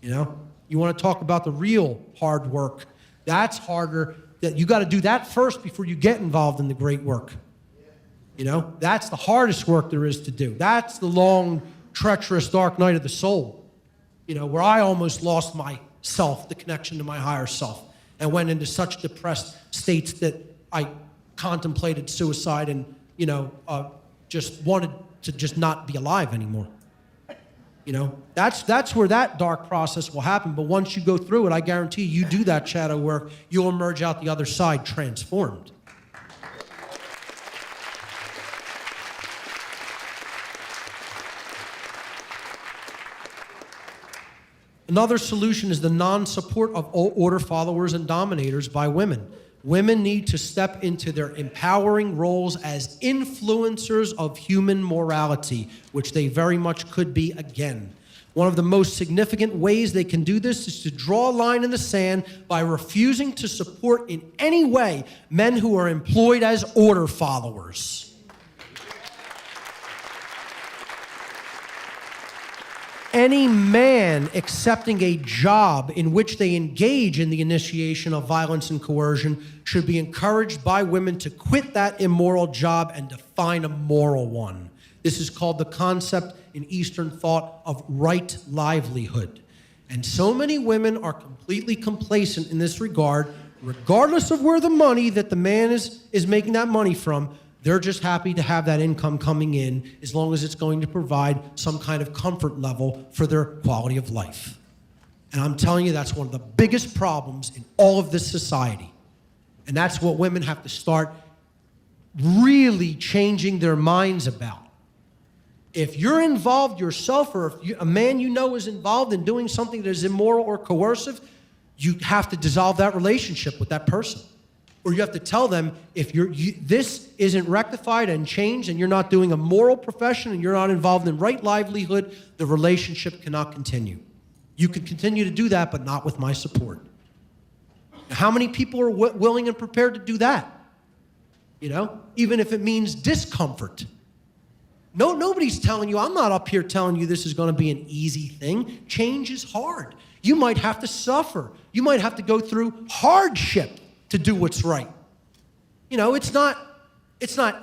You know? You want to talk about the real hard work. That's harder. That you got to do that first before you get involved in the great work. You know? That's the hardest work there is to do. That's the long, treacherous, dark night of the soul. You know, where I almost lost myself, the connection to my higher self, and went into such depressed states that I contemplated suicide and, you know, just wanted to just not be alive anymore. You know, that's where that dark process will happen. But once you go through it, I guarantee you do that shadow work, you'll emerge out the other side transformed. Another solution is the non-support of order followers and dominators by women. Women need to step into their empowering roles as influencers of human morality, which they very much could be again. One of the most significant ways they can do this is to draw a line in the sand by refusing to support in any way men who are employed as order followers. Any man accepting a job in which they engage in the initiation of violence and coercion should be encouraged by women to quit that immoral job and to find a moral one. This is called the concept in Eastern thought of right livelihood. And so many women are completely complacent in this regard, regardless of where the money that the man is making that money from. They're just happy to have that income coming in as long as it's going to provide some kind of comfort level for their quality of life. And I'm telling you, that's one of the biggest problems in all of this society. And that's what women have to start really changing their minds about. If you're involved yourself, or if a man you know is involved in doing something that is immoral or coercive, you have to dissolve that relationship with that person. Or you have to tell them, if this isn't rectified and changed and you're not doing a moral profession and you're not involved in right livelihood, the relationship cannot continue. You can continue to do that, but not with my support. Now, how many people are willing and prepared to do that? You know, even if it means discomfort. No, nobody's telling you, I'm not up here telling you this is going to be an easy thing. Change is hard. You might have to suffer. You might have to go through hardship to do what's right. You know, it's not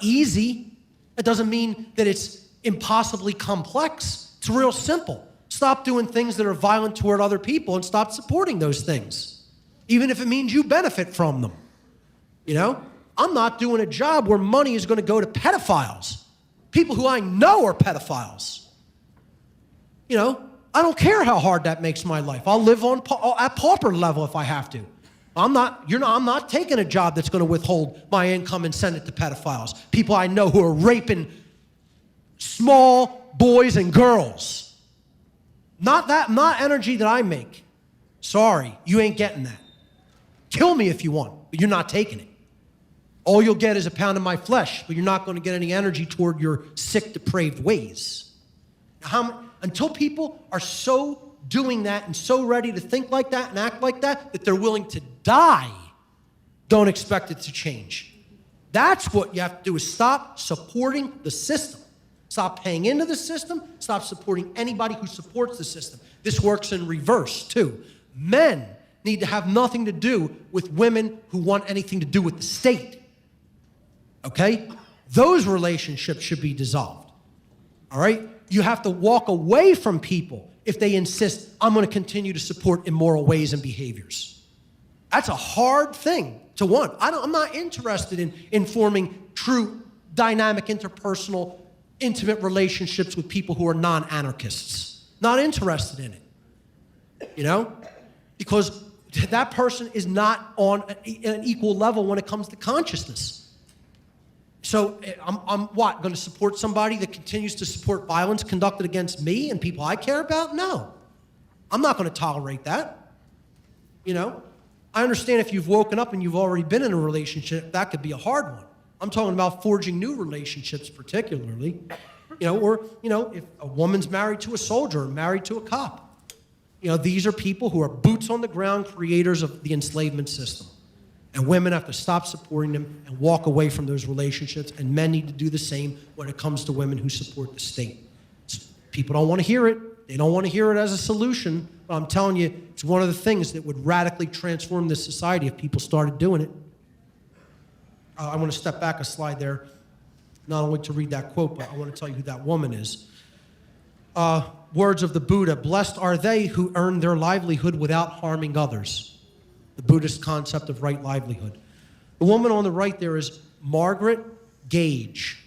easy. It doesn't mean that it's impossibly complex. It's real simple. Stop doing things that are violent toward other people and stop supporting those things, even if it means you benefit from them. You know, I'm not doing a job where money is going to go to pedophiles, people who I know are pedophiles. You know, I don't care how hard that makes my life. I'll live at pauper level if I have to. I'm not taking a job that's going to withhold my income and send it to pedophiles. People I know who are raping small boys and girls. Not energy that I make. Sorry, you ain't getting that. Kill me if you want, but you're not taking it. All you'll get is a pound of my flesh, but you're not going to get any energy toward your sick, depraved ways. Until people are so doing that and so ready to think like that and act like that they're willing to die, don't expect it to change. That's what you have to do, is stop supporting the system. Stop paying into the system. Stop supporting anybody who supports the system. This works in reverse, too. Men need to have nothing to do with women who want anything to do with the state. Okay? Those relationships should be dissolved. All right? You have to walk away from people if they insist, I'm going to continue to support immoral ways and behaviors. That's a hard thing to want. I'm not interested in forming true, dynamic, interpersonal, intimate relationships with people who are non-anarchists. Not interested in it. You know? Because that person is not on an equal level when it comes to consciousness. So I'm what, going to support somebody that continues to support violence conducted against me and people I care about? No. I'm not going to tolerate that. You know, I understand if you've woken up and you've already been in a relationship, that could be a hard one. I'm talking about forging new relationships particularly. You know, or, you know, if a woman's married to a soldier or married to a cop. You know, these are people who are boots on the ground creators of the enslavement system. And women have to stop supporting them and walk away from those relationships, and men need to do the same when it comes to women who support the state. People don't want to hear it. They don't want to hear it as a solution, but I'm telling you, it's one of the things that would radically transform this society if people started doing it. I want to step back a slide there, not only to read that quote, but I want to tell you who that woman is. Words of the Buddha, blessed are they who earn their livelihood without harming others. The Buddhist concept of right livelihood. The woman on the right there is Margaret Gage.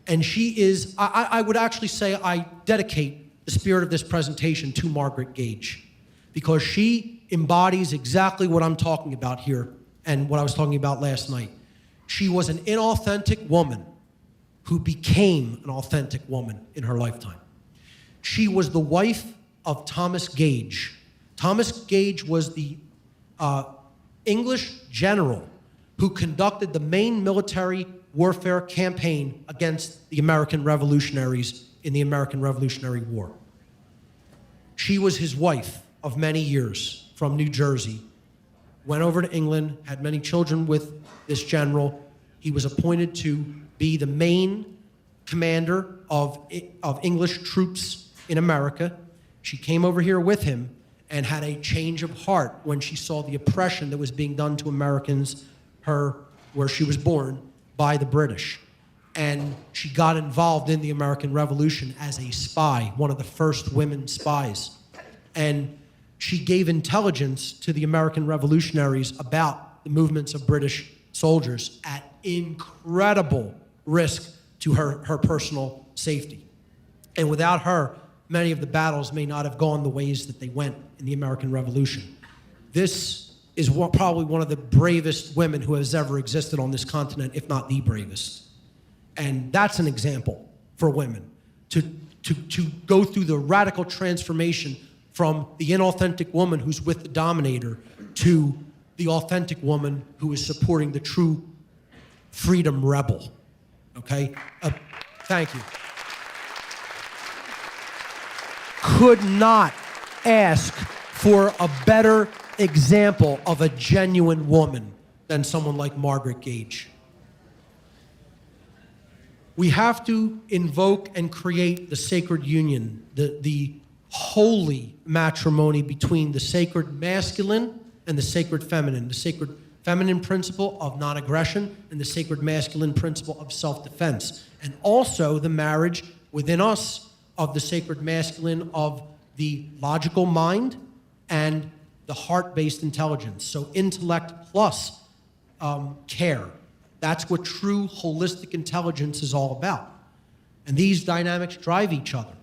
And she is, I would actually say I dedicate the spirit of this presentation to Margaret Gage, because she embodies exactly what I'm talking about here and what I was talking about last night. She was an inauthentic woman who became an authentic woman in her lifetime. She was the wife of Thomas Gage. Thomas Gage was the English general who conducted the main military warfare campaign against the American revolutionaries in the American Revolutionary War. She was his wife of many years from New Jersey, went over to England, had many children with this general. He was appointed to be the main commander of English troops in America. She came over here with him and had a change of heart when she saw the oppression that was being done to Americans, where she was born, by the British. And she got involved in the American Revolution as a spy, one of the first women spies. And she gave intelligence to the American revolutionaries about the movements of British soldiers at incredible risk to her personal safety. And without her, many of the battles may not have gone the ways that they went in the American Revolution. This is probably one of the bravest women who has ever existed on this continent, if not the bravest. And that's an example for women, to go through the radical transformation from the inauthentic woman who's with the dominator to the authentic woman who is supporting the true freedom rebel. Okay? Thank you. Could not ask for a better example of a genuine woman than someone like Margaret Gage. We have to invoke and create the sacred union, the holy matrimony between the sacred masculine and the sacred feminine, the sacred feminine principle of non-aggression and the sacred masculine principle of self-defense, and also the marriage within us of the sacred masculine of the logical mind and the heart-based intelligence. So intellect plus care. That's what true holistic intelligence is all about. And these dynamics drive each other.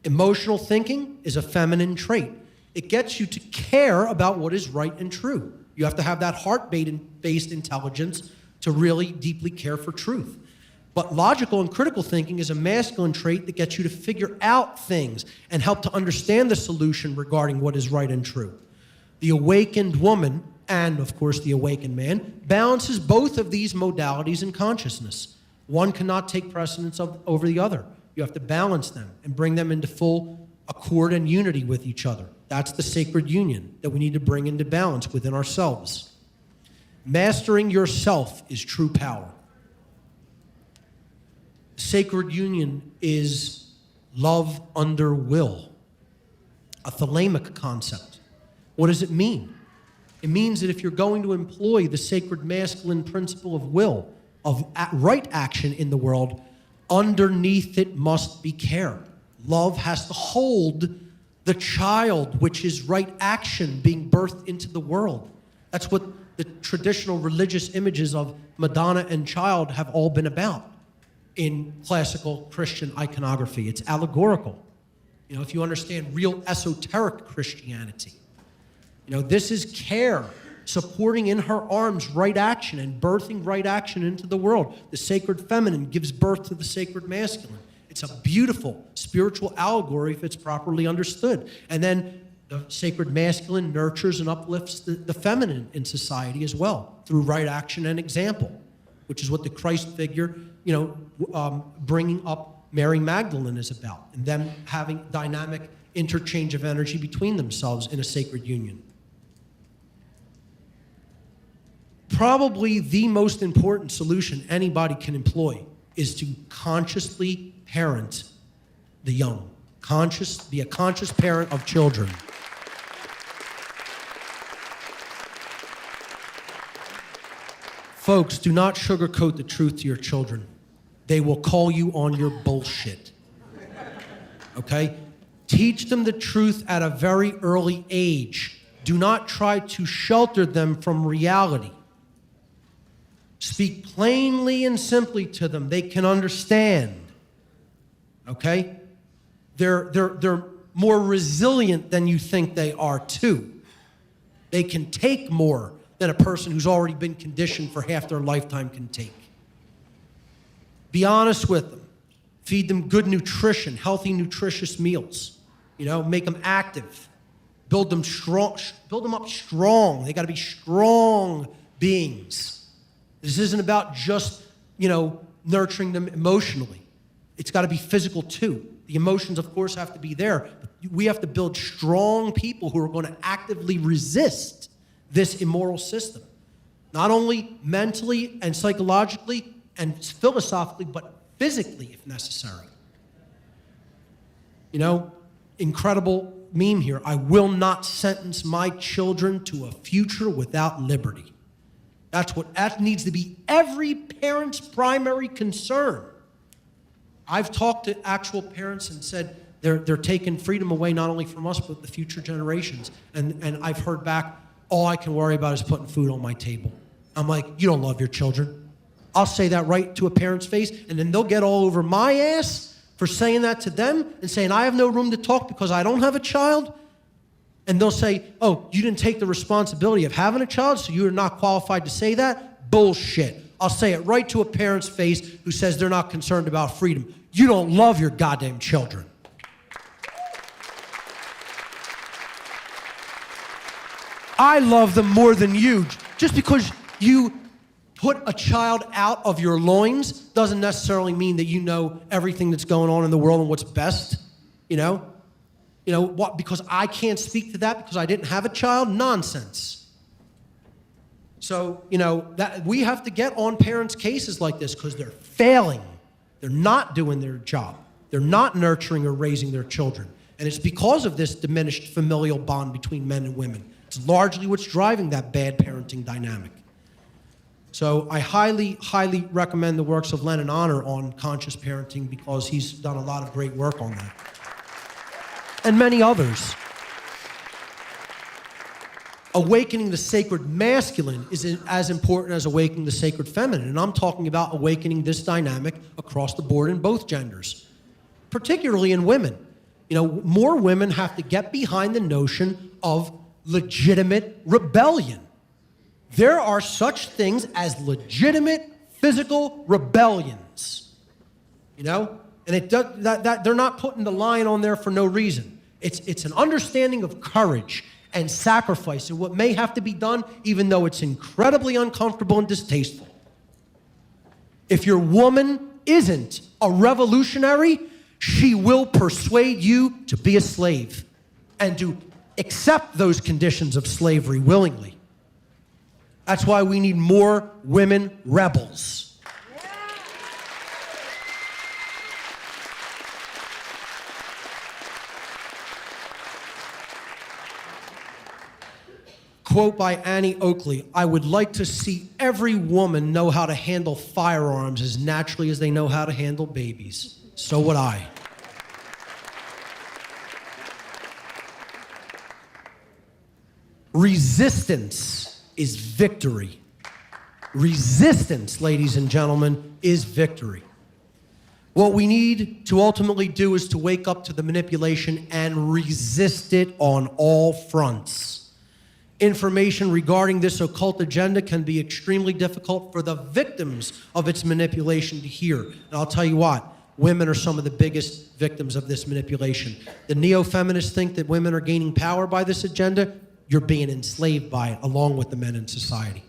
Emotional thinking is a feminine trait. It gets you to care about what is right and true. You have to have that heart-based intelligence to really deeply care for truth. But logical and critical thinking is a masculine trait that gets you to figure out things and help to understand the solution regarding what is right and true. The awakened woman, and of course the awakened man, balances both of these modalities in consciousness. One cannot take precedence over the other. You have to balance them and bring them into full accord and unity with each other. That's the sacred union that we need to bring into balance within ourselves. Mastering yourself is true power. Sacred union is love under will, a thalamic concept. What does it mean? It means that if you're going to employ the sacred masculine principle of will, of right action in the world, underneath it must be care. Love has to hold the child, which is right action being birthed into the world. That's what the traditional religious images of Madonna and child have all been about in classical Christian iconography. It's allegorical. You know, if you understand real esoteric Christianity, you know, this is care, supporting in her arms right action and birthing right action into the world. The sacred feminine gives birth to the sacred masculine. It's a beautiful spiritual allegory if it's properly understood. And then the sacred masculine nurtures and uplifts the feminine in society as well through right action and example, which is what the Christ figure, bringing up Mary Magdalene is about, and them having dynamic interchange of energy between themselves in a sacred union. Probably the most important solution anybody can employ is to consciously parent the young. Be a conscious parent of children. Folks, do not sugarcoat the truth to your children. They will call you on your bullshit. Okay? Teach them the truth at a very early age. Do not try to shelter them from reality. Speak plainly and simply to them. They can understand. Okay? They're more resilient than you think they are too. They can take more than a person who's already been conditioned for half their lifetime can take. Be honest with them. Feed them good nutrition, healthy, nutritious meals. Make them active. Build them up strong. They got to be strong beings. This isn't about just, nurturing them emotionally. It's got to be physical too. The emotions, of course, have to be there. But we have to build strong people who are going to actively resist this immoral system. Not only mentally and psychologically and philosophically, but physically if necessary. Incredible meme here. I will not sentence my children to a future without liberty. That needs to be every parent's primary concern. I've talked to actual parents and said they're taking freedom away not only from us, but the future generations. And I've heard back, all I can worry about is putting food on my table. I'm like, you don't love your children. I'll say that right to a parent's face, and then they'll get all over my ass for saying that to them and saying I have no room to talk because I don't have a child. And they'll say, oh, you didn't take the responsibility of having a child, so you're not qualified to say that? Bullshit. I'll say it right to a parent's face who says they're not concerned about freedom. You don't love your goddamn children. I love them more than you. Just because you put a child out of your loins doesn't necessarily mean that you know everything that's going on in the world and what's best, what? Because I can't speak to that because I didn't have a child? Nonsense. So, that we have to get on parents' cases like this because they're failing. They're not doing their job. They're not nurturing or raising their children. And it's because of this diminished familial bond between men and women. It's largely what's driving that bad parenting dynamic. So I highly, highly recommend the works of Lennon Honor on conscious parenting because he's done a lot of great work on that. And many others. Awakening the sacred masculine is as important as awakening the sacred feminine. And I'm talking about awakening this dynamic across the board in both genders, particularly in women. More women have to get behind the notion of legitimate rebellion. There are such things as legitimate physical rebellions, and it does that they're not putting the line on there for no reason. It's an understanding of courage and sacrifice and what may have to be done, even though it's incredibly uncomfortable and distasteful. If your woman isn't a revolutionary, she will persuade you to be a slave and to accept those conditions of slavery willingly. That's why we need more women rebels. Quote by Annie Oakley, I would like to see every woman know how to handle firearms as naturally as they know how to handle babies. So would I. Resistance is victory. Resistance, ladies and gentlemen, is victory. What we need to ultimately do is to wake up to the manipulation and resist it on all fronts. Information regarding this occult agenda can be extremely difficult for the victims of its manipulation to hear. And I'll tell you what, women are some of the biggest victims of this manipulation. The neo-feminists think that women are gaining power by this agenda. You're being enslaved by it, along with the men in society.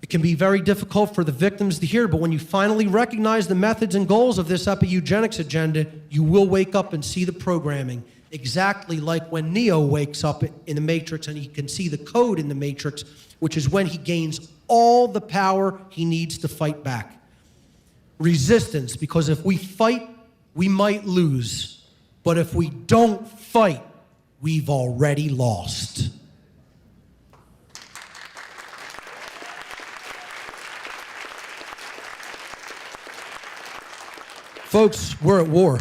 It can be very difficult for the victims to hear, but when you finally recognize the methods and goals of this eugenics agenda, you will wake up and see the programming, exactly like when Neo wakes up in the Matrix and he can see the code in the Matrix, which is when he gains all the power he needs to fight back. Resistance, because if we fight, we might lose. But if we don't fight, we've already lost. Folks, we're at war.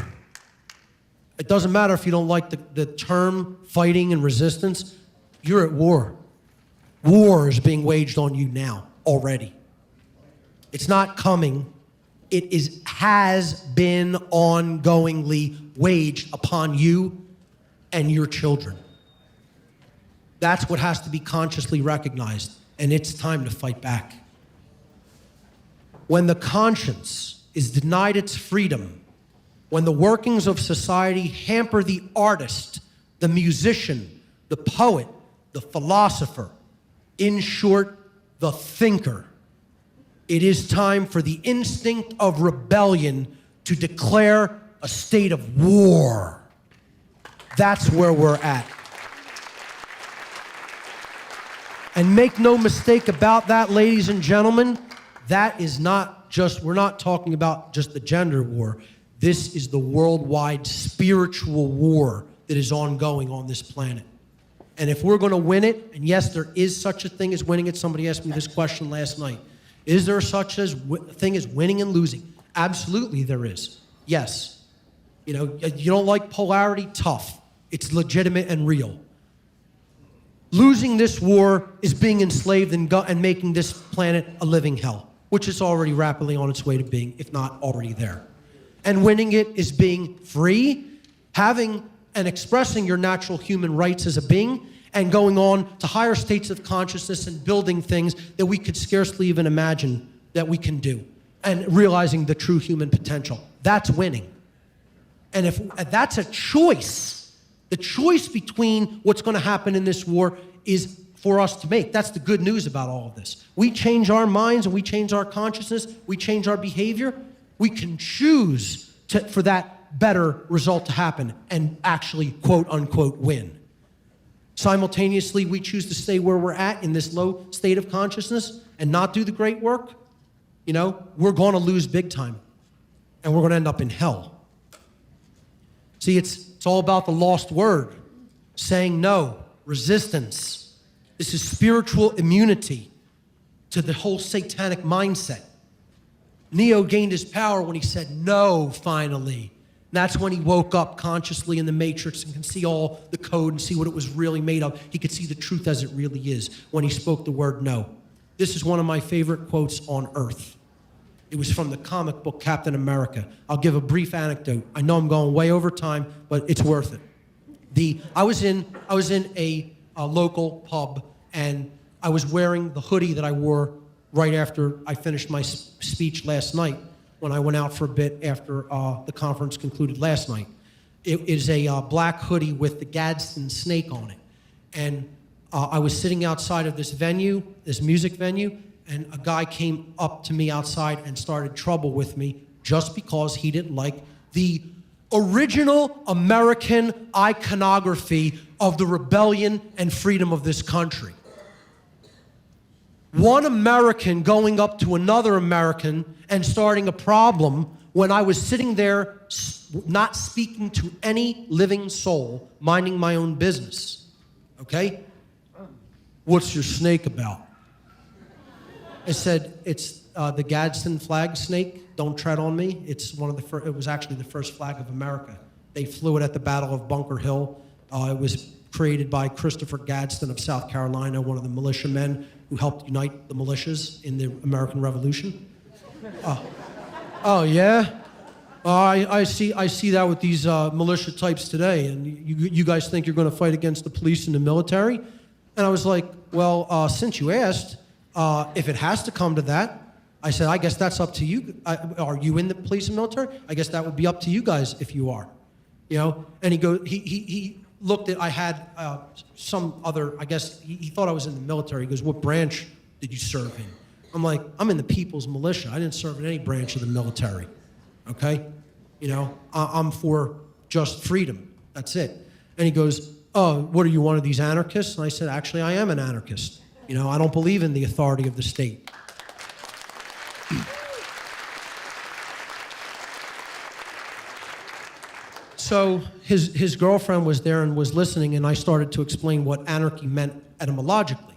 It doesn't matter if you don't like the term fighting and resistance. You're at war. War is being waged on you now, already. It's not coming. It has been ongoingly waged upon you and your children. That's what has to be consciously recognized, and it's time to fight back. When the conscience is denied its freedom, when the workings of society hamper the artist, the musician, the poet, the philosopher, in short, the thinker, it is time for the instinct of rebellion to declare a state of war. That's where we're at. And make no mistake about that, ladies and gentlemen, that is not just, we're not talking about just the gender war. This is the worldwide spiritual war that is ongoing on this planet. And if we're going to win it, and yes, there is such a thing as winning it. Somebody asked me this question last night. Is there such a thing as winning and losing? Absolutely there is. Yes. You know, you don't like polarity? Tough. It's legitimate and real. Losing this war is being enslaved and making this planet a living hell, which is already rapidly on its way to being, if not already there. And winning it is being free, having and expressing your natural human rights as a being, and going on to higher states of consciousness and building things that we could scarcely even imagine that we can do, and realizing the true human potential. That's winning. And if that's a choice, the choice between what's going to happen in this war is for us to make. That's the good news about all of this. We change our minds and we change our consciousness, we change our behavior, we can choose for that better result to happen and actually, quote unquote, win. Simultaneously, we choose to stay where we're at in this low state of consciousness and not do the great work. You know, we're going to lose big time, and we're going to end up in hell. See, it's all about the lost word, saying no, resistance. This is spiritual immunity to the whole satanic mindset. Neo gained his power when he said no, finally. And that's when he woke up consciously in the Matrix and can see all the code and see what it was really made of. He could see the truth as it really is when he spoke the word no. This is one of my favorite quotes on earth. It was from the comic book Captain America. I'll give a brief anecdote. I know I'm going way over time, but it's worth it. I was in a local pub, and I was wearing the hoodie that I wore right after I finished my speech last night when I went out for a bit after the conference concluded last night. It is a black hoodie with the Gadsden snake on it. And I was sitting outside of this venue, this music venue, and a guy came up to me outside and started trouble with me just because he didn't like the original American iconography of the rebellion and freedom of this country. One American going up to another American and starting a problem when I was sitting there not speaking to any living soul, minding my own business. Okay? What's your snake about? I said, it's the Gadsden flag snake. Don't tread on me. It's one of the first, it was actually the first flag of America. They flew it at the Battle of Bunker Hill. It was created by Christopher Gadsden of South Carolina, one of the militiamen who helped unite the militias in the American Revolution. Oh yeah? I see that with these militia types today, and you guys think you're going to fight against the police and the military? And I was like, well, since you asked, if it has to come to that, I said, I guess that's up to you. Are you in the police and military? I guess that would be up to you guys if you are. You know? And he looked at, I had some other, I guess, he thought I was in the military. He goes, what branch did you serve in? I'm like, I'm in the People's Militia. I didn't serve in any branch of the military, okay? You know, I'm for just freedom. That's it. And he goes, oh, what are you, one of these anarchists? And I said, actually, I am an anarchist. You know, I don't believe in the authority of the state. So his girlfriend was there and was listening, and I started to explain what anarchy meant etymologically.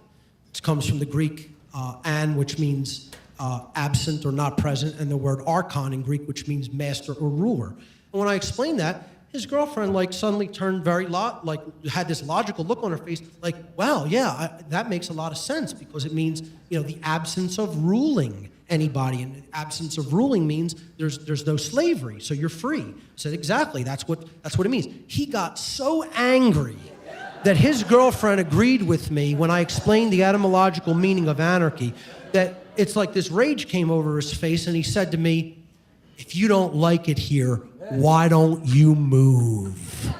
It comes from the Greek an, which means absent or not present, and the word archon in Greek, which means master or ruler. And when I explained that, his girlfriend like suddenly turned very had this logical look on her face, like, wow, yeah, that makes a lot of sense, because it means, you know, the absence of ruling anybody, and the absence of ruling means there's no slavery, so you're free. I said, exactly, that's what it means. He got so angry that his girlfriend agreed with me when I explained the etymological meaning of anarchy, that it's like this rage came over his face, and he said to me, if you don't like it here, why don't you move?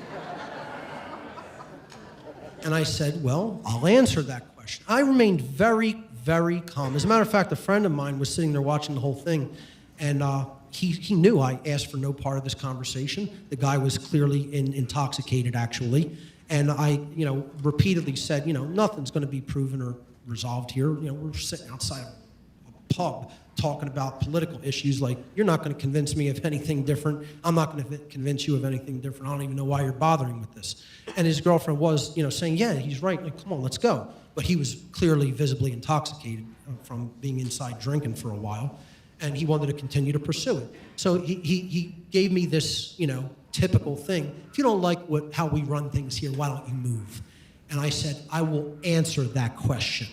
And I said, well, I'll answer that question. I remained very, very calm. As a matter of fact, a friend of mine was sitting there watching the whole thing, and he knew I asked for no part of this conversation. The guy was clearly intoxicated, actually. And I, you know, repeatedly said, you know, nothing's going to be proven or resolved here. You know, we're sitting outside a pub talking about political issues. Like, you're not going to convince me of anything different. I'm not going to convince you of anything different. I don't even know why you're bothering with this. And his girlfriend was, you know, saying, yeah, he's right. Like, come on, let's go. But he was clearly visibly intoxicated from being inside drinking for a while, and he wanted to continue to pursue it. So he gave me this, you know, typical thing. If you don't like how we run things here, why don't you move? And I said, I will answer that question.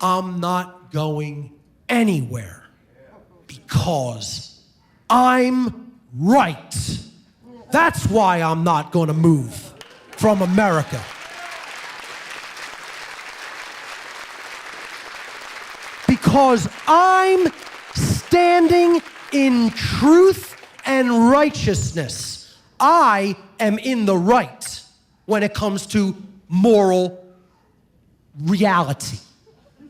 I'm not going anywhere because I'm right. That's why I'm not going to move from America. Because I'm standing in truth and righteousness. I am in the right when it comes to moral reality.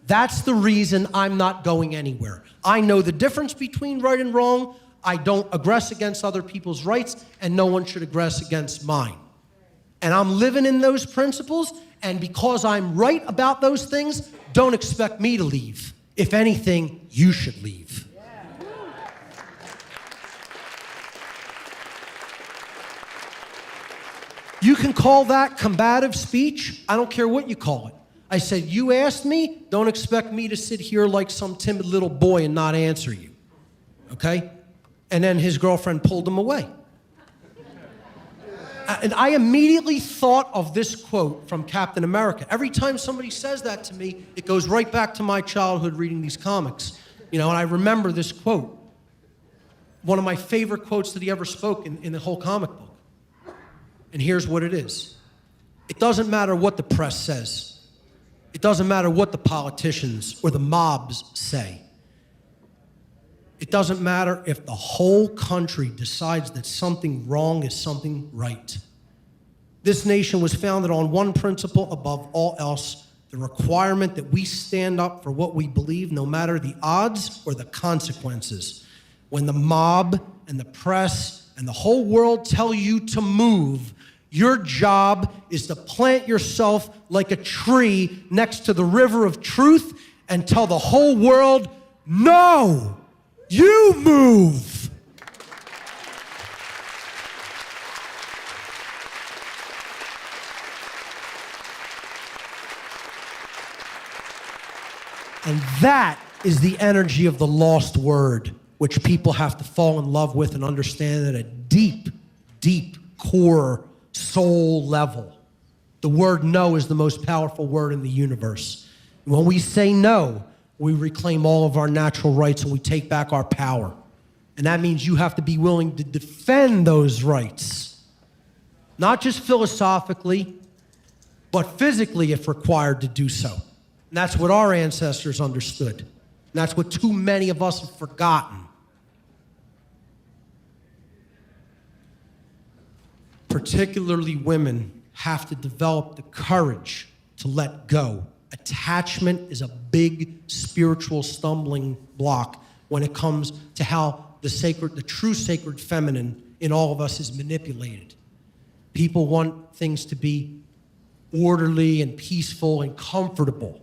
That's the reason I'm not going anywhere. I know the difference between right and wrong. I don't aggress against other people's rights, and no one should aggress against mine. And I'm living in those principles, and because I'm right about those things, don't expect me to leave. If anything, you should leave. You can call that combative speech. I don't care what you call it. I said, you asked me, don't expect me to sit here like some timid little boy and not answer you, okay? And then his girlfriend pulled him away. And I immediately thought of this quote from Captain America. Every time somebody says that to me, it goes right back to my childhood reading these comics. You know, and I remember this quote. One of my favorite quotes that he ever spoke in the whole comic book. And here's what it is. It doesn't matter what the press says. It doesn't matter what the politicians or the mobs say. It doesn't matter if the whole country decides that something wrong is something right. This nation was founded on one principle above all else, the requirement that we stand up for what we believe, no matter the odds or the consequences. When the mob and the press and the whole world tell you to move, your job is to plant yourself like a tree next to the river of truth and tell the whole world, no, you move. And that is the energy of the lost word, which people have to fall in love with and understand at a deep, deep core soul level. The word no is the most powerful word in the universe. When we say no, we reclaim all of our natural rights and we take back our power. And that means you have to be willing to defend those rights. Not just philosophically, but physically if required to do so. And that's what our ancestors understood. that's what too many of us have forgotten. Particularly women have to develop the courage to let go. Attachment is a big spiritual stumbling block when it comes to how the true sacred feminine in all of us is manipulated. People want things to be orderly and peaceful and comfortable.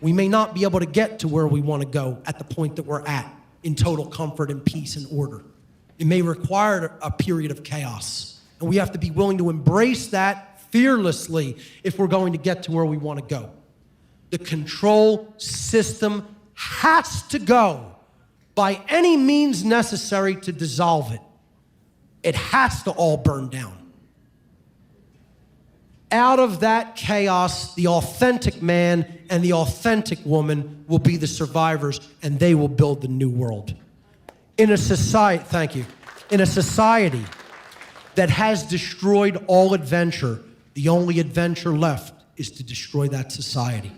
We may not be able to get to where we want to go at the point that we're at in total comfort and peace and order. It may require a period of chaos, and we have to be willing to embrace that fearlessly if we're going to get to where we want to go. The control system has to go by any means necessary to dissolve it. It has to all burn down. Out of that chaos, the authentic man and the authentic woman will be the survivors, and they will build the new world. In a society, thank you, in a society that has destroyed all adventure, the only adventure left is to destroy that society.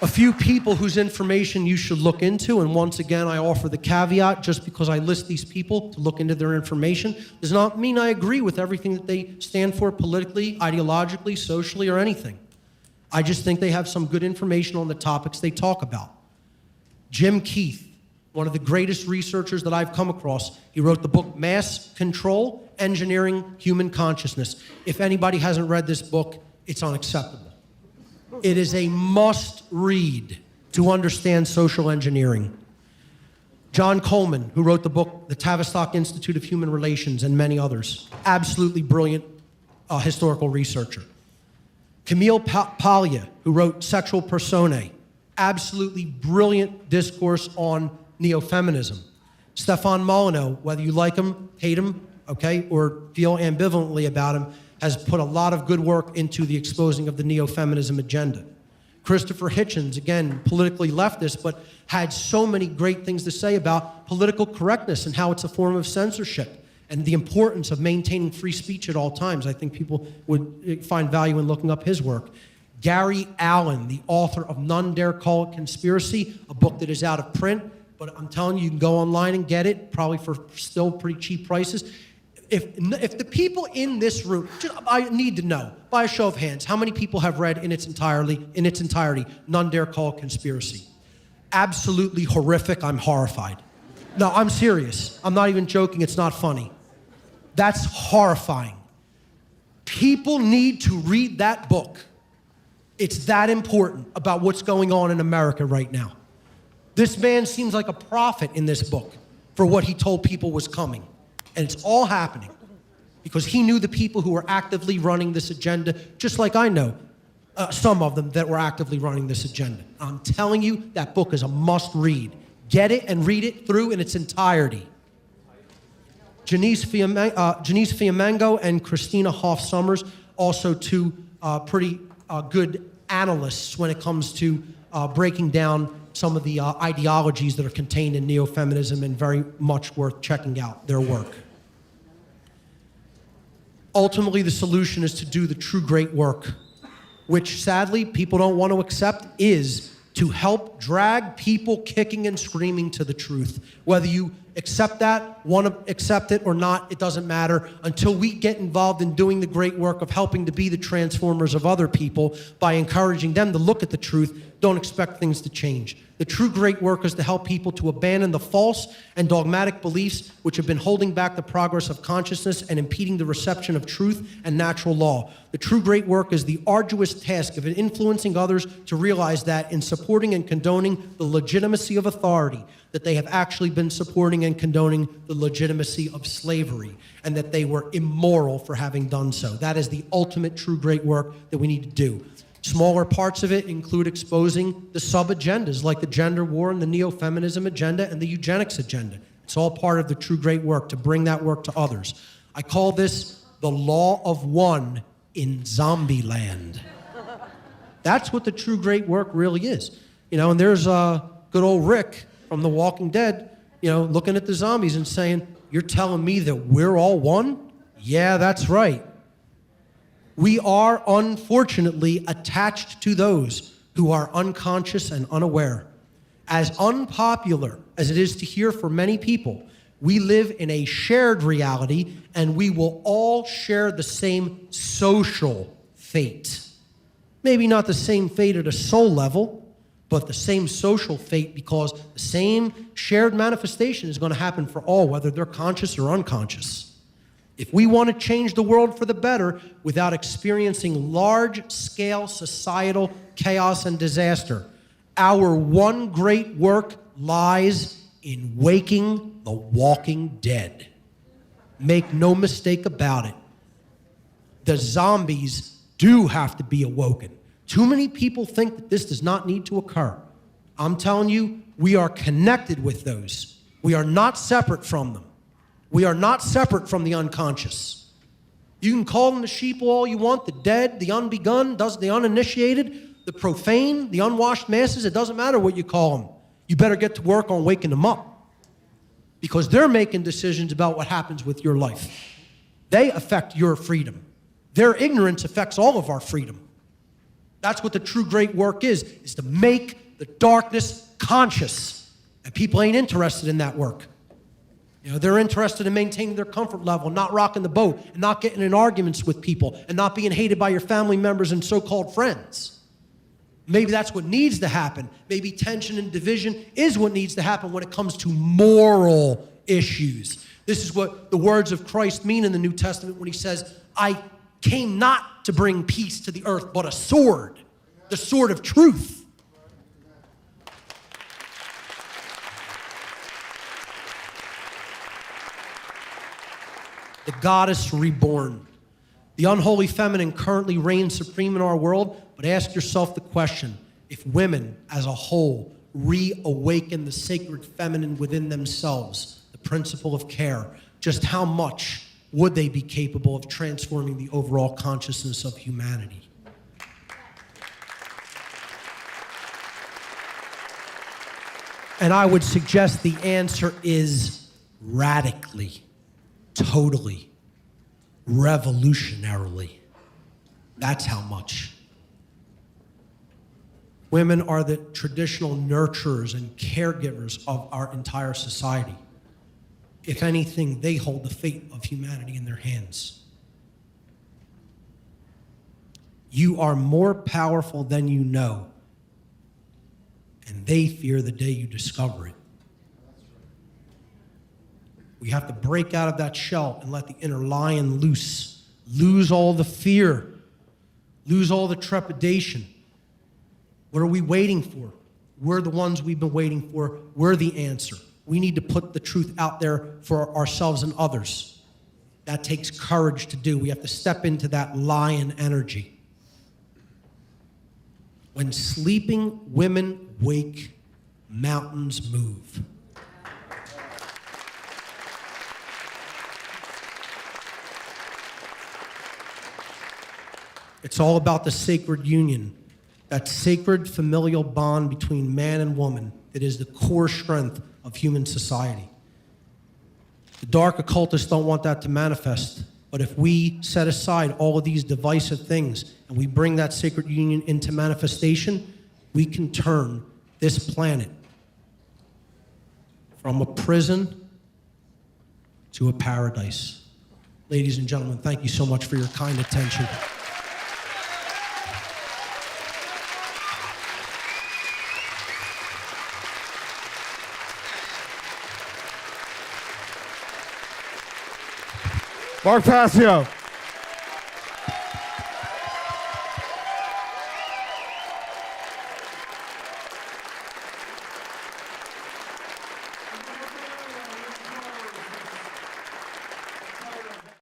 A few people whose information you should look into, and once again, I offer the caveat, just because I list these people to look into their information does not mean I agree with everything that they stand for politically, ideologically, socially, or anything. I just think they have some good information on the topics they talk about. Jim Keith, one of the greatest researchers that I've come across, he wrote the book Mass Control, Engineering Human Consciousness. If anybody hasn't read this book, it's unacceptable. It is a must-read to understand social engineering. John Coleman, who wrote the book The Tavistock Institute of Human Relations, and many others. Absolutely brilliant historical researcher. Camille Paglia, who wrote Sexual Personae. Absolutely brilliant discourse on neo-feminism. Stefan Molyneux, whether you like him, hate him, okay, or feel ambivalently about him, has put a lot of good work into the exposing of the neo-feminism agenda. Christopher Hitchens, again, politically leftist, but had so many great things to say about political correctness and how it's a form of censorship and the importance of maintaining free speech at all times. I think people would find value in looking up his work. Gary Allen, the author of None Dare Call It Conspiracy, a book that is out of print, but I'm telling you, you can go online and get it, probably for still pretty cheap prices. If the people in this room, I need to know, by a show of hands, how many people have read in its entirety, None Dare Call It Conspiracy? Absolutely horrific. I'm horrified. No, I'm serious. I'm not even joking. It's not funny. That's horrifying. People need to read that book. It's that important about what's going on in America right now. This man seems like a prophet in this book for what he told people was coming. And it's all happening because he knew the people who were actively running this agenda, just like I know some of them that were actively running this agenda. I'm telling you, that book is a must-read. Get it and read it through in its entirety. Janice Fiamengo and Christina Hoff Sommers, also two pretty good analysts when it comes to breaking down some of the ideologies that are contained in neo-feminism, and very much worth checking out their work. Ultimately, the solution is to do the true great work, which sadly people don't want to accept, is to help drag people kicking and screaming to the truth. Whether you accept that, want to accept it or not, it doesn't matter, until we get involved in doing the great work of helping to be the transformers of other people by encouraging them to look at the truth. Don't expect things to change. The true great work is to help people to abandon the false and dogmatic beliefs which have been holding back the progress of consciousness and impeding the reception of truth and natural law. The true great work is the arduous task of influencing others to realize that in supporting and condoning the legitimacy of authority, that they have actually been supporting and condoning the legitimacy of slavery, and that they were immoral for having done so. That is the ultimate true great work that we need to do. Smaller parts of it include exposing the sub-agendas like the gender war and the neo-feminism agenda and the eugenics agenda. It's all part of the true great work to bring that work to others. I call this the law of one in zombie land. That's what the true great work really is. You know, and there's good old Rick from The Walking Dead, you know, looking at the zombies and saying, "You're telling me that we're all one?" Yeah, that's right. We are unfortunately attached to those who are unconscious and unaware. As unpopular as it is to hear for many people, we live in a shared reality, and we will all share the same social fate. Maybe not the same fate at a soul level, but the same social fate, because the same shared manifestation is going to happen for all, whether they're conscious or unconscious. If we want to change the world for the better without experiencing large-scale societal chaos and disaster, our one great work lies in waking the walking dead. Make no mistake about it. The zombies do have to be awoken. Too many people think that this does not need to occur. I'm telling you, we are connected with those. We are not separate from them. We are not separate from the unconscious. You can call them the sheep all you want, the dead, the unbegun, the uninitiated, the profane, the unwashed masses. It doesn't matter what you call them. You better get to work on waking them up, because they're making decisions about what happens with your life. They affect your freedom. Their ignorance affects all of our freedom. That's what the true great work is to make the darkness conscious. And people ain't interested in that work. You know, they're interested in maintaining their comfort level, not rocking the boat, and not getting in arguments with people, and not being hated by your family members and so-called friends. Maybe that's what needs to happen. Maybe tension and division is what needs to happen when it comes to moral issues. This is what the words of Christ mean in the New Testament when he says, I came not to bring peace to the earth, but a sword, the sword of truth. The goddess reborn. The unholy feminine currently reigns supreme in our world, but ask yourself the question, if women as a whole reawaken the sacred feminine within themselves, the principle of care, just how much would they be capable of transforming the overall consciousness of humanity? And I would suggest the answer is radically. Totally, revolutionarily. That's how much. Women are the traditional nurturers and caregivers of our entire society. If anything, they hold the fate of humanity in their hands. You are more powerful than you know, and they fear the day you discover it. We have to break out of that shell and let the inner lion loose. Lose all the fear. Lose all the trepidation. What are we waiting for? We're the ones we've been waiting for. We're the answer. We need to put the truth out there for ourselves and others. That takes courage to do. We have to step into that lion energy. When sleeping women wake, mountains move. It's all about the sacred union, that sacred familial bond between man and woman that is the core strength of human society. The dark occultists don't want that to manifest, but if we set aside all of these divisive things and we bring that sacred union into manifestation, we can turn this planet from a prison to a paradise. Ladies and gentlemen, thank you so much for your kind attention. Mark Passio.